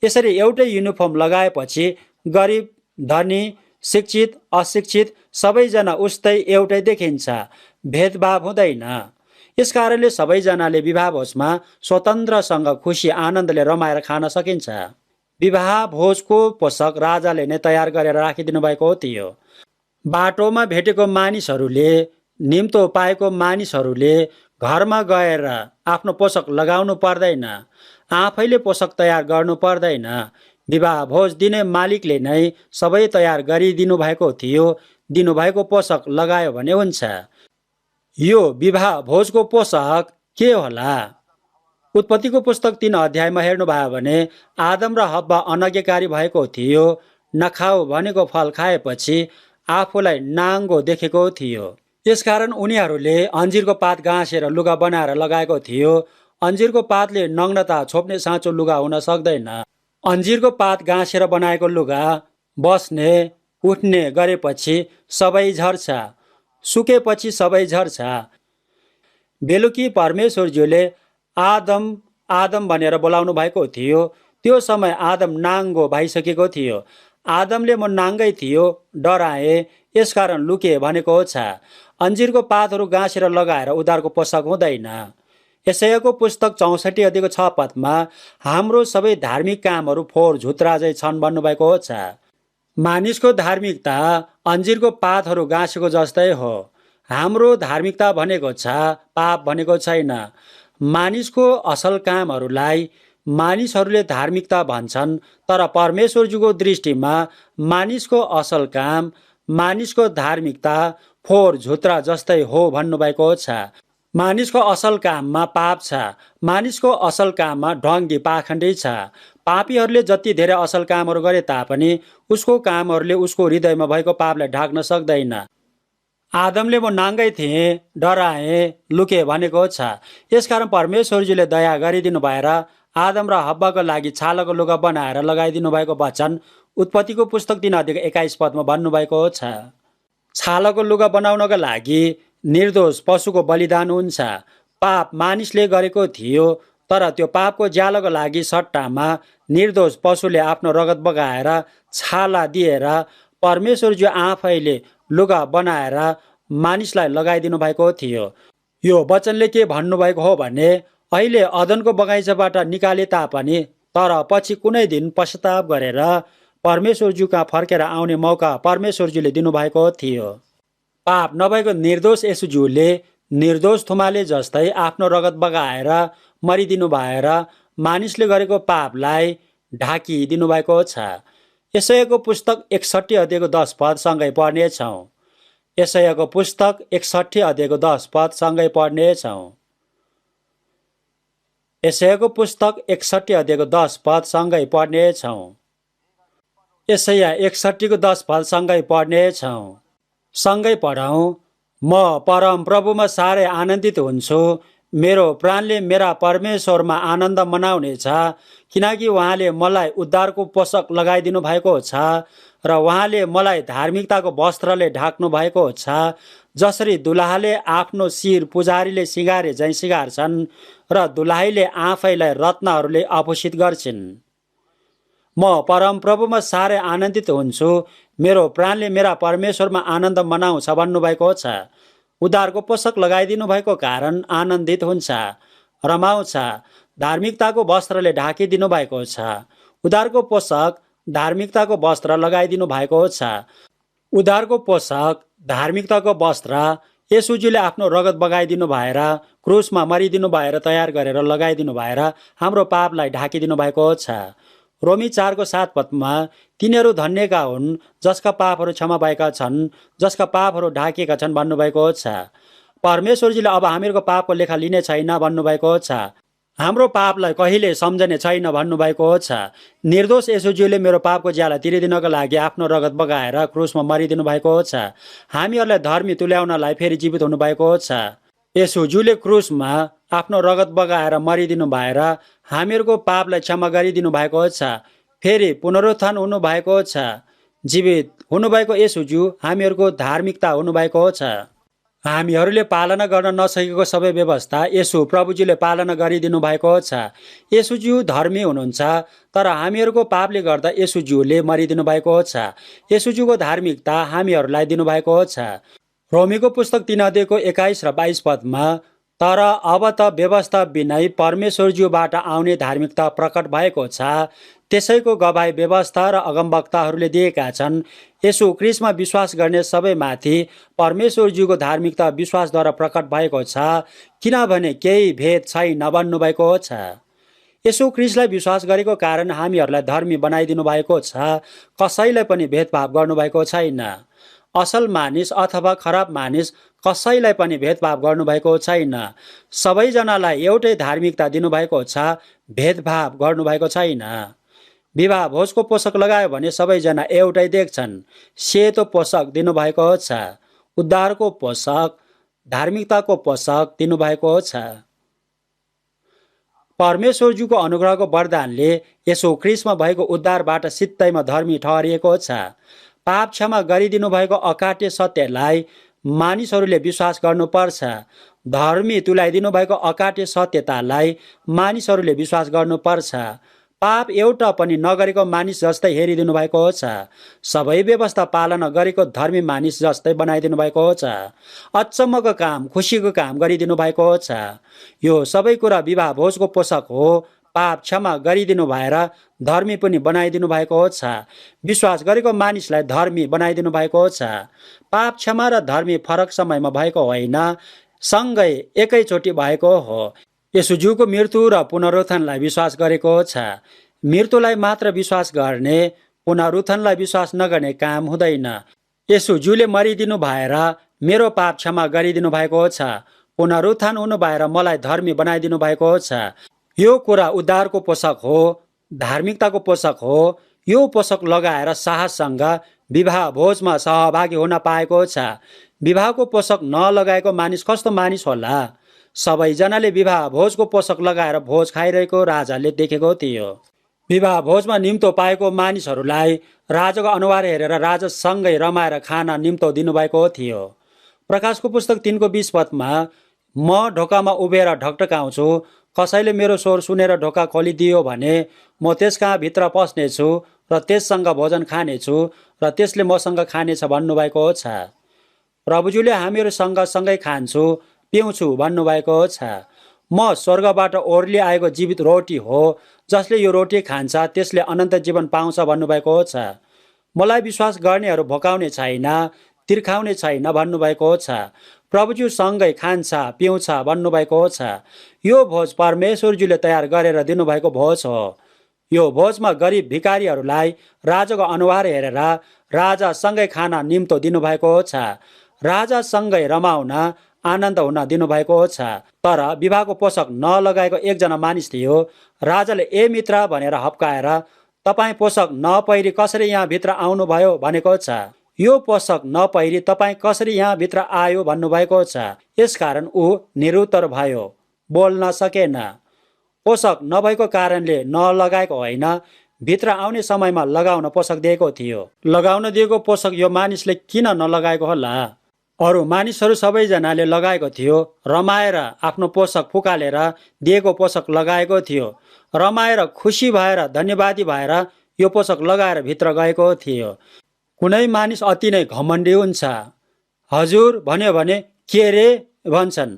यसरी एउटै युनिफर्म लगाएपछि गरिब, धनी, शिक्षित, अशिक्षित सबैजना उस्तै एउटै देखिन्छ। भेदभाव हुँदैन। यसकारणले सबैजनाले विवाह भोजमा स्वतन्त्रसँग खुसी आनन्दले रमाएर खान सकिन्छ। विवाह भोजको पोसाक राजाले नै तयार गरेर राखिदिनु भएको थियो। बाटोमा भेटेको मानिसहरूले, निम्तो पाएको मानिसहरूले घरमा गएर आफ्नो पोसाक लगाउनु पर्दैन, आफैले पोसाक तयार गर्नु पर्दैन। विवाह भोज दिने मालिकले नै सबै तयार गरिदिनु भएको थियो। दिनुभएको पोसाक लगायो भने हुन्छ। यो विवाह भोजको पोसाक के होला? उत्पत्तिको पुस्तक 3 अध्यायमा हेर्नुभयो भने आदम र हव्वा अनज्ञाकारी भएको थियो। नखाऊ भनेको फल खाएपछि आफूलाई नाङ्गो देखेको थियो। यसकारण उनीहरूले अन्जिरको पात गाँसेर लुगा बनाएर लगाएको थियो। अन्जिरको पातले नग्नता छोप्ने साँचो लुगा हुन सक्दैन। अन्जिरको पात गाँसेर बनाएको लुगा बस्ने, उठ्ने गरेपछि सबै झर्छ, सुकेपछि सबै झर्छ। बेलुकी परमेश्वरज्यूले आदम आदम भनेर बोलाउनु भएको थियो। त्यो समय आदम नाङ्गो भइसकेको थियो। आदमले म नाङ्गै थियो, डराए, यसकारण लुके भनेको छ। अन्जिरको पातहरू गाँसेर लगाएर उधारको पोसाक हुँदैन। यशायाको पुस्तक 64 अध्यायको 6 पदमा हाम्रो सबै धार्मिक कामहरू फोहोर झुत्रा चाहिँ छन् भन्नुभएको छ। मानिसको धार्मिकता अन्जिरको पातहरू गाँसेको जस्तै हो। हाम्रो धार्मिकता भनेको छ, पाप भनेको छैन। मानिसको असल कामहरूलाई मानिसहरूले धार्मिकता भन्छन्, तर परमेश्वरजीको दृष्टिमा मानिसको असल काम, मानिसको धार्मिकता फोहोर झुत्रा जस्तै हो भन्नुभएको छ। मानिसको असल काममा पाप छ, मानिसको असल काममा ढङ्गी पाखण्डी छ। पापीहरूले जति धेरै असल कामहरू गरे तापनि उसको कामहरूले उसको हृदयमा भएको पापलाई ढाक्न सक्दैन। आदमले म नाङ्गै थिएँ, डराएँ, लुके भनेको छ। यसकारण परमेश्वरजीले दया गरिदिनु भएर आदम र हव्वाको लागि छालाको लुगा बनाएर लगाइदिनु भएको वचन उत्पत्तिको पुस्तक 3 अध्यायको 21 पदमा भन्नुभएको छ। छालाको लुगा बनाउनको लागि निर्दोष पशुको बलिदान हुन्छ। पाप मानिसले गरेको थियो, तर त्यो पापको ज्यालाको लागि सट्टामा निर्दोष पशुले आफ्नो रगत बगाएर छाला दिएर परमेश्वरजी आफैले लुगा बनाएर मानिसलाई लगाइदिनु भएको थियो। यो वचनले के भन्नुभएको हो भने अहिले अदनको बगैँचाबाट निकाले तापनि तर पछि कुनै दिन पश्चाताप गरेर परमेश्वरज्यूका फर्केर आउने मौका परमेश्वरज्यूले दिनुभएको थियो। पाप नभएको निर्दोष येशूज्यूले निर्दोष थुमाले जस्तै आफ्नो रगत बगाएर मरिदिनु भएर मानिसले गरेको पापलाई ढाकिदिनु भएको छ। यशायाको पुस्तक 61 अध्यायको 10 पद सँगै पढ्नेछौँ। यशायाको पुस्तक 61 अध्यायको 10 पद सँगै पढ्नेछौँ। यशायाको पुस्तक 61 अध्यायको 10 पद सँगै पढ्नेछौँ। यशाया 61 को 10 पद सँगै पढ्नेछौँ। सँगै पढौँ। म परम प्रभुमा साह्रै आनन्दित हुन्छु, मेरो प्राणले मेरा परमेश्वरमा आनन्द मनाउनेछ, किनकि उहाँले मलाई उद्धारको पोषक लगाइदिनु भएको छ र उहाँले मलाई धार्मिकताको वस्त्रले ढाक्नु भएको छ। जसरी दुलाहाले आफ्नो शिर पुजारीले सिँगारे झैँ सिँगार्छन् र दुलाहीले आफैलाई रत्नहरूले आभूषित गर्छिन्। म परम प्रभुमा साह्रै आनन्दित हुन्छु, मेरो प्राणले मेरा परमेश्वरमा आनन्द मनाउँछ भन्नुभएको छ। उद्धारको पोषक लगाइदिनु भएको कारण आनन्दित हुन्छ, रमाउँछ। धार्मिकताको वस्त्रले ढाकिदिनु भएको छ। उद्धारको पोषक धार्मिकताको वस्त्र लगाइदिनु भएको छ। उद्धारको पोषक धार्मिकताको वस्त्र येशूजीले आफ्नो रगत बगाइदिनु भएर क्रुसमा मरिदिनु भएर तयार गरेर लगाइदिनु भएर हाम्रो पापलाई ढाकिदिनु भएको छ। रोमी 4 को 7 पदमा तिनीहरू धन्यका हुन् जसका पापहरू क्षमा भएका छन्, जसका पापहरू ढाकिएका छन् भन्नुभएको छ। परमेश्वरजीले अब हामीहरूको पापको लेखा लिने छैन भन्नुभएको छ। हाम्रो पापलाई कहिले सम्झने छैन भन्नुभएको छ। निर्दोष येशूजीले मेरो पापको ज्याला तिरिदिनको लागि आफ्नो रगत बगाएर क्रुसमा मरिदिनु भएको छ। हामीहरूलाई धर्मी तुल्याउनलाई फेरि जीवित हुनुभएको छ। येशूजीले क्रुसमा आफ्नो रगत बगाएर मरिदिनु भएर हामीहरूको पापलाई क्षमा गरिदिनु भएको छ। फेरि पुनरुत्थान हुनुभएको छ। जीवित हुनुभएको येशूजी हामीहरूको धार्मिकता हुनुभएको छ। हामीहरूले पालना गर्न नसकेको सबै व्यवस्था येशू प्रभुजीले पालना गरिदिनु भएको छ। येशूजी धर्मी हुनुहुन्छ, तर हामीहरूको पापले गर्दा येशूजीले मरिदिनु भएको छ। येशूजीको धार्मिकता हामीहरूलाई दिनुभएको छ। रोमीको पुस्तक 3 अध्यायको 21 र 22 पदमा तर अब त व्यवस्था बिनै परमेश्वरज्यूबाट आउने धार्मिकता प्रकट भएको छ। त्यसैको गवाई व्यवस्था र अगमवक्ताहरूले दिएका छन्। येशू ख्रीष्टमा विश्वास गर्ने सबैमाथि परमेश्वरज्यूको धार्मिकता विश्वासद्वारा प्रकट भएको छ, किनभने केही भेद छैन भन्नुभएको छ। येशू ख्रीष्टलाई विश्वास गरेको कारण हामीहरूलाई धर्मी बनाइदिनु भएको छ। कसैलाई पनि भेदभाव गर्नुभएको छैन। असल मानिस अथवा खराब मानिस कसैलाई पनि भेदभाव गर्नुभएको छैन। सबैजनालाई एउटै धार्मिकता दिनुभएको छ, भेदभाव गर्नुभएको छैन। विवाह भोजको पोषक लगायो भने सबैजना एउटै देख्छन्। सेतो पोषक दिनुभएको छ। उद्धारको पोषक धार्मिकताको पोषक दिनुभएको छ। परमेश्वरज्यूको अनुग्रहको वरदानले येशू ख्रीष्टमा भएको उद्धारबाट सित्तैमा धर्मी ठहरिएको छ। पाप क्षमा गरिदिनु भएको अकाट्य सत्यलाई मानिसहरूले विश्वास गर्नुपर्छ। धर्मी तुल्याइदिनु भएको अकाट्य सत्यतालाई मानिसहरूले विश्वास गर्नुपर्छ। पाप एउटा पनि नगरेको मानिस जस्तै हेरिदिनु भएको छ। सबै व्यवस्था पालना गरेको धर्मी मानिस जस्तै बनाइदिनु भएको छ। अचम्मको काम, खुसीको काम गरिदिनु भएको छ। यो सबै कुरा विवाह भोजको पोषक हो। पाप क्षमा गरिदिनु भएर धर्मी पनि बनाइदिनु भएको छ। विश्वास गरेको मानिसलाई धर्मी बनाइदिनु भएको छ। पाप क्षमा र धर्मी फरक समयमा भएको होइन, सँगै एकैचोटि भएको हो। येशूज्यूको मृत्यु र पुनरुत्थानलाई विश्वास गरेको छ। मृत्युलाई मात्र विश्वास गर्ने, पुनरुत्थानलाई विश्वास नगर्ने काम हुँदैन। येशूज्यूले मरिदिनु भएर मेरो पाप क्षमा गरिदिनु भएको छ। पुनरुत्थान हुनु भएर मलाई धर्मी बनाइदिनु भएको छ। यो कुरा उद्धारको पोषक हो, धार्मिकताको पोषक हो। यो पोषक लगाएर साहससँग विवाह भोजमा सहभागी हुन पाएको छ। विवाहको पोषक नलगाएको मानिस कस्तो मानिस होला? सबैजनाले विवाह भोजको पोषक लगाएर भोज खाइरहेको राजाले देखेको थियो। विवाह भोजमा निम्तो पाएको मानिसहरूलाई राजाको अनुहार हेरेर राजासँगै रमाएर खाना निम्तो दिनुभएको थियो। प्रकाशको पुस्तक 3:20 पदमा म ढोकामा उभिएर ढकढकाउँछु, कसैले मेरो स्वर सुनेर ढोका खोलिदियो भने म त्यस कहाँ भित्र पस्नेछु र त्यससँग भोजन खानेछु र त्यसले मसँग खानेछ भन्नुभएको छ। प्रभुज्यूले हामीहरूसँग सँगै खान्छु पिउँछु भन्नुभएको छ। म स्वर्गबाट ओर्ली आएको जीवित रोटी हो, जसले यो रोटी खान्छ त्यसले अनन्त जीवन पाउँछ भन्नुभएको छ। मलाई विश्वास गर्नेहरू भोकाउने छैन, तिर्खाउने छैन भन्नुभएको छ। प्रभुज्यू सँगै खान्छ पिउँछ भन्नुभएको छ। यो भोज परमेश्वरज्यूले तयार गरेर दिनुभएको भोज हो। यो भोजमा गरिब भिखारीहरूलाई राजाको अनुहार हेरेर राजासँगै खाना निम्तो दिनुभएको छ। राजासँगै रमाउन, आनन्द हुन दिनुभएको छ। तर विवाहको पोषक नलगाएको एकजना मानिस थियो। राजाले ए मित्र भनेर हप्काएर तपाईँ पोषक नपहिरी कसरी यहाँ भित्र आउनुभयो भनेको छ। यो पोषक नपहिरी तपाईँ कसरी यहाँ भित्र आयो भन्नुभएको छ। यसकारण ऊ निरुत्तर भयो, बोल्न सकेन। पोषक नभएको कारणले नलगाएको होइन, भित्र आउने समयमा लगाउन पोषक दिएको थियो। लगाउन दिएको पोषक यो मानिसले किन नलगाएको होला? अरू मानिसहरू सबैजनाले लगाएको थियो। रमाएर आफ्नो पोषक फुकालेर दिएको पोषक लगाएको थियो। रमाएर खुसी भएर धन्यवादी भएर यो पोषक लगाएर भित्र गएको थियो। कुनै मानिस अति नै घमण्डी हुन्छ। हजुर भन्यो भने के रे भन्छन्।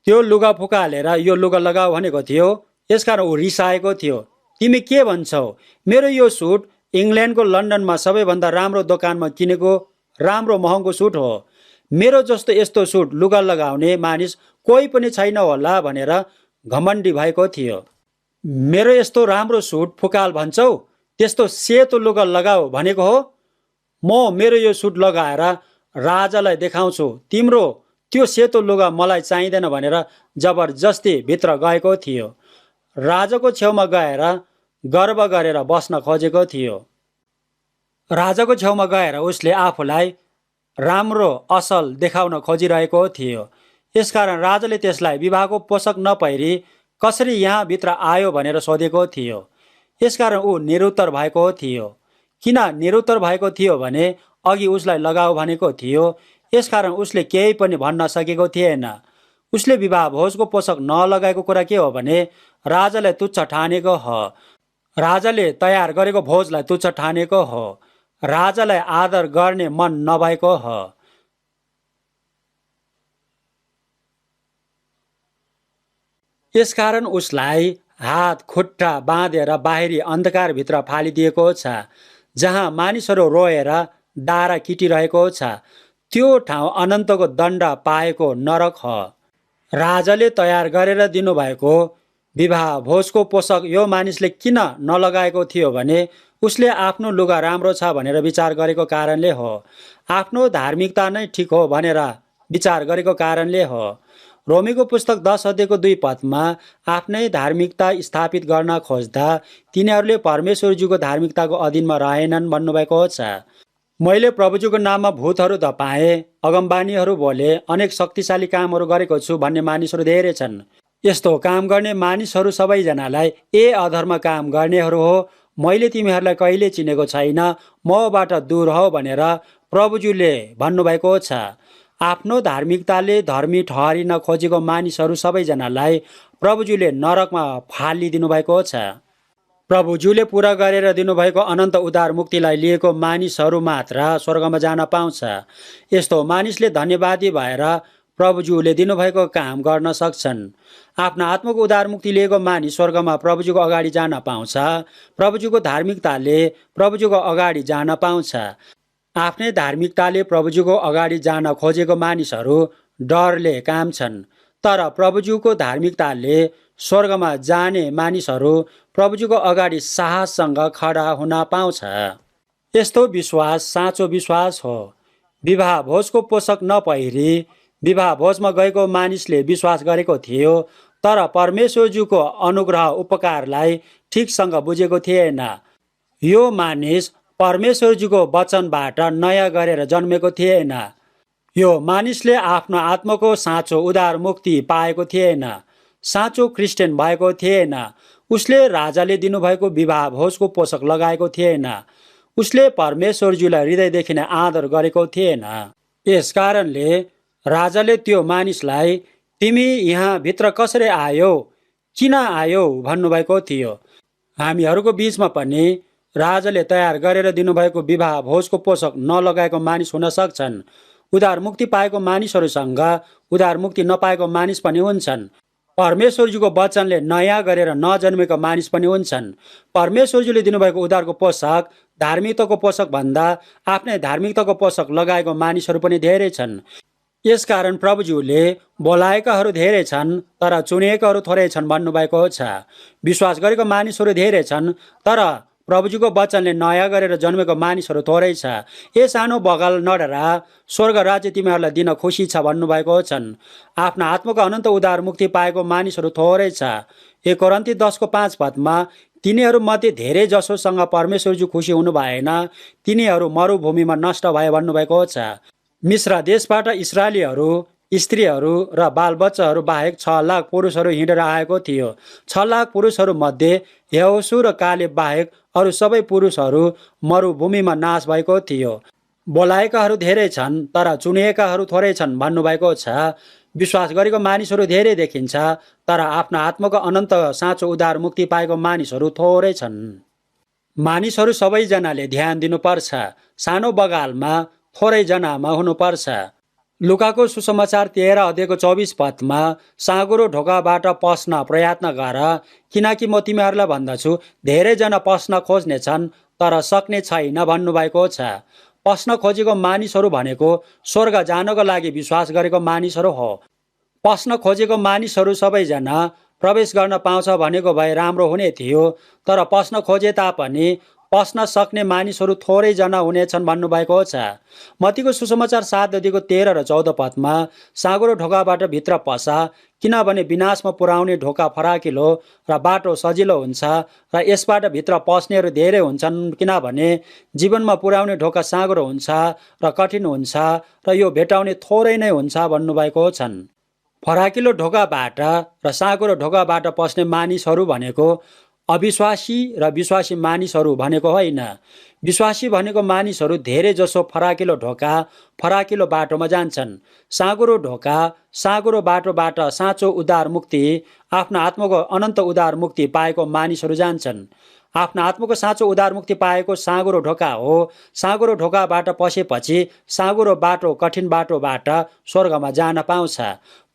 त्यो लुगा फुकालेर यो लुगा लगाऊ भनेको थियो। यसकारण ऊ रिसाएको थियो। तिमी के भन्छौ? मेरो यो सुट इङ्ल्यान्डको लन्डनमा सबैभन्दा राम्रो दोकानमा किनेको राम्रो महँगो सुट हो। मेरो जस्तो यस्तो सुट लुगा लगाउने मानिस कोही पनि छैन होला भनेर घमण्डी भएको थियो। मेरो यस्तो राम्रो सुट फुकाल भन्छौ? त्यस्तो सेतो लुगा लगाऊ भनेको हो। म मेरो यो सुट लगाएर राजालाई देखाउँछु, तिम्रो त्यो सेतो लुगा मलाई चाहिँदैन भनेर जबरजस्ती भित्र गएको थियो। राजाको छेउमा गएर गर्व गरेर बस्न खोजेको थियो। राजाको छेउमा गएर उसले आफूलाई राम्रो असल देखाउन खोजिरहेको थियो। यसकारण राजाले त्यसलाई विवाहको पोषक नपहिरी कसरी यहाँ भित्र आयो भनेर सोधेको थियो। यसकारण ऊ निरुत्तर भएको थियो। किन निरुत्तर भएको थियो भने अघि उसलाई लगाऊ भनेको थियो। यसकारण उसले केही पनि भन्न सकेको थिएन। उसले विवाह भोजको पोषक नलगाएको कुरा के हो भने राजालाई तुच्छ ठानेको हो। राजाले तयार गरेको भोजलाई तुच्छ ठानेको हो। राजालाई आदर गर्ने मन नभएको हो। यसकारण उसलाई हात खुट्टा बाँधेर बाहिरी अन्धकारभित्र फालिदिएको छ, जहाँ मानिसहरू रोएर दारा किटिरहेको छ। त्यो ठाउँ अनन्तको दण्ड पाएको नरक हो। राजाले तयार गरेर दिनुभएको विवाह भोजको पोषक यो मानिसले किन नलगाएको थियो भने उसले आफ्नो लुगा राम्रो छ भनेर विचार गरेको कारणले हो। आफ्नो धार्मिकता नै ठिक हो भनेर विचार गरेको कारणले हो। रोमीको पुस्तक 10:2 पदमा आफ्नै धार्मिकता स्थापित गर्न खोज्दा तिनीहरूले परमेश्वरज्यूको धार्मिकताको अधीनमा रहेनन् भन्नुभएको छ। मैले प्रभुज्यूको नाममा भूतहरू धपाएँ, अगमबानीहरू बोले, अनेक शक्तिशाली कामहरू गरेको छु भन्ने मानिसहरू धेरै छन्। यस्तो काम गर्ने मानिसहरू सबैजनालाई ए अधर्म काम गर्नेहरू हो, मैले तिमीहरूलाई कहिले चिनेको छैन, मबाट दूर हो भनेर प्रभुज्यूले भन्नुभएको छ। आफ्नो धार्मिकताले धर्मी ठहरिन खोजेको मानिसहरू सबैजनालाई प्रभुज्यूले नरकमा फालिदिनु भएको छ। प्रभुज्यूले पूरा गरेर दिनुभएको अनन्त उद्धार मुक्तिलाई लिएको मानिसहरू मात्र स्वर्गमा जान पाउँछ। यस्तो मानिसले धन्यवादी भएर प्रभुज्यूले दिनुभएको काम गर्न सक्छन्। आफ्नो आत्माको उद्धार मुक्ति लिएको मानिस स्वर्गमा प्रभुज्यूको अगाडि जान पाउँछ। प्रभुज्यूको धार्मिकताले प्रभुज्यूको अगाडि जान पाउँछ। आफ्नै धार्मिकताले प्रभुज्यूको अगाडि जान खोजेको मानिसहरू डरले काम्छन्, तर प्रभुज्यूको धार्मिकताले स्वर्गमा जाने मानिसहरू प्रभुज्यूको अगाडि साहससँग खडा हुन पाउँछ। यस्तो विश्वास साँचो विश्वास हो। विवाह भोजको पोषक नपहिरी विवाह भोजमा गएको मानिसले विश्वास गरेको थियो, तर परमेश्वरज्यूको अनुग्रह उपकारलाई ठिकसँग बुझेको थिएन। यो मानिस परमेश्वरज्यूको वचनबाट नयाँ गरेर जन्मेको थिएन। यो मानिसले आफ्नो आत्माको साँचो उद्धार मुक्ति पाएको थिएन, साँचो क्रिस्चियन भएको थिएन। उसले राजाले दिनुभएको विवाह भोजको पोषक लगाएको थिएन। उसले परमेश्वरज्यूलाई हृदयदेखि नै आदर गरेको थिएन। यस कारणले राजाले त्यो मानिसलाई तिमी यहाँ भित्र कसरी आयो, किन आयो भन्नुभएको थियो। हामीहरूको बीचमा पनि राजाले तयार गरेर दिनुभएको विवाह भोजको पोषक नलगाएको मानिस हुन सक्छन्। उद्धार मुक्ति पाएको मानिसहरूसँग उद्धार मुक्ति नपाएको मानिस पनि हुन्छन्। परमेश्वरज्यूको वचनले नयाँ गरेर नजन्मेका मानिस पनि हुन्छन्। परमेश्वरज्यूले दिनुभएको उद्धारको पोषक धार्मिकताको पोषक भन्दा आफ्नै धार्मिकताको पोषक लगाएको मानिसहरू पनि धेरै छन्। यसकारण प्रभुज्यूले बोलाएकाहरू धेरै छन् तर चुनिएकाहरू थोरै छन् भन्नुभएको छ। विश्वास गरेको मानिसहरू धेरै छन् तर प्रभुज्यूको वचनले नयाँ गरेर जन्मेको मानिसहरू थोरै छ। ए सानो बगाल नडरा, स्वर्ग राज्य तिमीहरूलाई दिन खुसी छ भन्नुभएको छन्। आफ्ना आत्माको अनन्त उद्धार मुक्ति पाएको मानिसहरू थोरै छ। 1 कोरिन्थी 10:5 तिनीहरूमध्ये धेरै जसोसँग परमेश्वरज्यू खुसी हुनु भएन, तिनीहरू मरुभूमिमा नष्ट भए भन्नुभएको छ। मिश्र देशबाट इस्राएलीहरू, स्त्रीहरू र बालबच्चाहरू बाहेक 6 लाख पुरुषहरू हिँडेर आएको थियो। 6 लाख पुरुषहरू मध्ये यहोशू र कालेब बाहेक अरू सबै पुरुषहरू मरुभूमिमा नाश भएको थियो। बोलाएकाहरू धेरै छन् तर चुनिएकाहरू थोरै छन् भन्नुभएको छ। विश्वास गरेको मानिसहरू धेरै देखिन्छ तर आफ्नो आत्माको अनन्त साँचो उद्धार मुक्ति पाएको मानिसहरू थोरै छन्। मानिसहरू सबैजनाले ध्यान दिनुपर्छ। सानो बगालमा थोरै जनामा हुनुपर्छ। लुकाको सुसमाचार 13:24 साँगुरो ढोकाबाट पस्न प्रयत्न गर, किनकि म तिमीहरूलाई भन्दछु धेरैजना पस्न खोज्नेछन् तर सक्ने छैन भन्नुभएको छ। पस्न खोजेको मानिसहरू भनेको स्वर्ग जानको लागि विश्वास गरेको मानिसहरू हो। पस्न खोजेको मानिसहरू सबैजना प्रवेश गर्न पाउँछ भनेको भए राम्रो हुने थियो, तर पस्न खोजे तापनि पस्न सक्ने मानिसहरू थोरै जना हुनेछन् भन्नुभएको छ। मत्तीको सुसमाचार 7:13 र 14 साँगुरो ढोकाबाट भित्र पस, किनभने विनाशमा पुर्याउने ढोका फराकिलो र बाटो सजिलो हुन्छ र यसबाट भित्र पस्नेहरू धेरै हुन्छन्, किनभने जीवनमा पुर्याउने ढोका साँगुरो हुन्छ र कठिन हुन्छ र यो भेटाउने थोरै नै हुन्छ भन्नुभएको छन्। फराकिलो ढोकाबाट र साँगुरो ढोकाबाट पस्ने मानिसहरू भनेको अविश्वासी र विश्वासी मानिसहरू भनेको होइन। विश्वासी भनेको मानिसहरू धेरै जसो फराकिलो ढोका फराकिलो बाटोमा जान्छन्। साँगुरो ढोका साँगुरो बाटोबाट साँचो उद्धार मुक्ति आफ्नो आत्माको अनन्त उद्धार मुक्ति पाएको मानिसहरू जान्छन्। आफ्नो आत्माको साँचो उद्धार मुक्ति पाएको साँगुरो ढोका हो। साँगुरो ढोकाबाट पसेपछि साँगुरो बाटो कठिन बाटोबाट स्वर्गमा जान पाउँछ।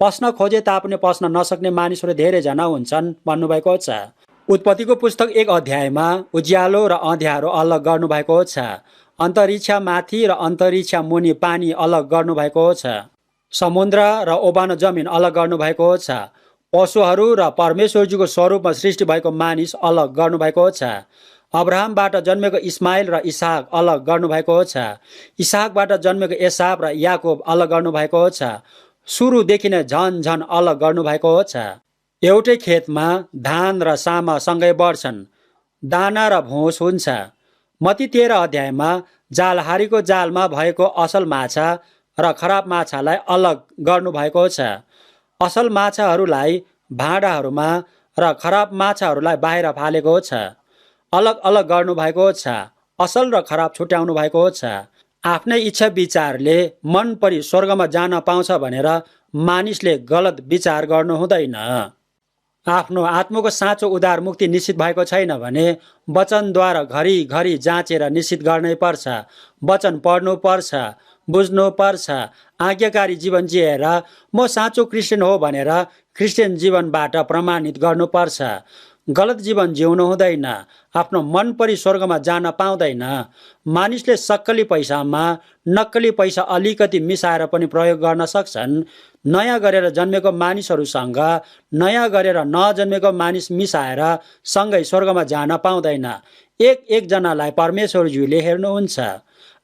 पस्न खोजे तापनि पस्न नसक्ने मानिसहरू धेरैजना हुन्छन् भन्नुभएको छ। उत्पत्तिको पुस्तक 1 अध्यायमा उज्यालो र अँध्यारो अलग गर्नुभएको छ। अन्तरिक्ष माथि र अन्तरिक्ष मुनि पानी अलग गर्नुभएको छ। समुद्र र ओबानो जमिन अलग गर्नुभएको छ। पशुहरू र परमेश्वरजीको स्वरूपमा सृष्टि भएको मानिस अलग गर्नुभएको छ। अब्राहमबाट जन्मेको इस्माइल र इसाक अलग गर्नुभएको छ। इसाकबाट जन्मेको एसाव र याकोब अलग गर्नुभएको छ। सुरुदेखि नै झन अलग गर्नुभएको छ। एउटै खेतमा धान र सामा सँगै बढ्छन्, दाना र भुस हुन्छ। मत्ती 13 अध्यायमा जालहारीको जालमा भएको असल माछा र खराब माछालाई अलग गर्नुभएको छ। असल माछाहरूलाई भाँडाहरूमा र खराब माछाहरूलाई बाहिर फालेको छ। अलग अलग गर्नुभएको छ। असल र खराब छुट्याउनु भएको छ। आफ्नै इच्छा विचारले मन परी स्वर्गमा जान पाउँछ भनेर मानिसले गलत विचार गर्नु हुँदैन। आफ्नो आत्माको साँचो उद्धार मुक्ति निश्चित भएको छैन भने वचनद्वारा घरिघरि जाँचेर निश्चित गर्नै पर्छ। वचन पढ्नुपर्छ, बुझ्नुपर्छ, आज्ञाकारी जीवन जिएर म साँचो क्रिस्चियन हो भनेर क्रिस्चियन जीवनबाट प्रमाणित गर्नुपर्छ। गलत जीवन जिउनु हुँदैन। आफ्नो मन परी स्वर्गमा जान पाउँदैन। मानिसले सक्कली पैसामा नक्कली पैसा अलिकति मिसाएर पनि प्रयोग गर्न सक्छन्। नयाँ गरेर जन्मेको मानिसहरूसँग नयाँ गरेर नजन्मेको मानिस मिसाएर सँगै स्वर्गमा जान पाउँदैन। एकजनालाई परमेश्वरज्यूले हेर्नुहुन्छ।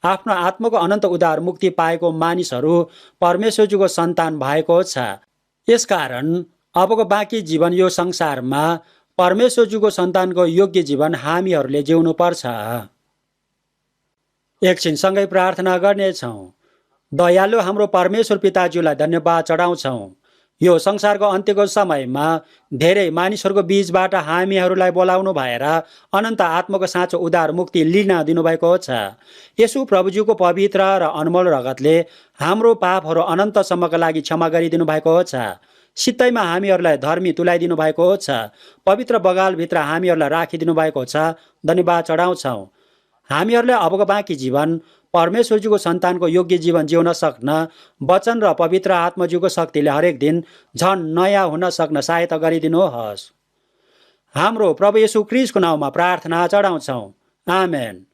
आफ्नो आत्माको अनन्त उद्धार मुक्ति पाएको मानिसहरू परमेश्वरज्यूको सन्तान भएको छ। यसकारण अबको बाँकी जीवन यो संसारमा परमेश्वरज्यूको सन्तानको योग्य जीवन हामीहरूले जिउनु पर्छ। एकछिन सँगै प्रार्थना गर्नेछौँ। दयालु हाम्रो परमेश्वर पिताज्यूलाई धन्यवाद चढाउँछौँ। यो संसारको अन्त्यको समयमा धेरै मानिसहरूको बीचबाट हामीहरूलाई बोलाउनु भएर अनन्त आत्माको साँचो उद्धार मुक्ति लिन दिनुभएको छ। यसु प्रभुज्यूको पवित्र र अनमोल रगतले हाम्रो पापहरू अनन्तसम्मका लागि क्षमा गरिदिनु भएको छ। सित्तैमा हामीहरूलाई धर्मी तुल्याइदिनु भएको छ। पवित्र बगालभित्र हामीहरूलाई राखिदिनु भएको छ। धन्यवाद चढाउँछौँ। हामीहरूले अबको बाँकी जीवन परमेश्वरज्यूको सन्तानको योग्य जीवन जिउन सक्न वचन र पवित्र आत्माज्यूको शक्तिले हरेक दिन झन् नयाँ हुन सक्न सहायता गरिदिनुहोस्। हाम्रो प्रभु येशू ख्रीष्टको नाउँमा प्रार्थना चढाउँछौँ। आमेन।